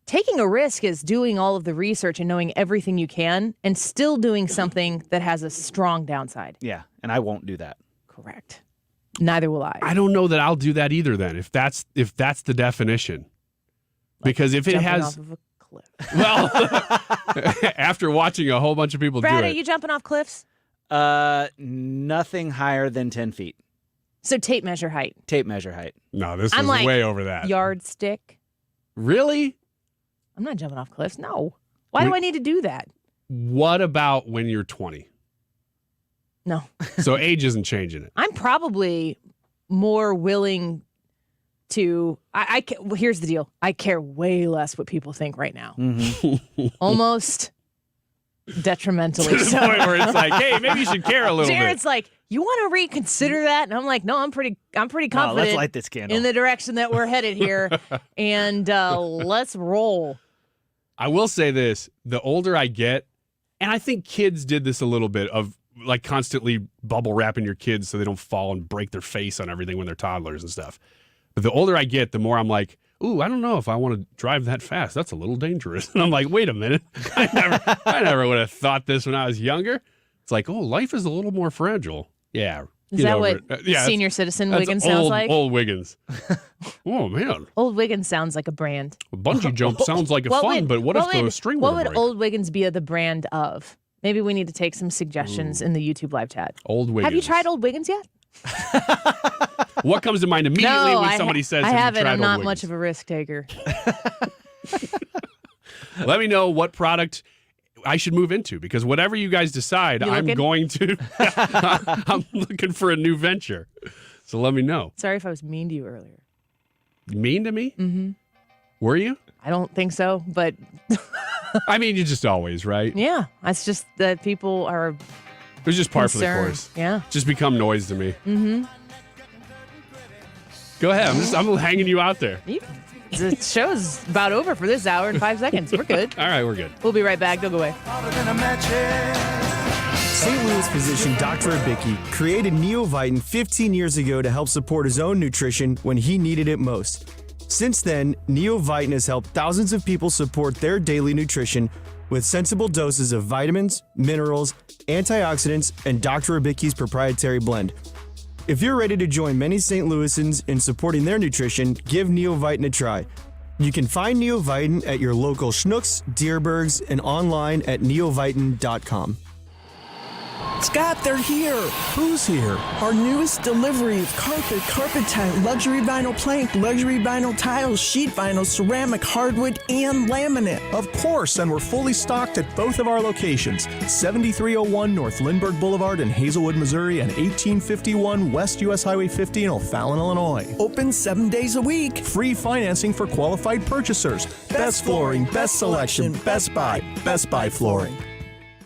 Taking a risk is doing all of the research and knowing everything you can and still doing something that has a strong downside. Yeah, and I won't do that. Correct. Neither will I. I don't know that I'll do that either then, if that's the definition. Because if it has off of a cliff. Well, after watching a whole bunch of people Brad, do it. are you jumping off cliffs? Nothing higher than 10 feet. So tape measure height. Tape measure height. No, this I'm was like way over that. Yardstick. Really? I'm not jumping off cliffs. No. Why do I need to do that? What about when you're 20? No. So age isn't changing it. I'm probably more willing to. Well, here's the deal. I care way less what people think right now. Almost detrimentally. To the point where it's like, hey, maybe you should care a little bit. Jared's like, you want to reconsider that? And I'm like, no, I'm pretty confident. Let's light this candle in the direction that we're headed here, and let's roll. I will say this: the older I get, and I think kids did this a little bit of. Like constantly bubble wrapping your kids so they don't fall and break their face on everything when they're toddlers and stuff. But the older I get, the more I'm like, ooh, I don't know if I want to drive that fast. That's a little dangerous. And I'm like, wait a minute. I never would have thought this when I was younger. It's like, oh, life is a little more fragile. Yeah. Is that what senior citizen Wiggins sounds like? Old Wiggins. Oh, man. Old Wiggins sounds like a brand. A bungee jump sounds like fun, but what if the string What would would break? Old Wiggins be the brand of? Maybe we need to take some suggestions in the YouTube live chat. Old Wiggins. Have you tried Old Wiggins yet? What comes to mind immediately when somebody says I have you haven't. tried I'm Old not Wiggins? much of a risk taker. Let me know what product I should move into because whatever you guys decide, I'm going to. I'm looking for a new venture. So let me know. Sorry if I was mean to you earlier. Mean to me? Mm-hmm. Were you? I don't think so, but I mean, you just always, right? yeah, it's just that people are. It was just par for the concerned. course. Yeah. Just become noise to me. Mm-hmm. Go ahead. I'm hanging you out there. The show's about over for this hour in 5 seconds. We're good. All right, we're good. We'll be right back. Don't go away. St. Louis physician Dr. Abicki created Neovitin 15 years ago to help support his own nutrition when he needed it most. Since then, Neovitin has helped thousands of people support their daily nutrition with sensible doses of vitamins, minerals, antioxidants, and Dr. Abicki's proprietary blend. If you're ready to join many St. Louisans in supporting their nutrition, give Neovitin a try. You can find Neovitin at your local Schnucks, Dierbergs, and online at neovitin.com. Scott, they're here. Who's here? Our newest delivery of carpet tile, luxury vinyl plank, luxury vinyl tiles, sheet vinyl, ceramic, hardwood, and laminate. Of course, and we're fully stocked at both of our locations, 7301 North Lindbergh Boulevard in Hazelwood, Missouri, and 1851 West US Highway 50 in O'Fallon, Illinois. Open 7 days a week. Free financing for qualified purchasers. Best flooring, best selection, Best Buy Flooring.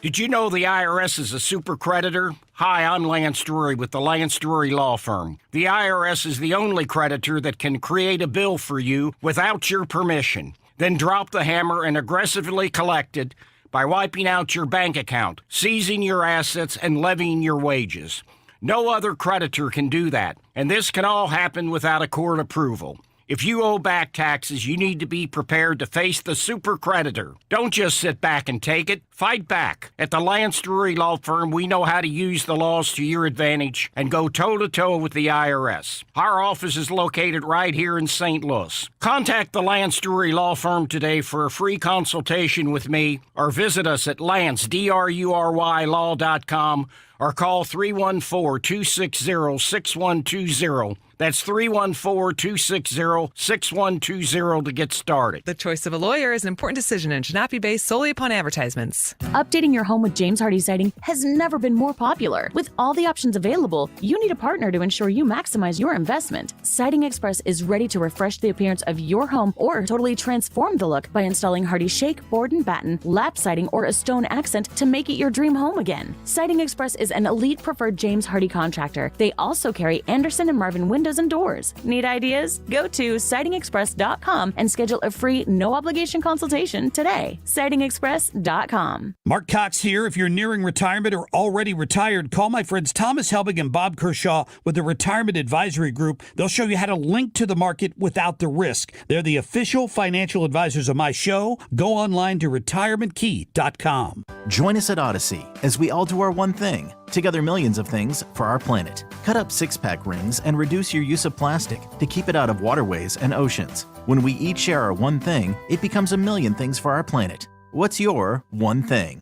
Did you know the IRS is a super creditor? Hi, I'm Lance Drury with the Lance Drury Law Firm. The IRS is the only creditor that can create a bill for you without your permission, then drop the hammer and aggressively collect it by wiping out your bank account, seizing your assets, and levying your wages. No other creditor can do that, and this can all happen without a court approval. If you owe back taxes, you need to be prepared to face the super creditor. Don't just sit back and take it. Fight back. At the Lance Drury Law Firm, we know how to use the laws to your advantage and go toe-to-toe with the IRS. Our office is located right here in St. Louis. Contact the Lance Drury Law Firm today for a free consultation with me, or visit us at lancedrurylaw.com or call 314-260-6120. That's 314-260-6120 to get started. The choice of a lawyer is an important decision and should not be based solely upon advertisements. Updating your home with James Hardie siding has never been more popular. With all the options available, you need a partner to ensure you maximize your investment. Siding Express is ready to refresh the appearance of your home or totally transform the look by installing Hardie shake, board and batten, lap siding, or a stone accent to make it your dream home again. Siding Express is an elite preferred James Hardie contractor. They also carry Anderson and Marvin windows and doors. Need ideas? Go to sidingexpress.com and schedule a free, no-obligation consultation today. sidingexpress.com. Mark Cox here. If you're nearing retirement or already retired, call my friends Thomas Helbig and Bob Kershaw with the Retirement Advisory Group. They'll show you how to link to the market without the risk. They're the official financial advisors of my show. Go online to retirementkey.com. Join us at Odyssey as we all do our one thing. Together millions of things for our planet. Cut up six-pack rings and reduce your use of plastic to keep it out of waterways and oceans. When we each share our one thing, it becomes a million things for our planet. What's your one thing?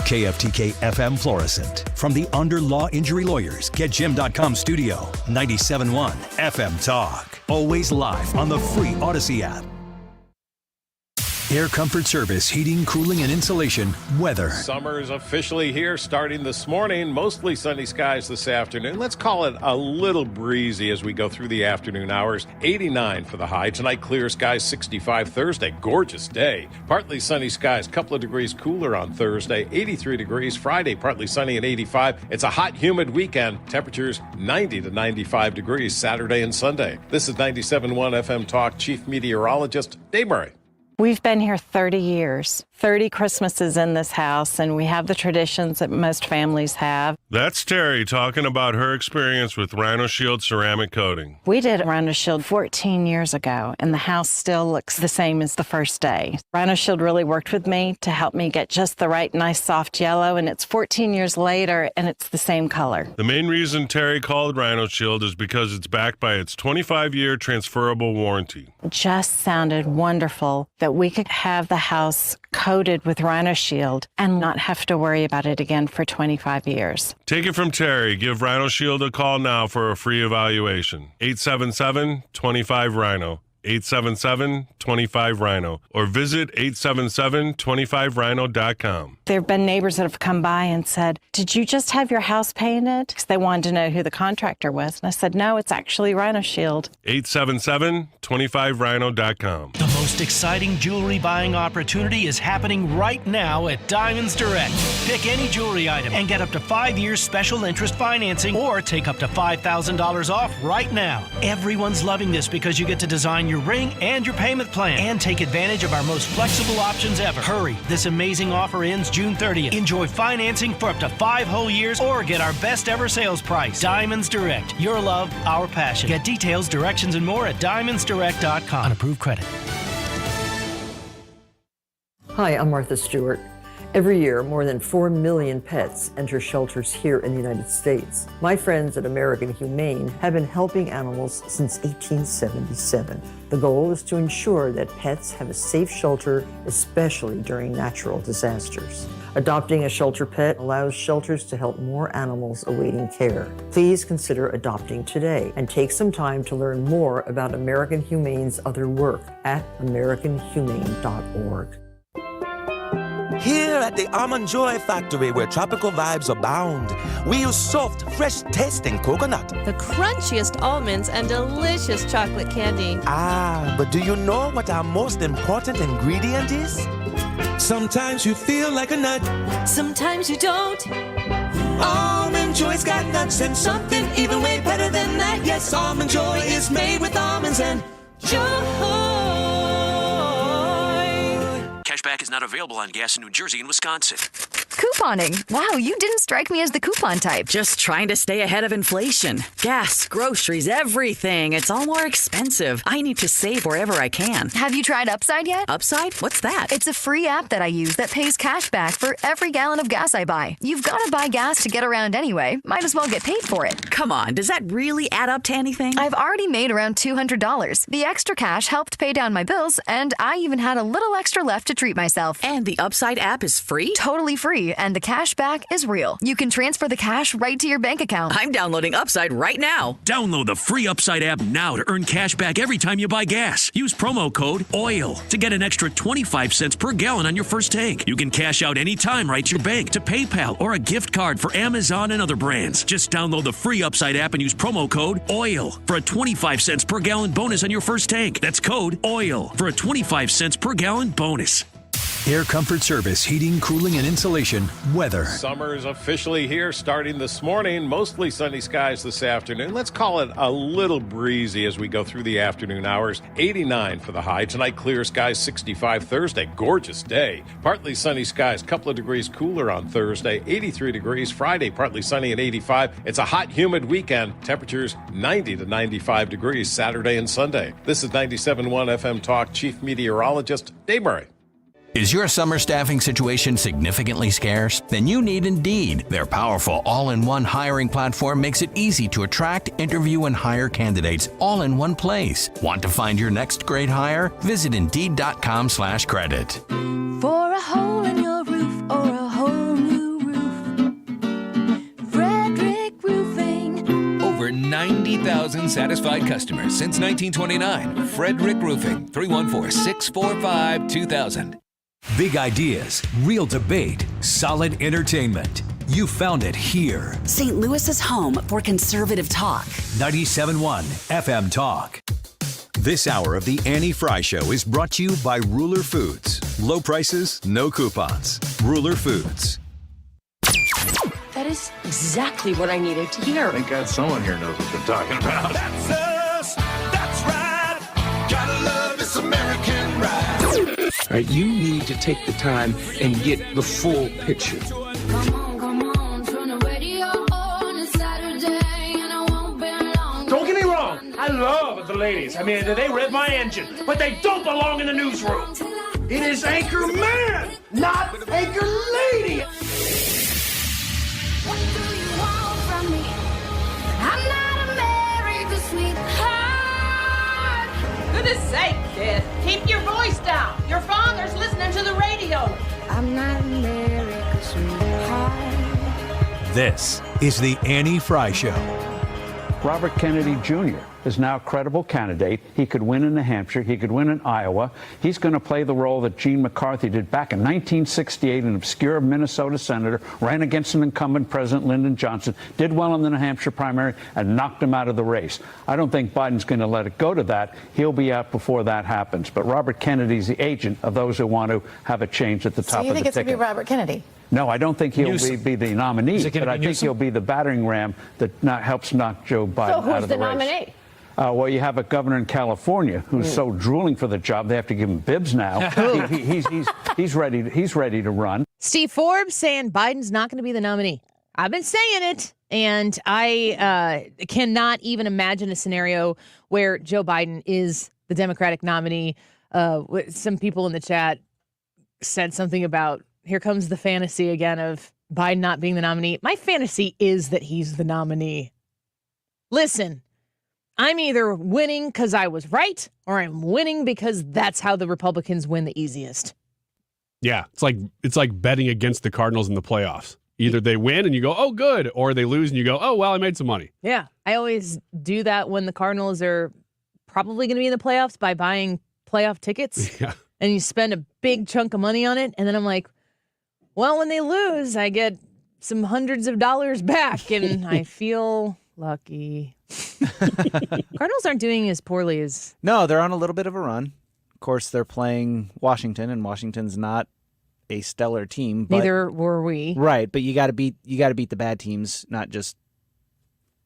KFTK FM Florissant. From the Under Law Injury Lawyers, GetJim.com studio. 97.1 FM Talk. Always live on the free Odyssey app. Air Comfort Service, heating, cooling, and insulation, weather. Summer is officially here, starting this morning. Mostly sunny skies this afternoon. Let's call it a little breezy as we go through the afternoon hours. 89 for the high. Tonight, clear skies, 65 Thursday. Gorgeous day. Partly sunny skies, couple of degrees cooler on Thursday. 83 degrees. Friday, partly sunny at 85. It's a hot, humid weekend. Temperatures 90 to 95 degrees Saturday and Sunday. This is 97.1 FM Talk Chief Meteorologist Dave Murray. We've been here 30 years, 30 Christmases in this house, and we have the traditions that most families have. That's Terry talking about her experience with Rhino Shield ceramic coating. We did Rhino Shield 14 years ago, and the house still looks the same as the first day. Rhino Shield really worked with me to help me get just the right nice soft yellow, and it's 14 years later, and it's the same color. The main reason Terry called Rhino Shield is because it's backed by its 25-year transferable warranty. It just sounded wonderful that we could have the house coated with Rhino Shield and not have to worry about it again for 25 years. Take it from Terry. Give Rhino Shield a call now for a free evaluation. 877-25-RHINO. 877-25-RHINO. Or visit 877-25rhino.com. There have been neighbors that have come by and said, "Did you just have your house painted?" Because they wanted to know who the contractor was. And I said, "No, it's actually Rhino Shield." 877-25rhino.com. The most exciting jewelry buying opportunity is happening right now at Diamonds Direct. Pick any jewelry item and get up to 5 years special interest financing or take up to $5,000 off right now. Everyone's loving this because you get to design your ring and your payment plan and take advantage of our most flexible options ever. Hurry, this amazing offer ends June 30th. Enjoy financing for up to 5 whole years or get our best ever sales price. Diamonds Direct, your love, our passion. Get details, directions, and more at diamondsdirect.com. On approved credit. Hi, I'm Martha Stewart. Every year, more than 4 million pets enter shelters here in the United States. My friends at American Humane have been helping animals since 1877. The goal is to ensure that pets have a safe shelter, especially during natural disasters. Adopting a shelter pet allows shelters to help more animals awaiting care. Please consider adopting today and take some time to learn more about American Humane's other work at americanhumane.org. Here at the Almond Joy Factory, where tropical vibes abound, we use soft, fresh-tasting coconut. The crunchiest almonds and delicious chocolate candy. Ah, but do you know what our most important ingredient is? Sometimes you feel like a nut. Sometimes you don't. Almond Joy's got nuts and something even way better than that. Yes, Almond Joy is made with almonds and joy. Cashback is not available on gas in New Jersey and Wisconsin. Couponing. Wow, you didn't strike me as the coupon type. Just trying to stay ahead of inflation. Gas, groceries, everything. It's all more expensive. I need to save wherever I can. Have you tried Upside yet? Upside? What's that? It's a free app that I use that pays cash back for every gallon of gas I buy. You've got to buy gas to get around anyway. Might as well get paid for it. Come on, does that really add up to anything? I've already made around $200. The extra cash helped pay down my bills, and I even had a little extra left to treat myself. And the Upside app is free? Totally free, and the cash back is real. You can transfer the cash right to your bank account. I'm downloading Upside right now. Download the free Upside app now to earn cash back every time you buy gas. Use promo code OIL to get an extra 25 cents per gallon on your first tank. You can cash out anytime right to your bank, to PayPal, or a gift card for Amazon and other brands. Just download the free Upside app and use promo code OIL for a 25 cents per gallon bonus on your first tank. That's code OIL for a 25 cents per gallon bonus. Air Comfort Service, heating, cooling, and insulation, weather. Summer is officially here starting this morning. Mostly sunny skies this afternoon. Let's call it a little breezy as we go through the afternoon hours. 89 for the high. Tonight, clear skies, 65 Thursday. Gorgeous day. Partly sunny skies, couple of degrees cooler on Thursday. 83 degrees Friday, partly sunny and 85. It's a hot, humid weekend. Temperatures 90 to 95 degrees Saturday and Sunday. This is 97.1 FM Talk Chief Meteorologist Dave Murray. Is your summer staffing situation significantly scarce? Then you need Indeed. Their powerful all-in-one hiring platform makes it easy to attract, interview, and hire candidates all in one place. Want to find your next great hire? Visit Indeed.com/credit. For a hole in your roof or a whole new roof, Frederick Roofing. Over 90,000 satisfied customers since 1929. Frederick Roofing, 314-645-2000. Big ideas, real debate, solid entertainment. You found it here. St. Louis's home for conservative talk. 97.1 FM Talk. This hour of the Annie Frey Show is brought to you by Ruler Foods. Low prices, no coupons. Ruler Foods. That is exactly what I needed to hear. Thank God someone here knows what they're talking about. That's us. That's right. Gotta love this American ride. All right, you need to take the time and get the full picture. Don't get me wrong, I love the ladies. I mean, they rev my engine, but they don't belong in the newsroom. It is Anchor Man, not Anchor Lady. What do you want from me? I'm not America's sweetheart. Goodness sake, kid. Keep your voice down. Your father's listening to the radio. I'm not America's sweetheart. This is the Annie Frey Show. Robert Kennedy Jr. is now a credible candidate. He could win in New Hampshire. He could win in Iowa. He's going to play the role that Gene McCarthy did back in 1968, an obscure Minnesota senator, ran against an incumbent President Lyndon Johnson, did well in the New Hampshire primary, and knocked him out of the race. I don't think Biden's going to let it go to that. He'll be out before that happens. But Robert Kennedy's the agent of those who want to have a change at the top of the ticket. So you think it's going to be Robert Kennedy? No, I don't think he'll be the nominee, but I think he'll be the battering ram that helps knock Joe Biden out of the race. So who's the nominee? Well, you have a governor in California who's so drooling for the job they have to give him bibs now. He's ready to run. Steve Forbes saying Biden's not going to be the nominee. I've been saying it, and I cannot even imagine a scenario where Joe Biden is the Democratic nominee. Some people in the chat said something about, here comes the fantasy again of Biden not being the nominee. My fantasy is that he's the nominee. Listen, I'm either winning because I was right, or I'm winning because that's how the Republicans win the easiest. Yeah, it's like betting against the Cardinals in the playoffs. Either they win and you go, oh, good, or they lose and you go, oh, well, I made some money. Yeah, I always do that when the Cardinals are probably going to be in the playoffs by buying playoff tickets. Yeah. And you spend a big chunk of money on it, and then I'm like, well, when they lose, I get some hundreds of dollars back, and I feel lucky. Cardinals aren't doing as poorly as... No, they're on a little bit of a run. Of course, they're playing Washington, and Washington's not a stellar team. But, Neither were we. Right, but you got to beat the bad teams, not just.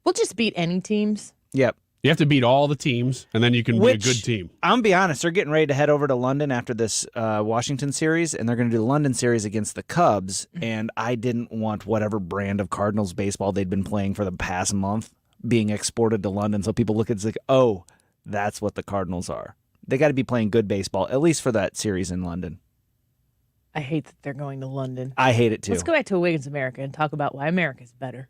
We'll just beat any teams. Yep. You have to beat all the teams, and then you can be a good team. I'm going to be honest, they're getting ready to head over to London after this Washington series, and they're going to do the London series against the Cubs, and I didn't want whatever brand of Cardinals baseball they'd been playing for the past month being exported to London, so people look at it like, oh, that's what the Cardinals are. They got to be playing good baseball, at least for that series in London. I hate that they're going to London. I hate it, too. Let's go back to Wiggins America and talk about why America's better.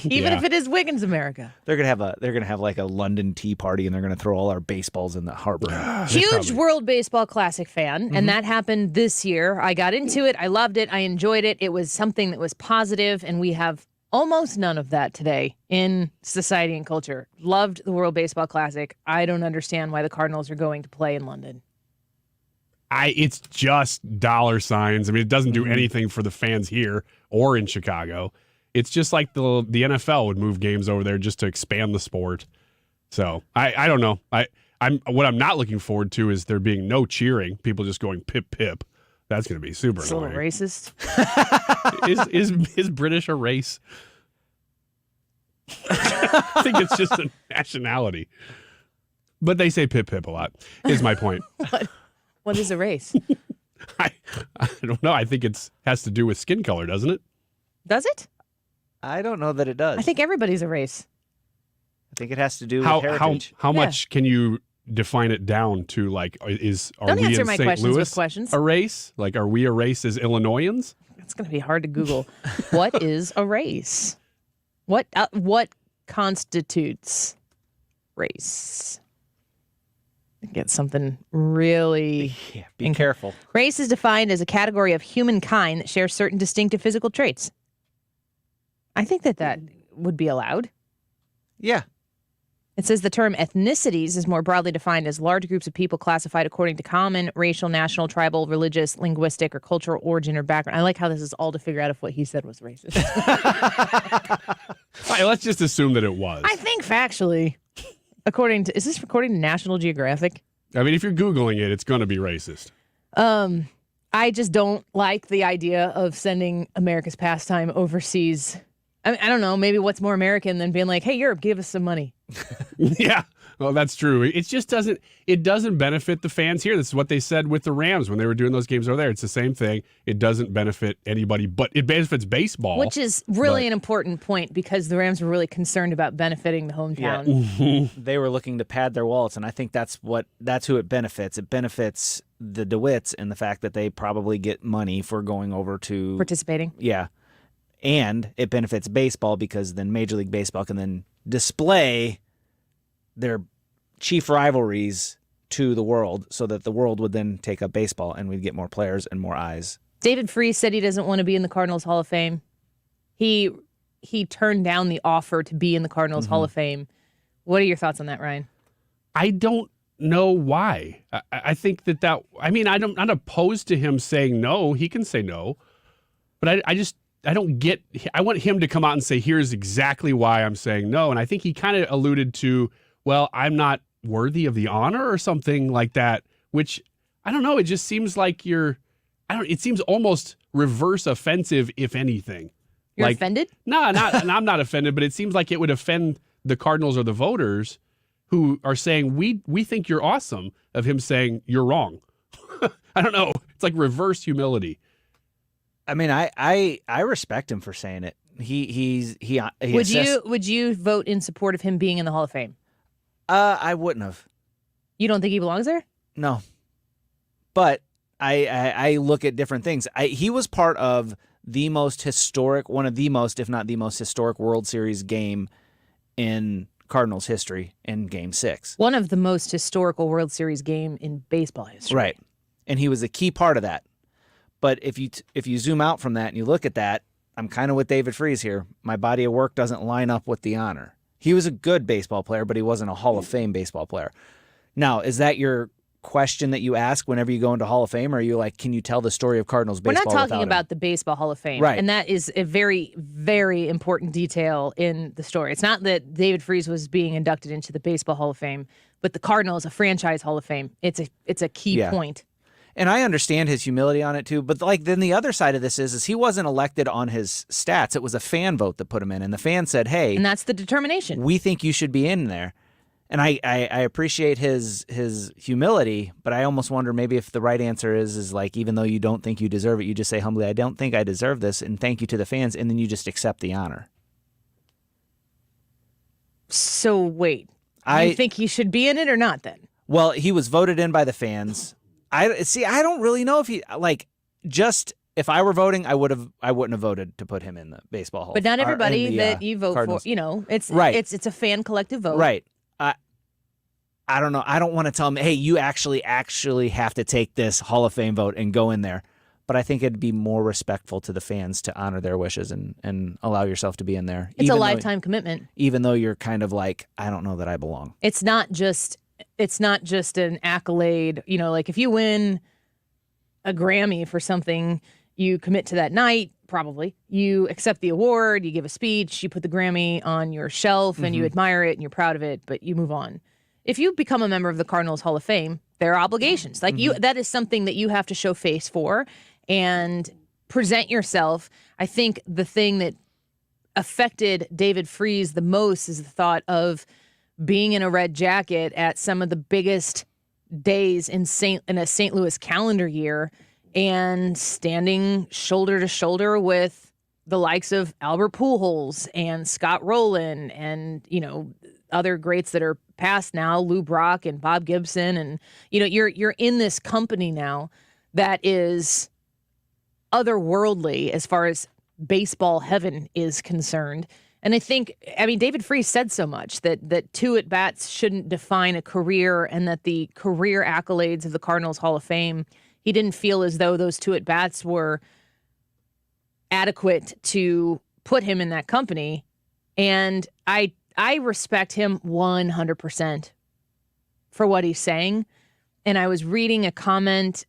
Even if it is Wiggins America. They're gonna have like a London tea party, and they're gonna throw all our baseballs in the harbor. Huge World Baseball Classic fan, and that happened this year. I got into it. I loved it. I enjoyed it. It was something that was positive, and we have almost none of that today in society and culture. Loved the World Baseball Classic. I don't understand why the Cardinals are going to play in London. It's just dollar signs. I mean, it doesn't do anything for the fans here or in Chicago. It's just like the NFL would move games over there just to expand the sport. So I don't know. What I'm not looking forward to is there being no cheering. People just going pip pip. That's going to be super It's a annoying. little racist. Is British a race? I think it's just a nationality. But they say pip pip a lot. Is my point. What is a race? I don't know. I think it has to do with skin color, doesn't it? Does it? I don't know that it does. I think everybody's a race. I think it has to do with heritage. How much can you define it down to? Like, are Don't we answer in my St. questions Louis with questions. a race? Like, are we a race as Illinoisans? It's going to be hard to Google. What is a race? What constitutes race? Get something really... Yeah, be careful. Race is defined as a category of humankind that shares certain distinctive physical traits. I think that would be allowed. Yeah. It says the term ethnicities is more broadly defined as large groups of people classified according to common racial, national, tribal, religious, linguistic, or cultural origin or background. I like how this is all to figure out if what he said was racist. All right, let's just assume that it was. I think factually, is this according to National Geographic? I mean, if you're Googling it, it's going to be racist. I just don't like the idea of sending America's pastime overseas. I mean, I don't know. Maybe what's more American than being like, hey, Europe, give us some money. Yeah, well, that's true. It just doesn't benefit the fans here. This is what they said with the Rams when they were doing those games over there. It's the same thing. It doesn't benefit anybody, but it benefits baseball. Which is really an important point because the Rams were really concerned about benefiting the hometown. Yeah. They were looking to pad their wallets, and I think that's who it benefits. It benefits the DeWitts in the fact that they probably get money for going over to... participating. Yeah. And it benefits baseball because then Major League Baseball can then display their chief rivalries to the world so that the world would then take up baseball and we'd get more players and more eyes. David Frey said he doesn't want to be in the Cardinals Hall of Fame. He turned down the offer to be in the Cardinals Hall of Fame. What are your thoughts on that, Ryan? I don't know why. I think I'm not opposed to him saying no. He can say no. But I don't get, I want him to come out and say, here's exactly why I'm saying no. And I think he kind of alluded to, well, I'm not worthy of the honor or something like that, which I don't know. It just seems like it seems almost reverse offensive, if anything. You're offended? No, I'm not offended, but it seems like it would offend the Cardinals or the voters who are saying, we think you're awesome, of him saying you're wrong. I don't know. It's like reverse humility. I mean, I respect him for saying it. Would you vote in support of him being in the Hall of Fame? I wouldn't have. You don't think he belongs there? No. But I look at different things. He was part of the most historic, one of the most, if not the most historic World Series game in Cardinals history in Game 6. One of the most historical World Series game in baseball history. Right. And he was a key part of that. But if you zoom out from that and you look at that, I'm kind of with David Freese here. My body of work doesn't line up with the honor. He was a good baseball player, but he wasn't a Hall of Fame baseball player. Now, is that your question that you ask whenever you go into Hall of Fame, or are you like, can you tell the story of Cardinals baseball? We're not talking about the Baseball Hall of Fame. Right. And that is a very, very important detail in the story. It's not that David Freese was being inducted into the Baseball Hall of Fame, but the Cardinals, a franchise Hall of Fame. It's a key point. And I understand his humility on it too, but like then the other side of this is he wasn't elected on his stats. It was a fan vote that put him in, and the fan said, "Hey, and that's the determination. We think you should be in there." And I appreciate his humility, but I almost wonder maybe if the right answer is like, even though you don't think you deserve it, you just say humbly, "I don't think I deserve this," and thank you to the fans, and then you just accept the honor. So wait, you think he should be in it or not then? Well, he was voted in by the fans. I don't really know if he if I were voting, I wouldn't have voted to put him in the baseball hall. But not everybody that you vote Cardinals. for, it's right. It's a fan collective vote. Right. I don't know. I don't want to tell him, hey, you actually have to take this Hall of Fame vote and go in there. But I think it'd be more respectful to the fans to honor their wishes and allow yourself to be in there. It's a lifetime commitment. Even though you're kind of like, I don't know that I belong. It's not just an accolade. Like if you win a Grammy for something, you commit to that night, probably. You accept the award, you give a speech, you put the Grammy on your shelf, and you admire it and you're proud of it, but you move on. If you become a member of the Cardinals Hall of Fame, there are obligations. Like that is something that you have to show face for and present yourself. I think the thing that affected David Freese the most is the thought of being in a red jacket at some of the biggest days in a St. Louis calendar year and standing shoulder to shoulder with the likes of Albert Pujols and Scott Rowland and, other greats that are past now, Lou Brock and Bob Gibson. And, you're in this company now that is otherworldly as far as baseball heaven is concerned. And I think, David Freese said so much that 2 at-bats shouldn't define a career and that the career accolades of the Cardinals Hall of Fame, he didn't feel as though those 2 at-bats were adequate to put him in that company. And I respect him 100% for what he's saying. And I was reading a comment,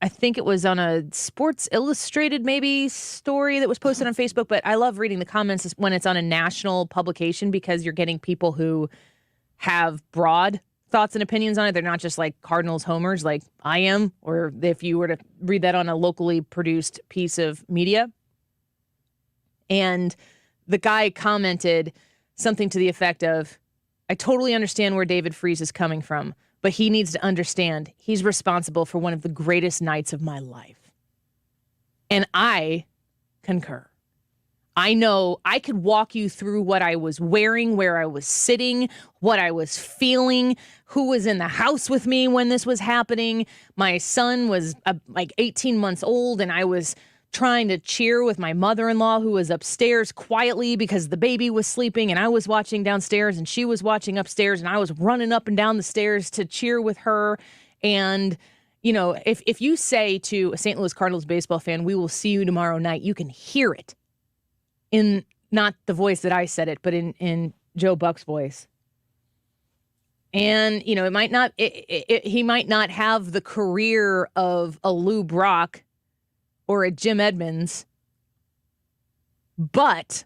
I think it was on a Sports Illustrated maybe story that was posted on Facebook, but I love reading the comments when it's on a national publication because you're getting people who have broad thoughts and opinions on it. They're not just like Cardinals homers like I am, or if you were to read that on a locally produced piece of media. And the guy commented something to the effect of, I totally understand where David Freese is coming from, but he needs to understand he's responsible for one of the greatest nights of my life. And I concur. I know I could walk you through what I was wearing, where I was sitting, what I was feeling, who was in the house with me when this was happening. My son was like 18 months old, and I was trying to cheer with my mother-in-law who was upstairs quietly because the baby was sleeping, and I was watching downstairs and she was watching upstairs, and I was running up and down the stairs to cheer with her. And, if you say to a St. Louis Cardinals baseball fan, we will see you tomorrow night, you can hear it in not the voice that I said it, but in Joe Buck's voice. And, it might not, he might not have the career of a Lou Brock or a Jim Edmonds, but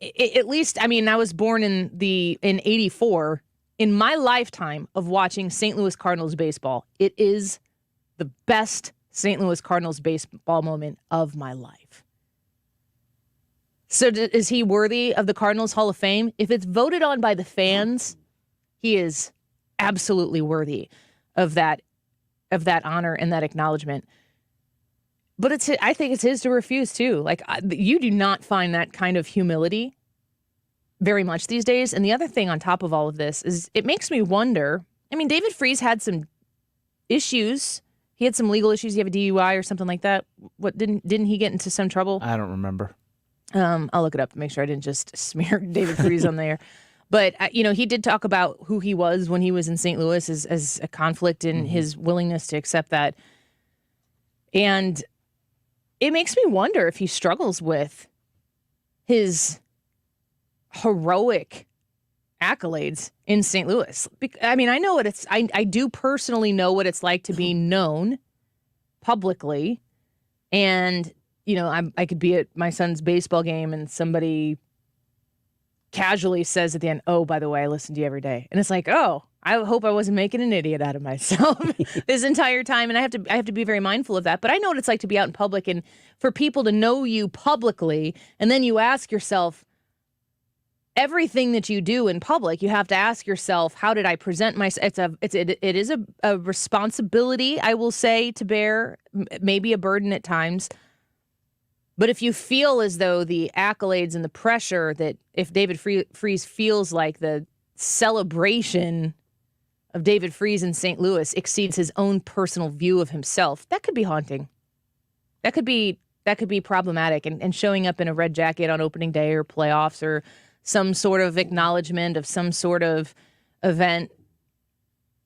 at least, I was born in 84. In my lifetime of watching St. Louis Cardinals baseball, it is the best St. Louis Cardinals baseball moment of my life. So is he worthy of the Cardinals Hall of Fame? If it's voted on by the fans, he is absolutely worthy of that honor and that acknowledgement. But I think it's his to refuse, too. Like, you do not find that kind of humility very much these days. And the other thing on top of all of this is it makes me wonder. David Freese had some issues. He had some legal issues. He had a DUI or something like that. What didn't he get into some trouble? I don't remember. I'll look it up to make sure I didn't just smear David Freese on there. But, he did talk about who he was when he was in St. Louis as a conflict in his willingness to accept that. And it makes me wonder if he struggles with his heroic accolades in St. Louis. I know what it's, I do personally know what it's like to be known publicly. And, I could be at my son's baseball game and somebody casually says at the end, oh, by the way, I listen to you every day. And it's like, oh, I hope I wasn't making an idiot out of myself this entire time, and I have to be very mindful of that. But I know what it's like to be out in public and for people to know you publicly, and then you ask yourself, everything that you do in public, you have to ask yourself, how did I present myself? It is a responsibility, I will say, to bear, maybe a burden at times. But if you feel as though the accolades and the pressure that if David Freese feels like the celebration of David Freese in St. Louis exceeds his own personal view of himself, that could be haunting. That could be problematic. And showing up in a red jacket on opening day or playoffs or some sort of acknowledgement of some sort of event,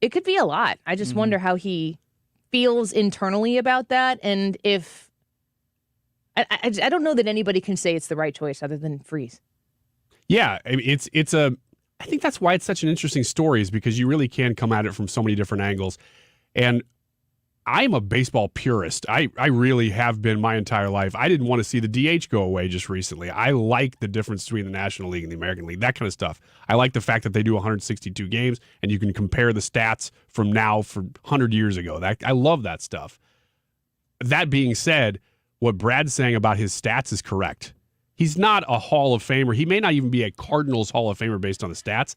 it could be a lot. I just wonder how he feels internally about that. And if I don't know that anybody can say it's the right choice other than Freese. Yeah, I mean, I think that's why it's such an interesting story, is because you really can come at it from so many different angles. And I'm a baseball purist. I really have been my entire life. I didn't want to see the DH go away just recently. I like the difference between the National League and the American League, that kind of stuff. I like the fact that they do 162 games and you can compare the stats from now for 100 years ago. I love that stuff. That being said, what Brad's saying about his stats is correct. He's not a Hall of Famer. He may not even be a Cardinals Hall of Famer based on the stats.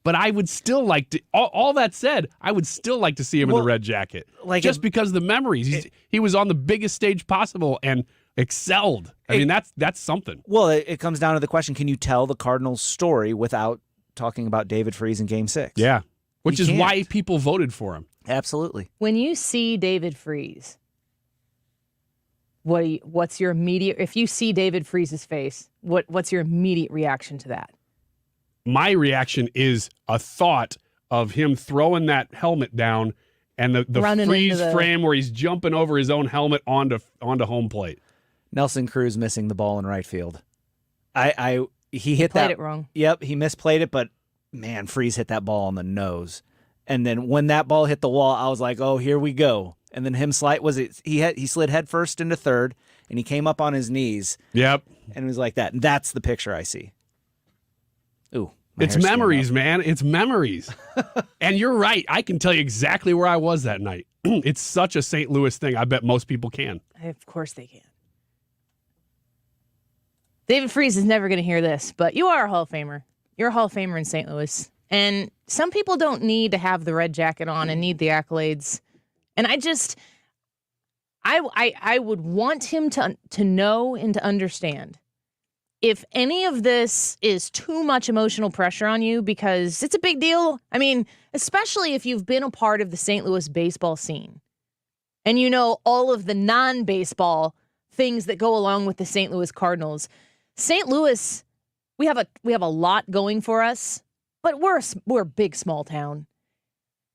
But I would still like to, all that said, I would still like to see him in the red jacket. Just because of the memories. He was on the biggest stage possible and excelled. I mean, that's something. Well, it comes down to the question, can you tell the Cardinals story without talking about David Freese in Game 6? Yeah, which is why people voted for him. Absolutely. When you see David Freese, what's your immediate, if you see David Freese's face, what's your immediate reaction to that? My reaction is a thought of him throwing that helmet down and the freeze frame where he's jumping over his own helmet onto home plate. Nelson Cruz missing the ball in right field. He hit played it wrong. Yep, he misplayed it, but man, Freese hit that ball on the nose. And then when that ball hit the wall, I was like, "Oh, here we go." And then he slid head first into third, and he came up on his knees. Yep, and it was like that. And that's the picture I see. Ooh. It's memories, man. It's memories. And you're right. I can tell you exactly where I was that night. It's such a St. Louis thing. I bet most people can. Of course they can. David Freese is never going to hear this, but you are a Hall of Famer. You're a Hall of Famer in St. Louis. And some people don't need to have the red jacket on and need the accolades. And I would want him to know and to understand if any of this is too much emotional pressure on you, because it's a big deal. I mean, especially if you've been a part of the St. Louis baseball scene and you know all of the non-baseball things that go along with the St. Louis Cardinals. St. Louis, we have a lot going for us, but we're a big small town.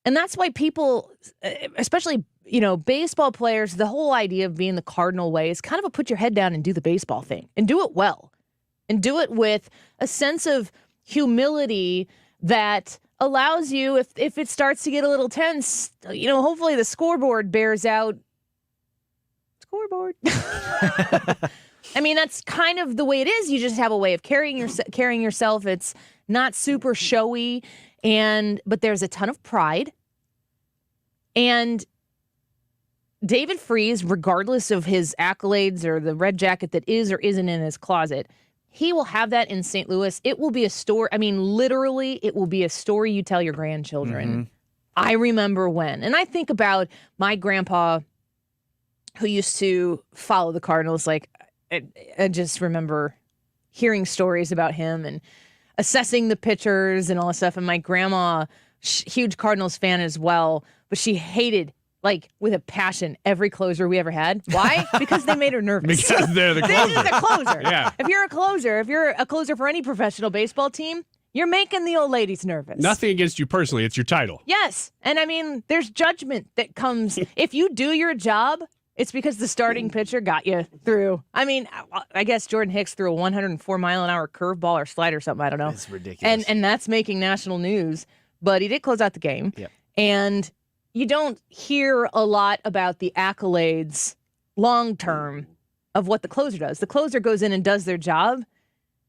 And that's why people, especially, baseball players, the whole idea of being the Cardinal way is kind of a put your head down and do the baseball thing and do it well. And do it with a sense of humility that allows you, if it starts to get a little tense, hopefully the scoreboard bears out. Scoreboard. I mean, that's kind of the way it is. You just have a way of carrying yourself. It's not super showy, but there's a ton of pride. And David Freese, regardless of his accolades or the red jacket that is or isn't in his closet, he will have that in St. Louis. It will be a story. I mean, literally, it will be a story you tell your grandchildren. Mm-hmm. I remember when. And I think about my grandpa who used to follow the Cardinals. Like, I just remember hearing stories about him and assessing the pitchers and all that stuff. And my grandma, huge Cardinals fan as well, but she hated, like, with a passion, every closer we ever had. Why? Because they made her nervous. Because they're the closer. They're the closer. Yeah. If you're a closer for any professional baseball team, you're making the old ladies nervous. Nothing against you personally. It's your title. Yes. And I mean, there's judgment that comes. If you do your job, it's because the starting pitcher got you through. I mean, I guess Jordan Hicks threw a 104-mile-an-hour curveball or slider or something. I don't know. It's ridiculous. And that's making national news. But he did close out the game. Yep. And you don't hear a lot about the accolades long-term of what the closer does. The closer goes in and does their job,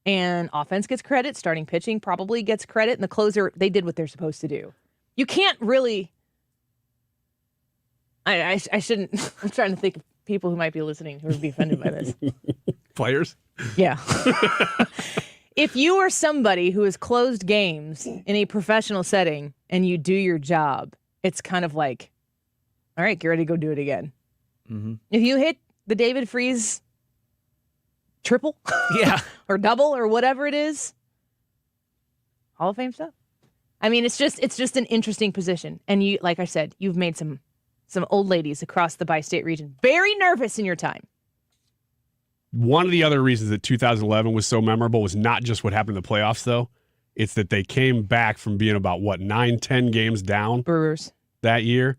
and offense gets credit, starting pitching probably gets credit, and the closer, they did what they're supposed to do. You can't really. I shouldn't. I'm trying to think of people who might be listening who would be offended by this. Players? Yeah. If you are somebody who has closed games in a professional setting and you do your job, it's kind of like, all right, get ready to go do it again. Mm-hmm. If you hit the David Freeze triple, or double, or whatever it is, Hall of Fame stuff. I mean, it's just an interesting position, and you, like I said, you've made some old ladies across the bi-state region very nervous in your time. One of the other reasons that 2011 was so memorable was not just what happened in the playoffs, though. It's that they came back from being about, 9-10 games down? Brewers. That year.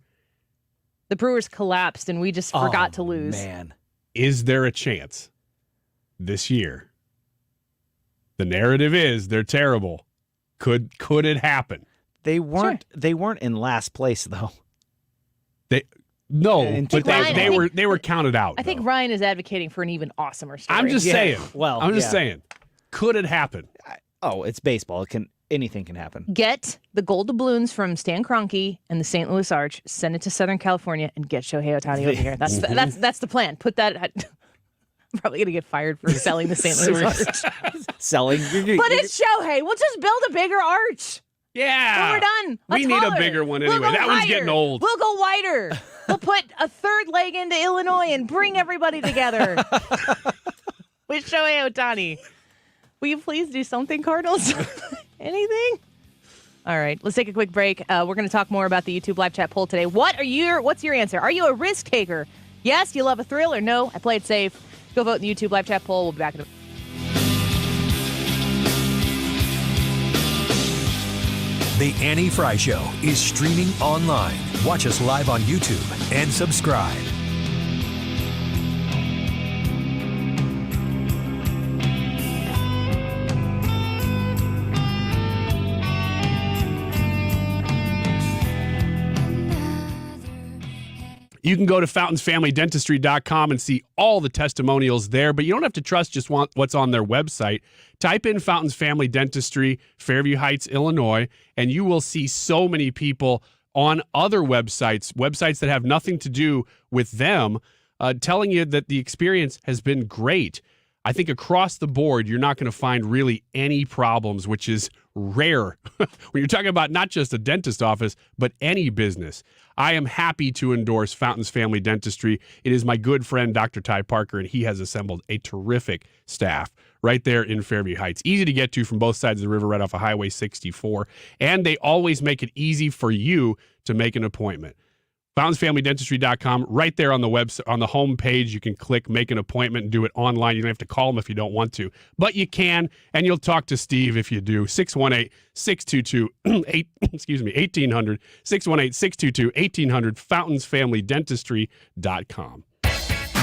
The Brewers collapsed, and we just forgot to lose. Man. Is there a chance this year? The narrative is they're terrible. Could it happen? They weren't in last place, though. They were counted out. I think Ryan is advocating for an even awesomer story. I'm just saying. Well, I'm just saying. Could it happen? It's baseball. Anything can happen. Get the gold doubloons from Stan Kroenke and the St. Louis Arch, send it to Southern California, and get Shohei Ohtani over here. That's the plan. Put that. I'm probably gonna get fired for selling the St. Louis Arch. Selling, but it's Shohei. We'll just build a bigger arch. Yeah, when we're done. We need a bigger one anyway. We'll that one's getting old. We'll go wider. We'll put a third leg into Illinois and bring everybody together with Shohei Ohtani. Will you please do something, Cardinals? Anything? All right, let's take a quick break. We're going to talk more about the YouTube live chat poll today. What's your answer? Are you a risk taker? Yes, you love a thrill, or no, I play it safe. Go vote in the YouTube live chat poll. We'll be back in a minute. The Annie Frey Show is streaming online. Watch us live on YouTube and subscribe. You can go to fountainsfamilydentistry.com and see all the testimonials there, but you don't have to trust just what's on their website. Type in Fountains Family Dentistry, Fairview Heights, Illinois, and you will see so many people on other websites that have nothing to do with them, telling you that the experience has been great. I think across the board, you're not going to find really any problems, which is rare when you're talking about not just a dentist office, but any business. I am happy to endorse Fountains Family Dentistry. It is my good friend, Dr. Ty Parker, and he has assembled a terrific staff right there in Fairview Heights. Easy to get to from both sides of the river, right off of Highway 64. And they always make it easy for you to make an appointment. FountainsFamilyDentistry.com, right there on the website, on the home page, you can click make an appointment and do it online. You don't have to call them if you don't want to, but you can, and you'll talk to Steve if you do. 618-622-1800, 618-622-1800, FountainsFamilyDentistry.com.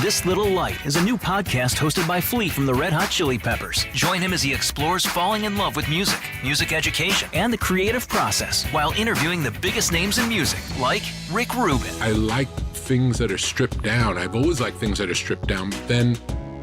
This Little Light is a new podcast hosted by Flea from the Red Hot Chili Peppers. Join him as he explores falling in love with music, music education, and the creative process while interviewing the biggest names in music, like Rick Rubin. I like things that are stripped down. I've always liked things that are stripped down. Then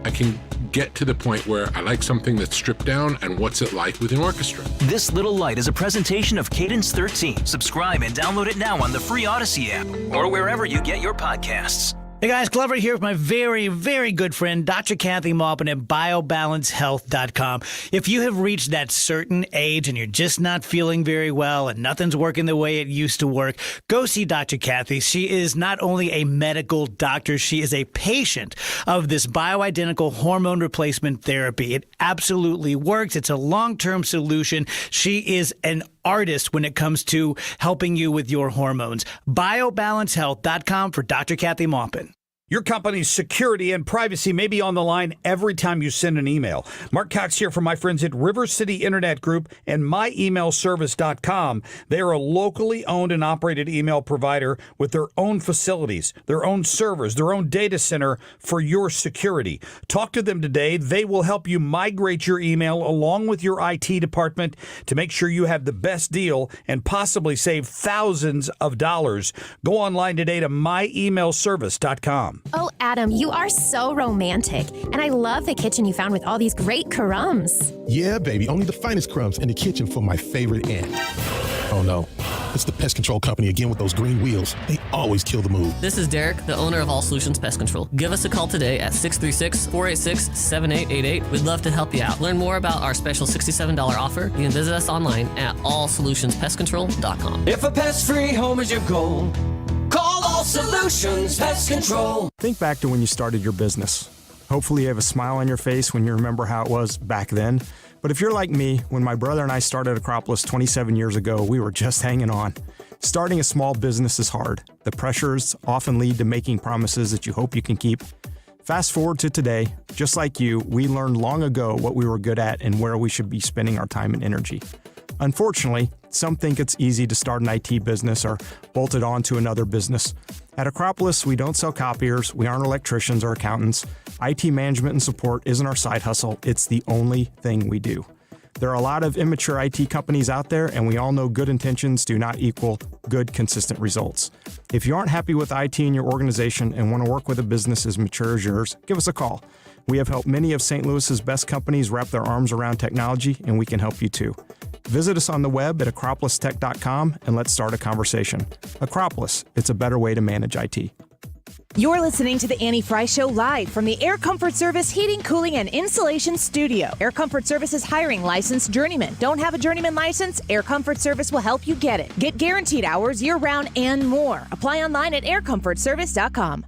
I can get to the point where I like something that's stripped down, and what's it like with an orchestra? This Little Light is a presentation of Cadence 13. Subscribe and download it now on the free Odyssey app or wherever you get your podcasts. Hey guys, Glover here with my very, very good friend, Dr. Kathy Maupin at BioBalanceHealth.com. If you have reached that certain age and you're just not feeling very well and nothing's working the way it used to work, go see Dr. Kathy. She is not only a medical doctor, she is a patient of this bioidentical hormone replacement therapy. It absolutely works. It's a long-term solution. She is an artist when it comes to helping you with your hormones. BioBalanceHealth.com for Dr. Kathy Maupin. Your company's security and privacy may be on the line every time you send an email. Mark Cox here from my friends at River City Internet Group and myemailservice.com. They are a locally owned and operated email provider with their own facilities, their own servers, their own data center for your security. Talk to them today. They will help you migrate your email along with your IT department to make sure you have the best deal and possibly save thousands of dollars. Go online today to myemailservice.com. Oh, Adam, you are so romantic. And I love the kitchen you found with all these great crumbs. Yeah, baby. Only the finest crumbs in the kitchen for my favorite aunt. Oh, no. It's the pest control company again with those green wheels. They always kill the mood. This is Derek, the owner of All Solutions Pest Control. Give us a call today at 636-486-7888. We'd love to help you out. Learn more about our special $67 offer. You can visit us online at allsolutionspestcontrol.com. If a pest-free home is your goal, call All Solutions Pest Control. Think back to when you started your business. Hopefully you have a smile on your face when you remember how it was back then. But if you're like me, when my brother and I started Acropolis 27 years ago, we were just hanging on. Starting a small business is hard. The pressures often lead to making promises that you hope you can keep. Fast forward to today, just like you, we learned long ago what we were good at and where we should be spending our time and energy. Unfortunately, some think it's easy to start an IT business or bolt it on to another business. At Acropolis, we don't sell copiers, we aren't electricians or accountants. IT management and support isn't our side hustle, it's the only thing we do. There are a lot of immature IT companies out there, and we all know good intentions do not equal good, consistent results. If you aren't happy with IT in your organization and want to work with a business as mature as yours, give us a call. We have helped many of St. Louis's best companies wrap their arms around technology, and we can help you too. Visit us on the web at acropolistech.com and let's start a conversation. Acropolis, it's a better way to manage IT. You're listening to the Annie Frey Show live from the Air Comfort Service Heating, Cooling, and Insulation Studio. Air Comfort Service is hiring licensed journeymen. Don't have a journeyman license? Air Comfort Service will help you get it. Get guaranteed hours year-round and more. Apply online at aircomfortservice.com.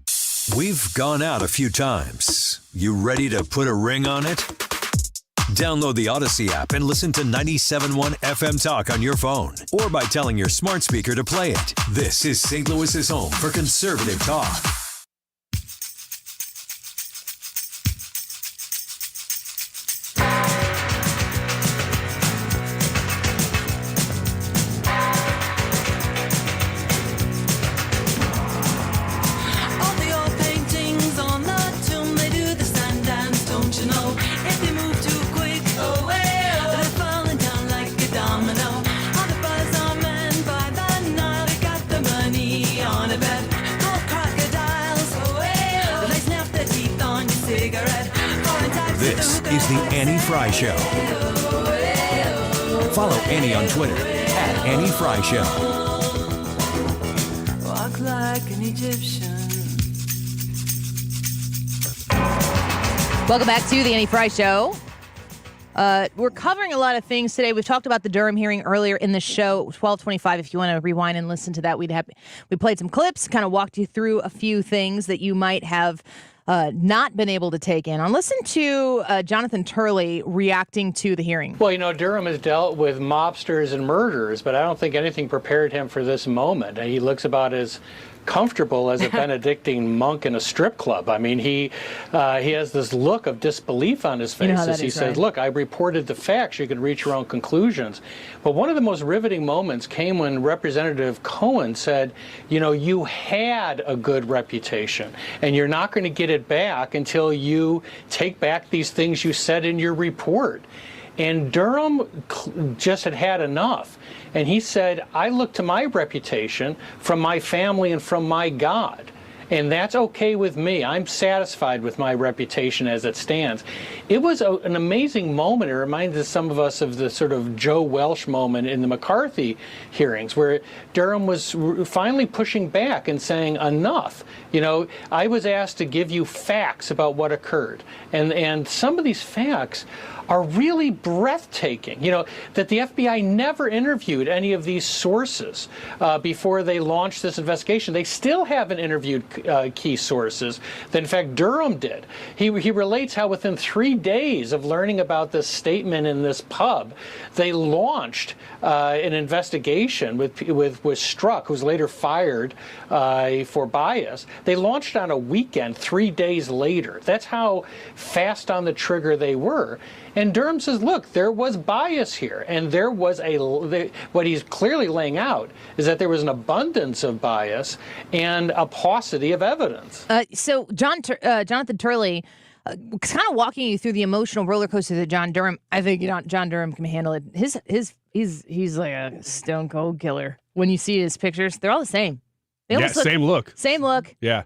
We've gone out a few times. You ready to put a ring on it? Download the Odyssey app and listen to 97.1 FM Talk on your phone or by telling your smart speaker to play it. This is St. Louis's home for conservative talk. This is the Annie Frey Show. Follow Annie on Twitter at Annie Frey Show. Walk like an Egyptian. Welcome back to the Annie Frey Show. We're covering a lot of things today. We've talked about the Durham hearing earlier in the show, 12:25. If you want to rewind and listen to that, we played some clips, kind of walked you through a few things that you might have not been able to take in. Listen to Jonathan Turley reacting to the hearing. Well, you know, Durham has dealt with mobsters and murderers, but I don't think anything prepared him for this moment. He looks about as comfortable as a Benedictine monk in a strip club. I mean, he has this look of disbelief on his face as he says, look, I reported the facts. You can reach your own conclusions. But one of the most riveting moments came when Representative Cohen said, you know, you had a good reputation, and you're not going to get it back until you take back these things you said in your report. And Durham just had enough. And he said, I look to my reputation from my family and from my God. And that's okay with me. I'm satisfied with my reputation as it stands. It was an amazing moment. It reminded some of us of the sort of Joe Welsh moment in the McCarthy hearings, where Durham was finally pushing back and saying, enough. You know, I was asked to give you facts about what occurred. And some of these facts are really breathtaking. You know, that the FBI never interviewed any of these sources before they launched this investigation. They still haven't interviewed key sources that, in fact, Durham did. He relates how within 3 days of learning about this statement in this pub, they launched an investigation with Strzok, who was later fired for bias. They launched on a weekend 3 days later. That's how fast on the trigger they were. And Durham says, look, there was bias here. And there was what he's clearly laying out is that there was an abundance of bias and a paucity of evidence. So Jonathan Turley, kind of walking you through the emotional roller coaster that John Durham, I think John Durham can handle it. He's like a stone cold killer. When you see his pictures, they're all the same. Same look. Same look. Yeah.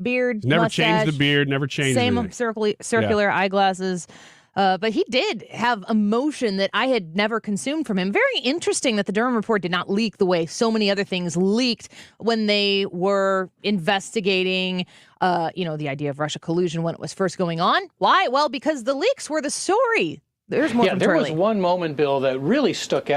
Beard, never mustache, changed the beard, never changed same anything. circular eyeglasses. But he did have emotion that I had never consumed from him. Very interesting that the Durham report did not leak the way so many other things leaked when they were investigating, the idea of Russia collusion when it was first going on. Why? Well, because the leaks were the story. There's more from there Charlie. was one moment, Bill, that really struck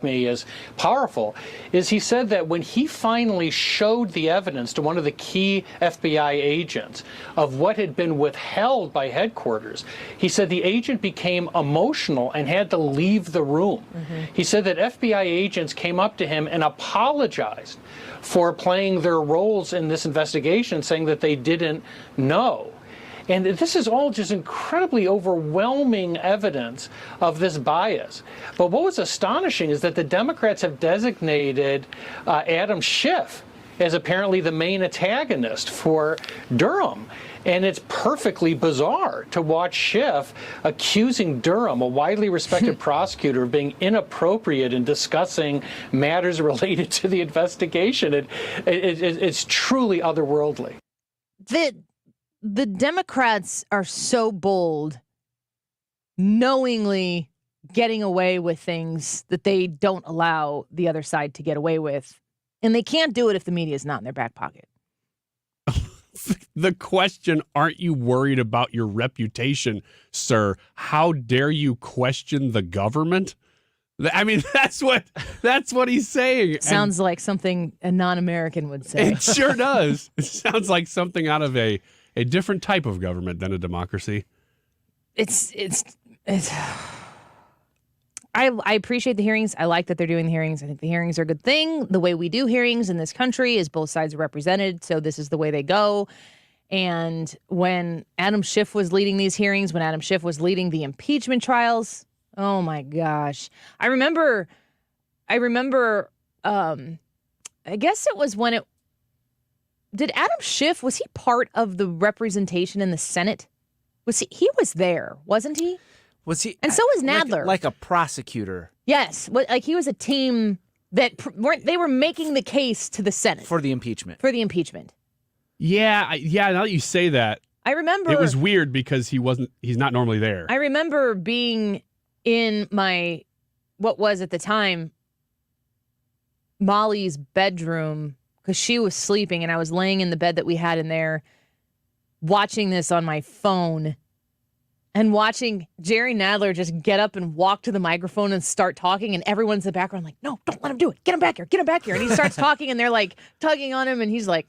me as powerful. Is he said that when he finally showed the evidence to one of the key FBI agents of what had been withheld by headquarters, he said the agent became emotional and had to leave the room. He said that FBI agents came up to him and apologized for playing their roles in this investigation, saying that they didn't know. And this is all just incredibly overwhelming evidence of this bias. But what was astonishing is that the Democrats have designated Adam Schiff as apparently the main antagonist for Durham. And it's perfectly bizarre to watch Schiff accusing Durham, a widely respected prosecutor, of being inappropriate in discussing matters related to the investigation. It's truly otherworldly. The Democrats are so bold, knowingly getting away with things that they don't allow the other side to get away with. And they can't do it if the media is not in their back pocket. The question, aren't you worried about your reputation, sir? How dare you question the government? I mean, that's what he's saying. Sounds like something a non-American would say. It sure does. It sounds like something out of a different type of government than a democracy. I appreciate the hearings. I like that they're doing the hearings. I think the hearings are a good thing. The way we do hearings in this country is both sides are represented, so this is the way they go. And when Adam Schiff was leading these hearings, when Adam Schiff was leading the impeachment trials, oh my gosh. I remember, I guess it was when did Adam Schiff, was he part of the representation in the Senate? He was there, wasn't he? Was he? And so was Nadler. Like a prosecutor. Yes. Like he was a team that they were making the case to the Senate. For the impeachment. Yeah, now that you say that. I remember. It was weird because he's not normally there. I remember being in what was at the time, Molly's bedroom, because she was sleeping and I was laying in the bed that we had in there, watching this on my phone and watching Jerry Nadler just get up and walk to the microphone and start talking, and everyone's in the background like, no, don't let him do it. Get him back here. And he starts talking and they're like tugging on him and he's like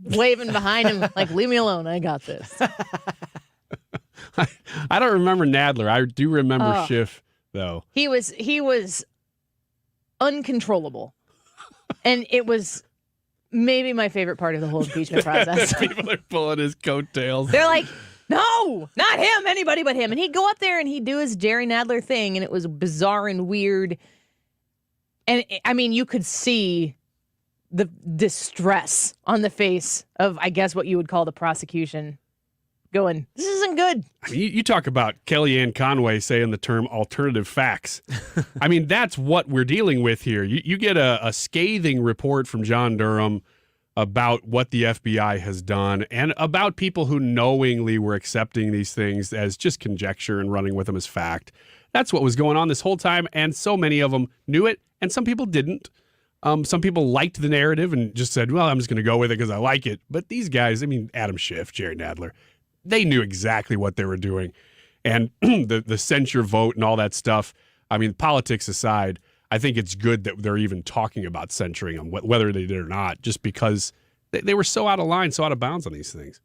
waving behind him like, leave me alone. I got this. I don't remember Nadler. I do remember Schiff, though. He was uncontrollable. And it was maybe my favorite part of the whole impeachment process. People are pulling his coattails. They're like, no, not him, anybody but him. And he'd go up there and he'd do his Jerry Nadler thing, and it was bizarre and weird. And, I mean, you could see the distress on the face of, I guess, what you would call the prosecution going, this isn't good. I mean, you talk about Kellyanne Conway saying the term alternative facts. I mean, that's what we're dealing with here. You get a scathing report from John Durham about what the FBI has done and about people who knowingly were accepting these things as just conjecture and running with them as fact. That's what was going on this whole time, and so many of them knew it, and some people didn't. Some people liked the narrative and just said, well, I'm just going to go with it because I like it. But these guys, I mean, Adam Schiff, Jerry Nadler, they knew exactly what they were doing. And the censure vote and all that stuff, I mean, politics aside, I think it's good that they're even talking about censoring them, whether they did or not, just because they were so out of line, so out of bounds on these things.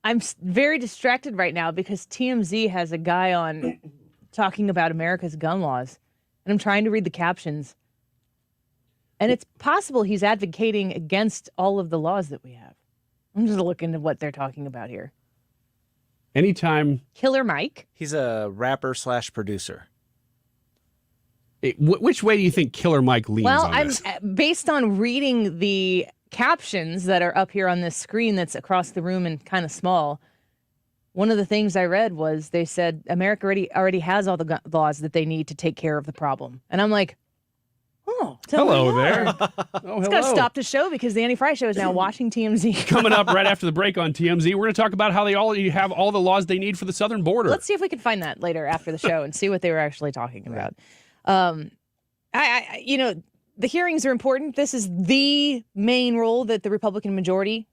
I'm very distracted right now because TMZ has a guy on talking about America's gun laws, and I'm trying to read the captions. And it's possible he's advocating against all of the laws that we have. I'm just looking at what they're talking about here. Anytime. Killer Mike. He's a rapper / producer. Which way do you think Killer Mike leans on this? Based on reading the captions that are up here on this screen that's across the room and kind of small, one of the things I read was they said America already has all the laws that they need to take care of the problem. And I'm like, Oh, hello there. It's got to stop the show because the Annie Frey Show is now watching TMZ. Coming up right after the break on TMZ, we're going to talk about how you have all the laws they need for the southern border. Let's see if we can find that later after the show and see what they were actually talking about. The hearings are important. This is the main role that the Republican majority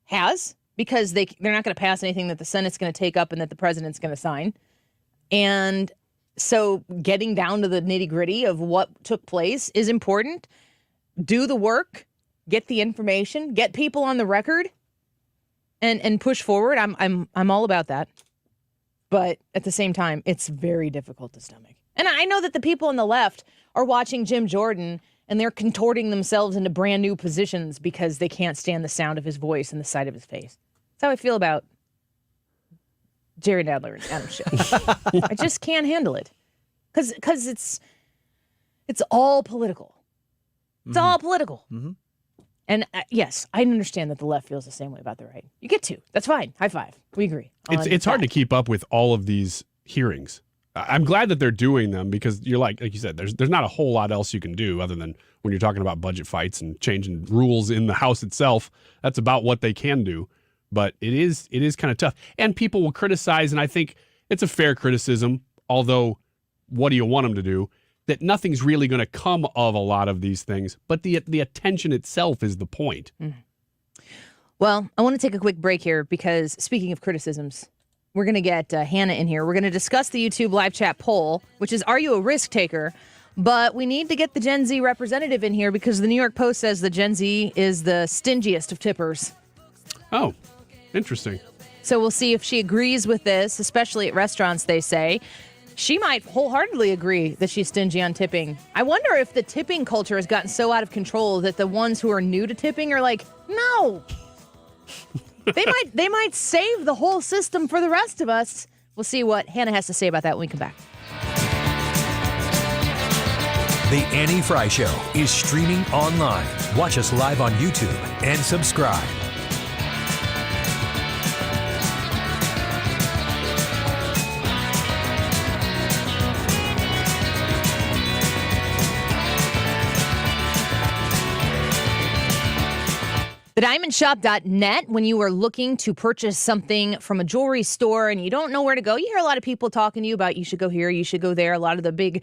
has because they're not going to pass anything that the Senate's going to take up and that the president's going to sign. And so getting down to the nitty-gritty of what took place is important. Do the work, get the information, get people on the record, and push forward. I'm all about that. But at the same time, it's very difficult to stomach. And I know that the people on the left are watching Jim Jordan and they're contorting themselves into brand new positions because they can't stand the sound of his voice and the sight of his face. That's how I feel about Jerry Nadler and Adam Schiff. I just can't handle it because it's all political. It's all political. Mm-hmm. And yes, I understand that the left feels the same way about the right. You get to. That's fine. High five. We agree. It's hard to keep up with all of these hearings. I'm glad that they're doing them because you're like you said, there's not a whole lot else you can do other than when you're talking about budget fights and changing rules in the House itself. That's about what they can do. But it is kind of tough. And people will criticize, and I think it's a fair criticism, although what do you want them to do? That nothing's really going to come of a lot of these things, but the attention itself is the point. Mm. Well, I want to take a quick break here because speaking of criticisms, we're going to get Hannah in here. We're going to discuss the YouTube live chat poll, which is, are you a risk taker? But we need to get the Gen Z representative in here because the New York Post says the Gen Z is the stingiest of tippers. Oh, interesting. So we'll see if she agrees with this, especially at restaurants, they say. She might wholeheartedly agree that she's stingy on tipping. I wonder if the tipping culture has gotten so out of control that the ones who are new to tipping are like, no. They might save the whole system for the rest of us. We'll see what Hannah has to say about that when we come back. The Annie Frey Show is streaming online. Watch us live on YouTube and subscribe. TheDiamondShop.net, when you are looking to purchase something from a jewelry store and you don't know where to go, you hear a lot of people talking to you about you should go here, you should go there. A lot of the big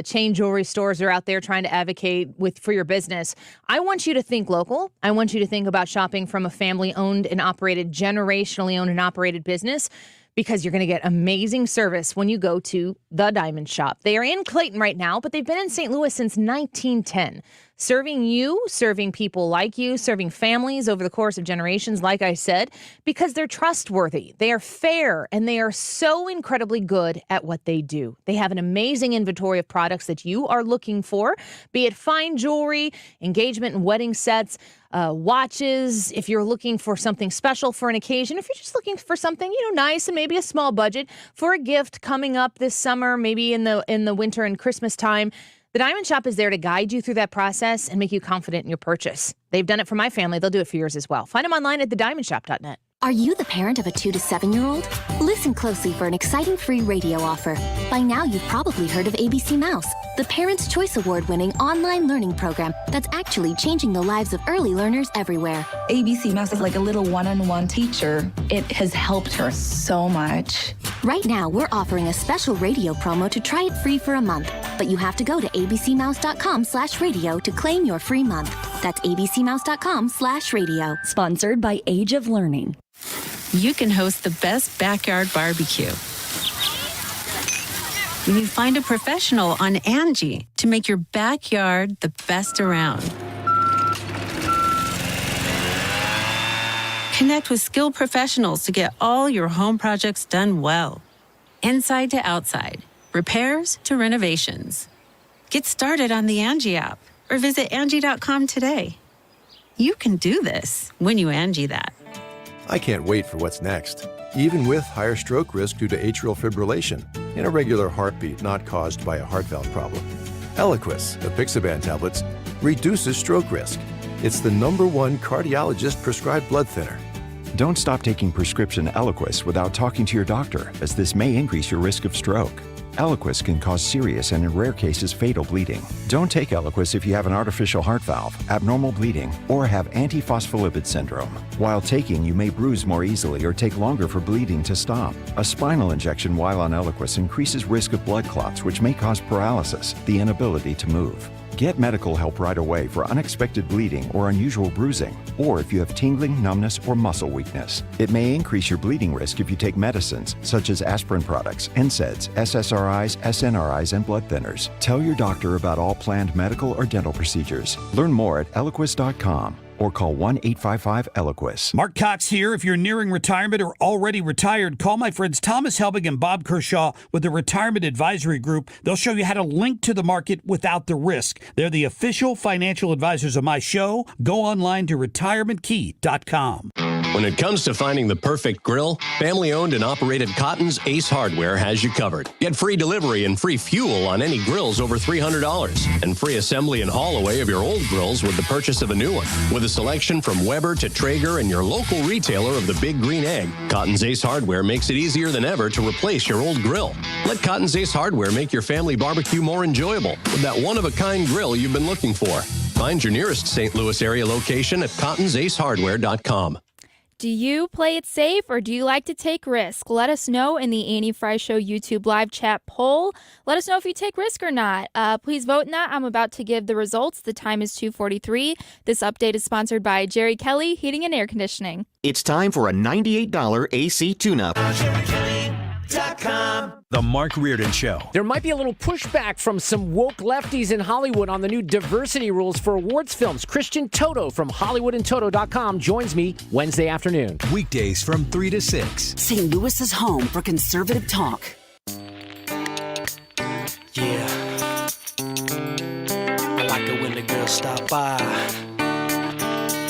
chain jewelry stores are out there trying to advocate for your business. I want you to think local. I want you to think about shopping from a family-owned and operated, generationally owned and operated business, because you're going to get amazing service when you go to The Diamond Shop. They are in Clayton right now, but they've been in St. Louis since 1910. Serving you, serving people like you, serving families over the course of generations, like I said, because they're trustworthy, they are fair, and they are so incredibly good at what they do. They have an amazing inventory of products that you are looking for, be it fine jewelry, engagement and wedding sets, watches, if you're looking for something special for an occasion, if you're just looking for something, nice and maybe a small budget for a gift coming up this summer, maybe in the winter and Christmas time. The Diamond Shop is there to guide you through that process and make you confident in your purchase. They've done it for my family. They'll do it for yours as well. Find them online at thediamondshop.net. Are you the parent of a 2 to 7-year-old? Listen closely for an exciting free radio offer. By now, you've probably heard of ABC Mouse, the Parents' Choice Award-winning online learning program that's actually changing the lives of early learners everywhere. ABC Mouse is like a little one-on-one teacher. It has helped her so much. Right now, we're offering a special radio promo to try it free for a month, but you have to go to abcmouse.com/radio to claim your free month. That's abcmouse.com/radio. Sponsored by Age of Learning. You can host the best backyard barbecue when you find a professional on Angie to make your backyard the best around. Connect with skilled professionals to get all your home projects done well. Inside to outside, repairs to renovations. Get started on the Angie app or visit Angie.com today. You can do this when you Angie that. I can't wait for what's next, even with higher stroke risk due to atrial fibrillation, an irregular heartbeat not caused by a heart valve problem. Eliquis, the Apixaban tablets, reduces stroke risk. It's the #1 cardiologist-prescribed blood thinner. Don't stop taking prescription Eliquis without talking to your doctor, as this may increase your risk of stroke. Eliquis can cause serious and in rare cases fatal bleeding. Don't take Eliquis if you have an artificial heart valve, abnormal bleeding, or have antiphospholipid syndrome. While taking, you may bruise more easily or take longer for bleeding to stop. A spinal injection while on Eliquis increases risk of blood clots, which may cause paralysis, the inability to move. Get medical help right away for unexpected bleeding or unusual bruising, or if you have tingling, numbness, or muscle weakness. It may increase your bleeding risk if you take medicines such as aspirin products, NSAIDs, SSRIs, SNRIs, and blood thinners. Tell your doctor about all planned medical or dental procedures. Learn more at Eliquis.com. or call 1-855-ELIQUIS. Mark Cox here. If you're nearing retirement or already retired, call my friends Thomas Helbig and Bob Kershaw with the Retirement Advisory Group. They'll show you how to link to the market without the risk. They're the official financial advisors of my show. Go online to retirementkey.com. When it comes to finding the perfect grill, family-owned and operated Cotton's Ace Hardware has you covered. Get free delivery and free fuel on any grills over $300, and free assembly and haul away of your old grills with the purchase of a new one. With a selection from Weber to Traeger and your local retailer of the Big Green Egg, Cotton's Ace Hardware makes it easier than ever to replace your old grill. Let Cotton's Ace Hardware make your family barbecue more enjoyable with that one-of-a-kind grill you've been looking for. Find your nearest St. Louis area location at cottonsace.hardware.com. Do you play it safe or do you like to take risk? Let us know in the Annie Frey Show YouTube live chat poll. Let us know if you take risk or not. Please vote in that. I'm about to give the results. The time is 2:43. This update is sponsored by Jerry Kelly Heating and Air Conditioning. It's time for a $98 AC tune-up. The Mark Reardon Show. There might be a little pushback from some woke lefties in Hollywood on the new diversity rules for awards films. Christian Toto from HollywoodandToto.com joins me Wednesday afternoon. Weekdays from 3 to 6. St. Louis's home for conservative talk. Yeah. I like it when the girls stop by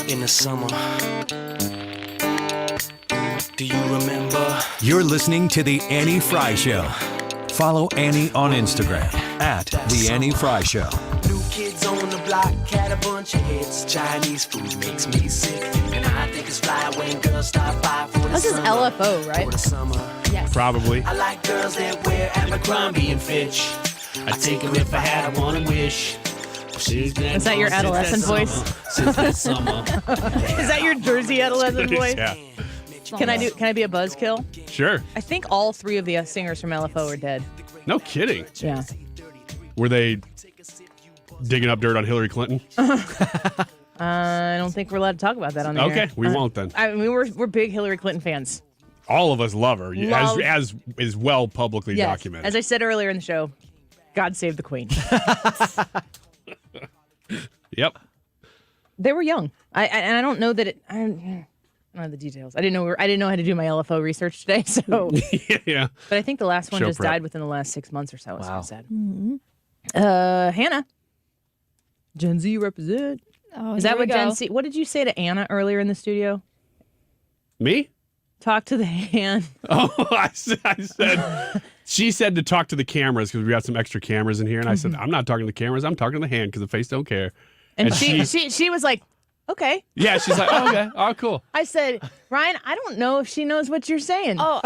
in the summer. Do you remember? You're listening to The Annie Frey Show. Follow Annie on Instagram at The Annie Frey Show. New kids on the block had a bunch of hits. Chinese food makes me sick. And I think it's fly when girls stop by for the This is summer. LFO, right? For the summer. Yes. Probably. I like girls that wear McCombie and Fitch. I'd take them if I had one wish. Is that your adolescent voice? Since that summer. Is that your Jersey adolescent voice? Yeah. Can I be a buzzkill? Sure. I think all three of the singers from LFO are dead. No kidding. Yeah. Were they digging up dirt on Hillary Clinton? I don't think we're allowed to talk about that on the air. Okay, we won't then. I mean, we're big Hillary Clinton fans. All of us love her, as is well publicly Yes. documented. As I said earlier in the show, God save the Queen. Yep. They were young. I don't know that I don't know the details. I didn't know how to do my LFO research today. So yeah. But I think the last one Show just prep. died within the last 6 months or so. Wow. So sad. Hannah, Gen Z represent. Oh, Is here that we what go. Gen Z? What did you say to Anna earlier in the studio? Me? Talk to the hand. Oh, I said. She said to talk to the cameras because we got some extra cameras in here, and I said, I'm not talking to the cameras. I'm talking to the hand because the face don't care. And she was like, okay. Yeah, she's like, oh, okay. Oh, cool. I said, Ryan, I don't know if she knows what you're saying. Oh,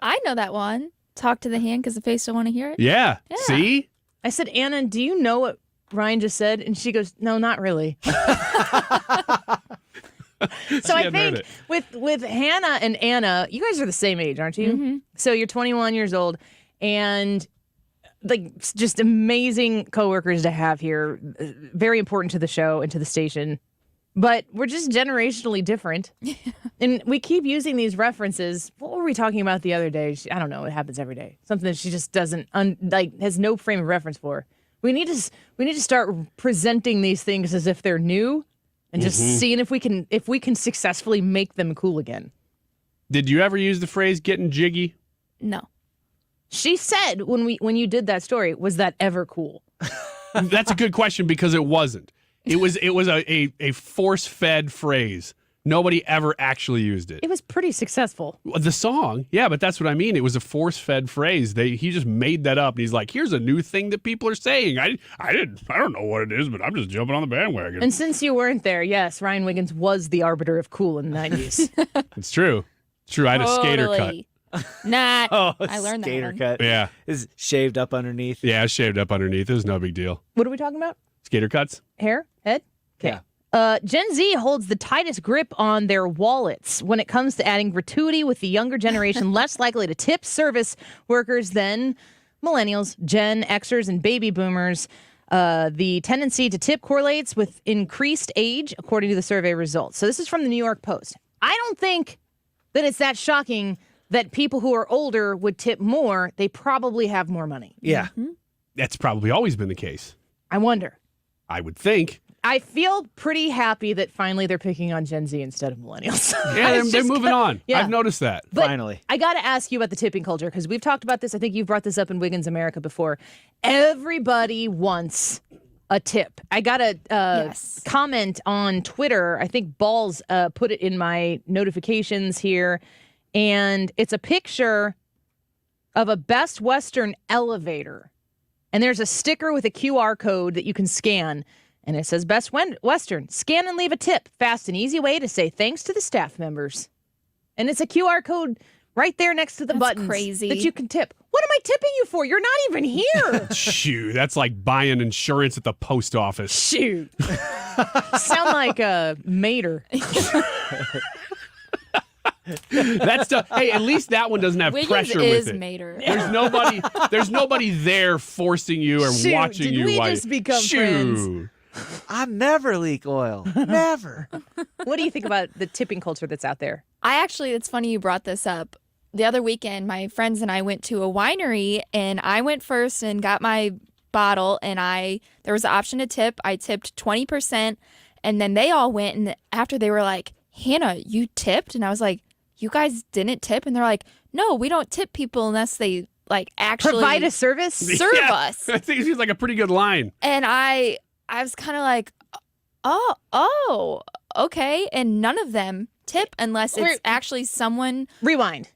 I know that one. Talk to the hand because the face don't want to hear it. Yeah. See? I said, Anna, do you know what Ryan just said? And she goes, no, not really. So I think with Hannah and Anna, you guys are the same age, aren't you? Mm-hmm. So you're 21 years old, and like just amazing coworkers to have here. Very important to the show and to the station. But we're just generationally different. And we keep using these references. What were we talking about the other day? I don't know. It happens every day. Something that she just doesn't, has no frame of reference for. We need to start presenting these things as if they're new and just seeing if we can successfully make them cool again. Did you ever use the phrase getting jiggy? No. She said when you did that story, was that ever cool? That's a good question because it wasn't. It was a force-fed phrase Nobody ever actually used it. It was pretty successful. The song, yeah, but that's what I mean. It was a force-fed phrase. He just made that up. And he's like, "Here's a new thing that people are saying. I don't know what it is, but I'm just jumping on the bandwagon." And since you weren't there, yes, Ryan Wiggins was the arbiter of cool in the 90s. It's true. It's true. I had a skater cut. Totally. Not. Oh, I learned that skater one. cut. Yeah. Is shaved up underneath. Yeah, shaved up underneath. It was no big deal. What are we talking about? Skater cuts? Hair? Head? Okay. Yeah. Gen Z holds the tightest grip on their wallets when it comes to adding gratuity, with the younger generation less likely to tip service workers than millennials, Gen Xers, and baby boomers. The tendency to tip correlates with increased age, according to the survey results. So this is from the New York Post. I don't think that it's that shocking that people who are older would tip more. They probably have more money. Yeah. That's probably always been the case. I wonder. I would think. I feel pretty happy that finally they're picking on Gen Z instead of millennials. Yeah, they're moving on. Yeah. I've noticed that. But Finally. I got to ask you about the tipping culture, because we've talked about this. I think you've brought this up in Wiggins America before. Everybody wants a tip. I got a comment on Twitter. I think Balls put it in my notifications here. And it's a picture of a Best Western elevator. And there's a sticker with a QR code that you can scan. And it says, Best Western, scan and leave a tip. Fast and easy way to say thanks to the staff members. And it's a QR code right there next to the buttons crazy. that you can tip. What am I tipping you for? You're not even here. Shoot, that's like buying insurance at the post office. Shoot. Sound like a mater. That's hey, at least that one doesn't have Wiggins pressure is with it. Mater. There's nobody there forcing you or Shoot, watching did you. we while just become friends? I never leak oil. Never. What do you think about the tipping culture that's out there? It's funny you brought this up. The other weekend, my friends and I went to a winery, and I went first and got my bottle, and there was the option to tip. I tipped 20%, and then they all went, and after they were like, Hannah, you tipped? And I was like, you guys didn't tip? And they're like, no, we don't tip people unless they actually provide a service? Serve us. I think it seems like a pretty good line. And I was kind of like, oh, okay. And none of them tip unless it's actually someone. Rewind.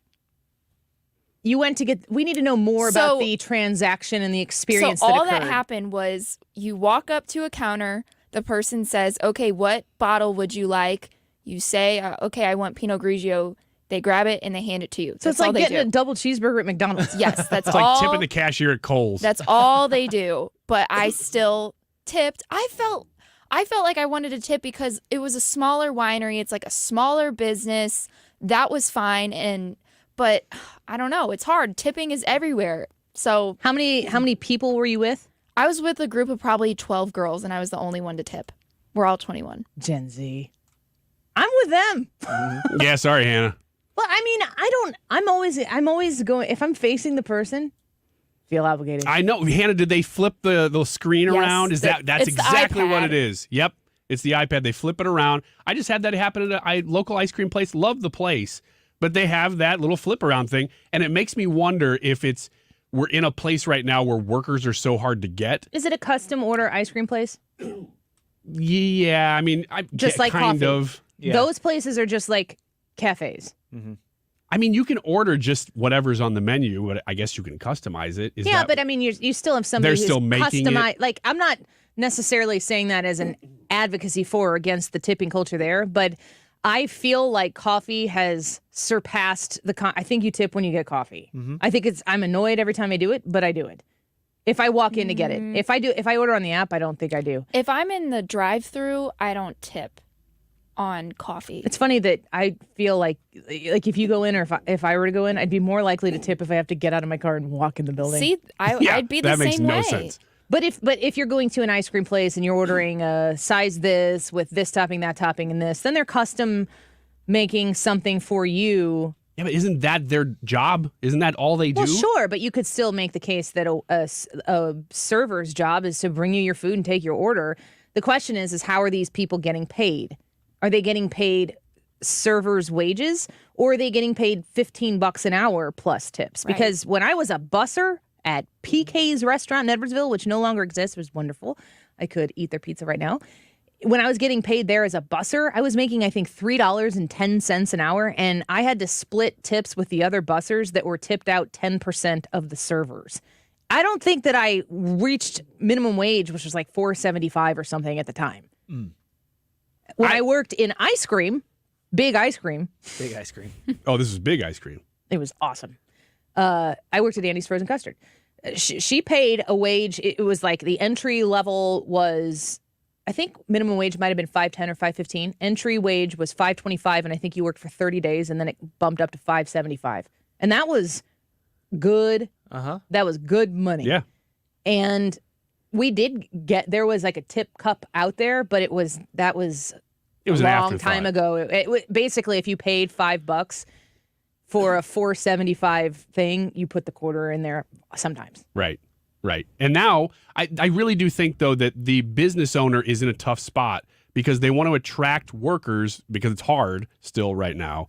You went to we need to know more about the transaction and the experience so that all occurred. that happened was you walk up to a counter. The person says, okay, what bottle would you like? You say, okay, I want Pinot Grigio. They grab it and they hand it to you. So it's like getting a double cheeseburger at McDonald's. Yes, that's it's all. It's like tipping the cashier at Kohl's. That's all they do. But I still tipped. I felt like I wanted to tip because it was a smaller winery. It's like a smaller business. That was fine. But I don't know. It's hard. Tipping is everywhere. So how many people were you with? I was with a group of probably 12 girls, and I was the only one to tip. We're all 21. Gen Z. I'm with them. Yeah, sorry, Hannah. Well, I mean, I'm always going, if I'm facing the person, feel obligated. I know. Hannah, did they flip the screen around? That's exactly what it is. Yep. It's the iPad. They flip it around. I just had that happen at a local ice cream place. Love the place. But they have that little flip around thing. And it makes me wonder if we're in a place right now where workers are so hard to get. Is it a custom order ice cream place? Yeah. I mean, just like kind coffee. of. Yeah. Those places are just like cafes. Mm-hmm. I mean, you can order just whatever's on the menu, but I guess you can customize it. But I mean, you still have somebody who's still making customized. Like, I'm not necessarily saying that as an advocacy for or against the tipping culture there, but I feel like coffee has surpassed I think you tip when you get coffee. Mm-hmm. I think I'm annoyed every time I do it, but I do it. If I walk in to get it. If I order on the app, I don't think I do. If I'm in the drive-thru, I don't tip on coffee. It's funny that I feel like if you go in, or if I were to go in, I'd be more likely to tip if I have to get out of my car and walk in the building. See, I'd be the same way. That makes no sense. But if you're going to an ice cream place and you're ordering a size this with this topping, that topping, and this, then they're custom making something for you. Yeah, but isn't that their job? Isn't that all they do? Well, sure, but you could still make the case that a server's job is to bring you your food and take your order. The question is how are these people getting paid? Are they getting paid servers' wages, or are they getting paid $15 an hour plus tips? Right. Because when I was a busser at PK's restaurant in Edwardsville, which no longer exists, it was wonderful. I could eat their pizza right now. when I was getting paid there as a busser, I was making, I think, $3.10 an hour, and I had to split tips with the other bussers that were tipped out 10% of the servers. I don't think that I reached minimum wage, which was like $4.75 or something at the time. When I worked in ice cream, big ice cream. Big ice cream. Oh, this is big ice cream. It was awesome. I worked at Andy's Frozen Custard. She paid a wage. It was like the entry level was, I think minimum wage might have been $5.10 or $5.15. Entry wage was $5.25, and I think you worked for 30 days, and then it bumped up to $5.75. And that was good. That was good money. Yeah. And we did get, there was like a tip cup out there, but that was It was a an long afterthought. time ago. It basically, if you paid $5 for a $4.75 thing, you put the quarter in there sometimes. Right. And now I really do think, though, that the business owner is in a tough spot because they want to attract workers because it's hard still right now.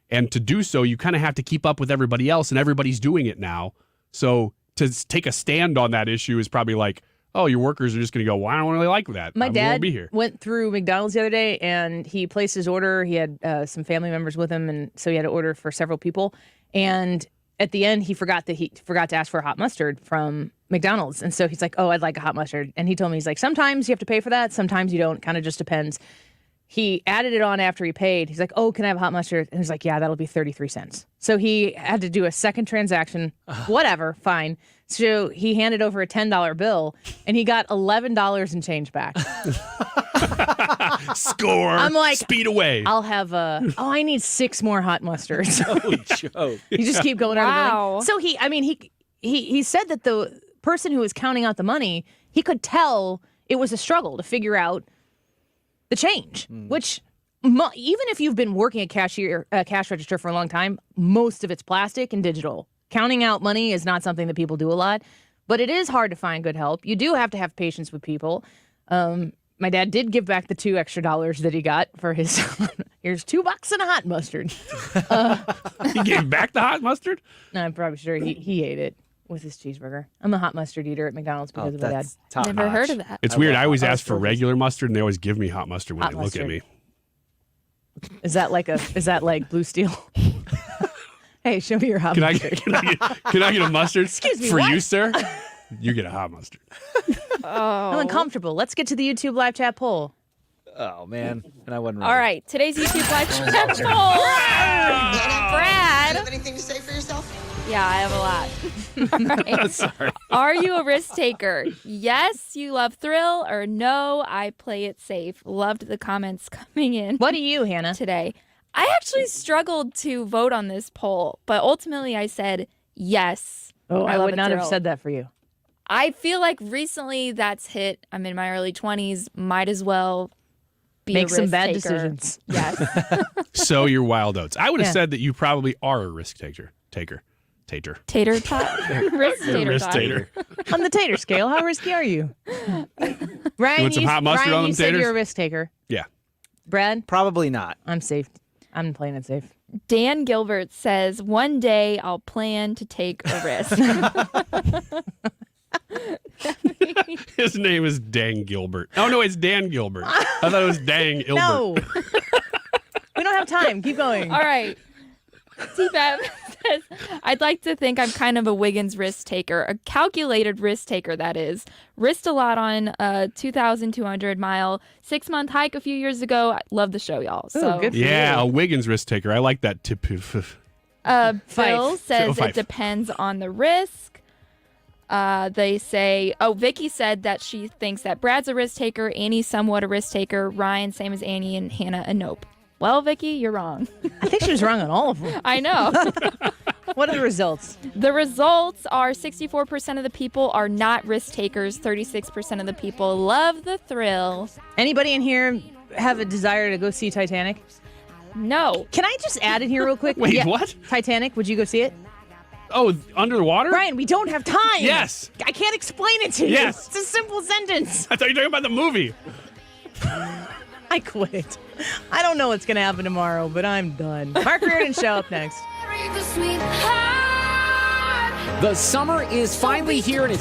And to do so, you kind of have to keep up with everybody else, and everybody's doing it now. So to take a stand on that issue is probably like, oh, your workers are just going to go, well, I don't really like that. My I dad won't be here. went through McDonald's the other day, and he placed his order. He had some family members with him, and so he had to order for several people. And at the end, he forgot to ask for a hot mustard from McDonald's. And so he's like, oh, I'd like a hot mustard. And he told me, he's like, sometimes you have to pay for that. Sometimes you don't. Kind of just depends. He added it on after he paid. He's like, oh, can I have a hot mustard? And he's like, yeah, that'll be 33 cents. So he had to do a second transaction. Whatever, fine. So he handed over a $10 bill, and he got $11 and change back. Score. I'm like, speed away. I'll have I need 6 more hot mustards. No joke. You just keep going Wow. over. So he said that the person who was counting out the money, he could tell it was a struggle to figure out the change, which even if you've been working a cash register for a long time, most of it's plastic and digital. Counting out money is not something that people do a lot, but it is hard to find good help. You do have to have patience with people. My dad did give back the $2 extra that he got for his, here's $2 and a hot mustard. He gave back the hot mustard? No, I'm probably sure he ate it with his cheeseburger. I'm a hot mustard eater at McDonald's because of my dad. Never heard of that. It's weird. I always ask for regular mustard, and they always give me hot mustard when Hot they look at mustard. me. Is that like Blue Steel? Hey, show me your hot Can I mustard. get a mustard Excuse me, for what? you, sir? You get a hot mustard. I'm uncomfortable. Let's get to the YouTube live chat poll. Oh, man. And I wasn't All right, today's YouTube live chat poll. Brad. Do you have anything to say for yourself? Yeah, I have a lot. All right. Sorry. Are you a risk taker? Yes, you love thrill, or no, I play it safe. Loved the comments coming in. What do you, Hannah? Today. I actually struggled to vote on this poll, but ultimately I said yes. Oh, I love would a not have thrill. said that for you. I feel like recently that's hit. I'm in my early 20s. Might as well be Make a some risk bad taker. decisions. Yes. So you're wild oats. I would have Yeah. said that you probably are a risk taker. Tater. Tater tot. Risk tater Risk tot. tater. On the tater scale, how risky are you? Ryan, You want some hot mustard Ryan, on you them said taters? you're a risk taker. Yeah. Brad? Probably not. I'm safe. I'm playing it safe. Dan Gilbert says, one day I'll plan to take a risk. His name is Dang Gilbert. Oh, no, it's Dan Gilbert. I thought it was Dang Ilbert. No. We don't have time. Keep going. All right. TPAP says, I'd like to think I'm kind of a Wiggins risk taker, a calculated risk taker, that is. Risked a lot on a 2,200 mile 6-month hike a few years ago. I love the show, y'all. So, good for Yeah, you. a Wiggins risk taker. I like that tip. Bill Fife. says Fife. it depends on the risk. They say, Vicky said that she thinks that Brad's a risk taker, Annie's somewhat a risk taker, Ryan, same as Annie, and Hannah, a nope. Well, Vicky, you're wrong. I think she was wrong on all of them. I know. What are the results? The results are 64% of the people are not risk takers. 36% of the people love the thrill. Anybody in here have a desire to go see Titanic? No. Can I just add in here real quick? Wait, what? Titanic, would you go see it? Oh, under the water? Brian, we don't have time. Yes. I can't explain it to you. Yes. It's a simple sentence. I thought you were talking about the movie. I quit. I don't know what's going to happen tomorrow, but I'm done. Mark Reardon Show up next. The summer is finally here, and it's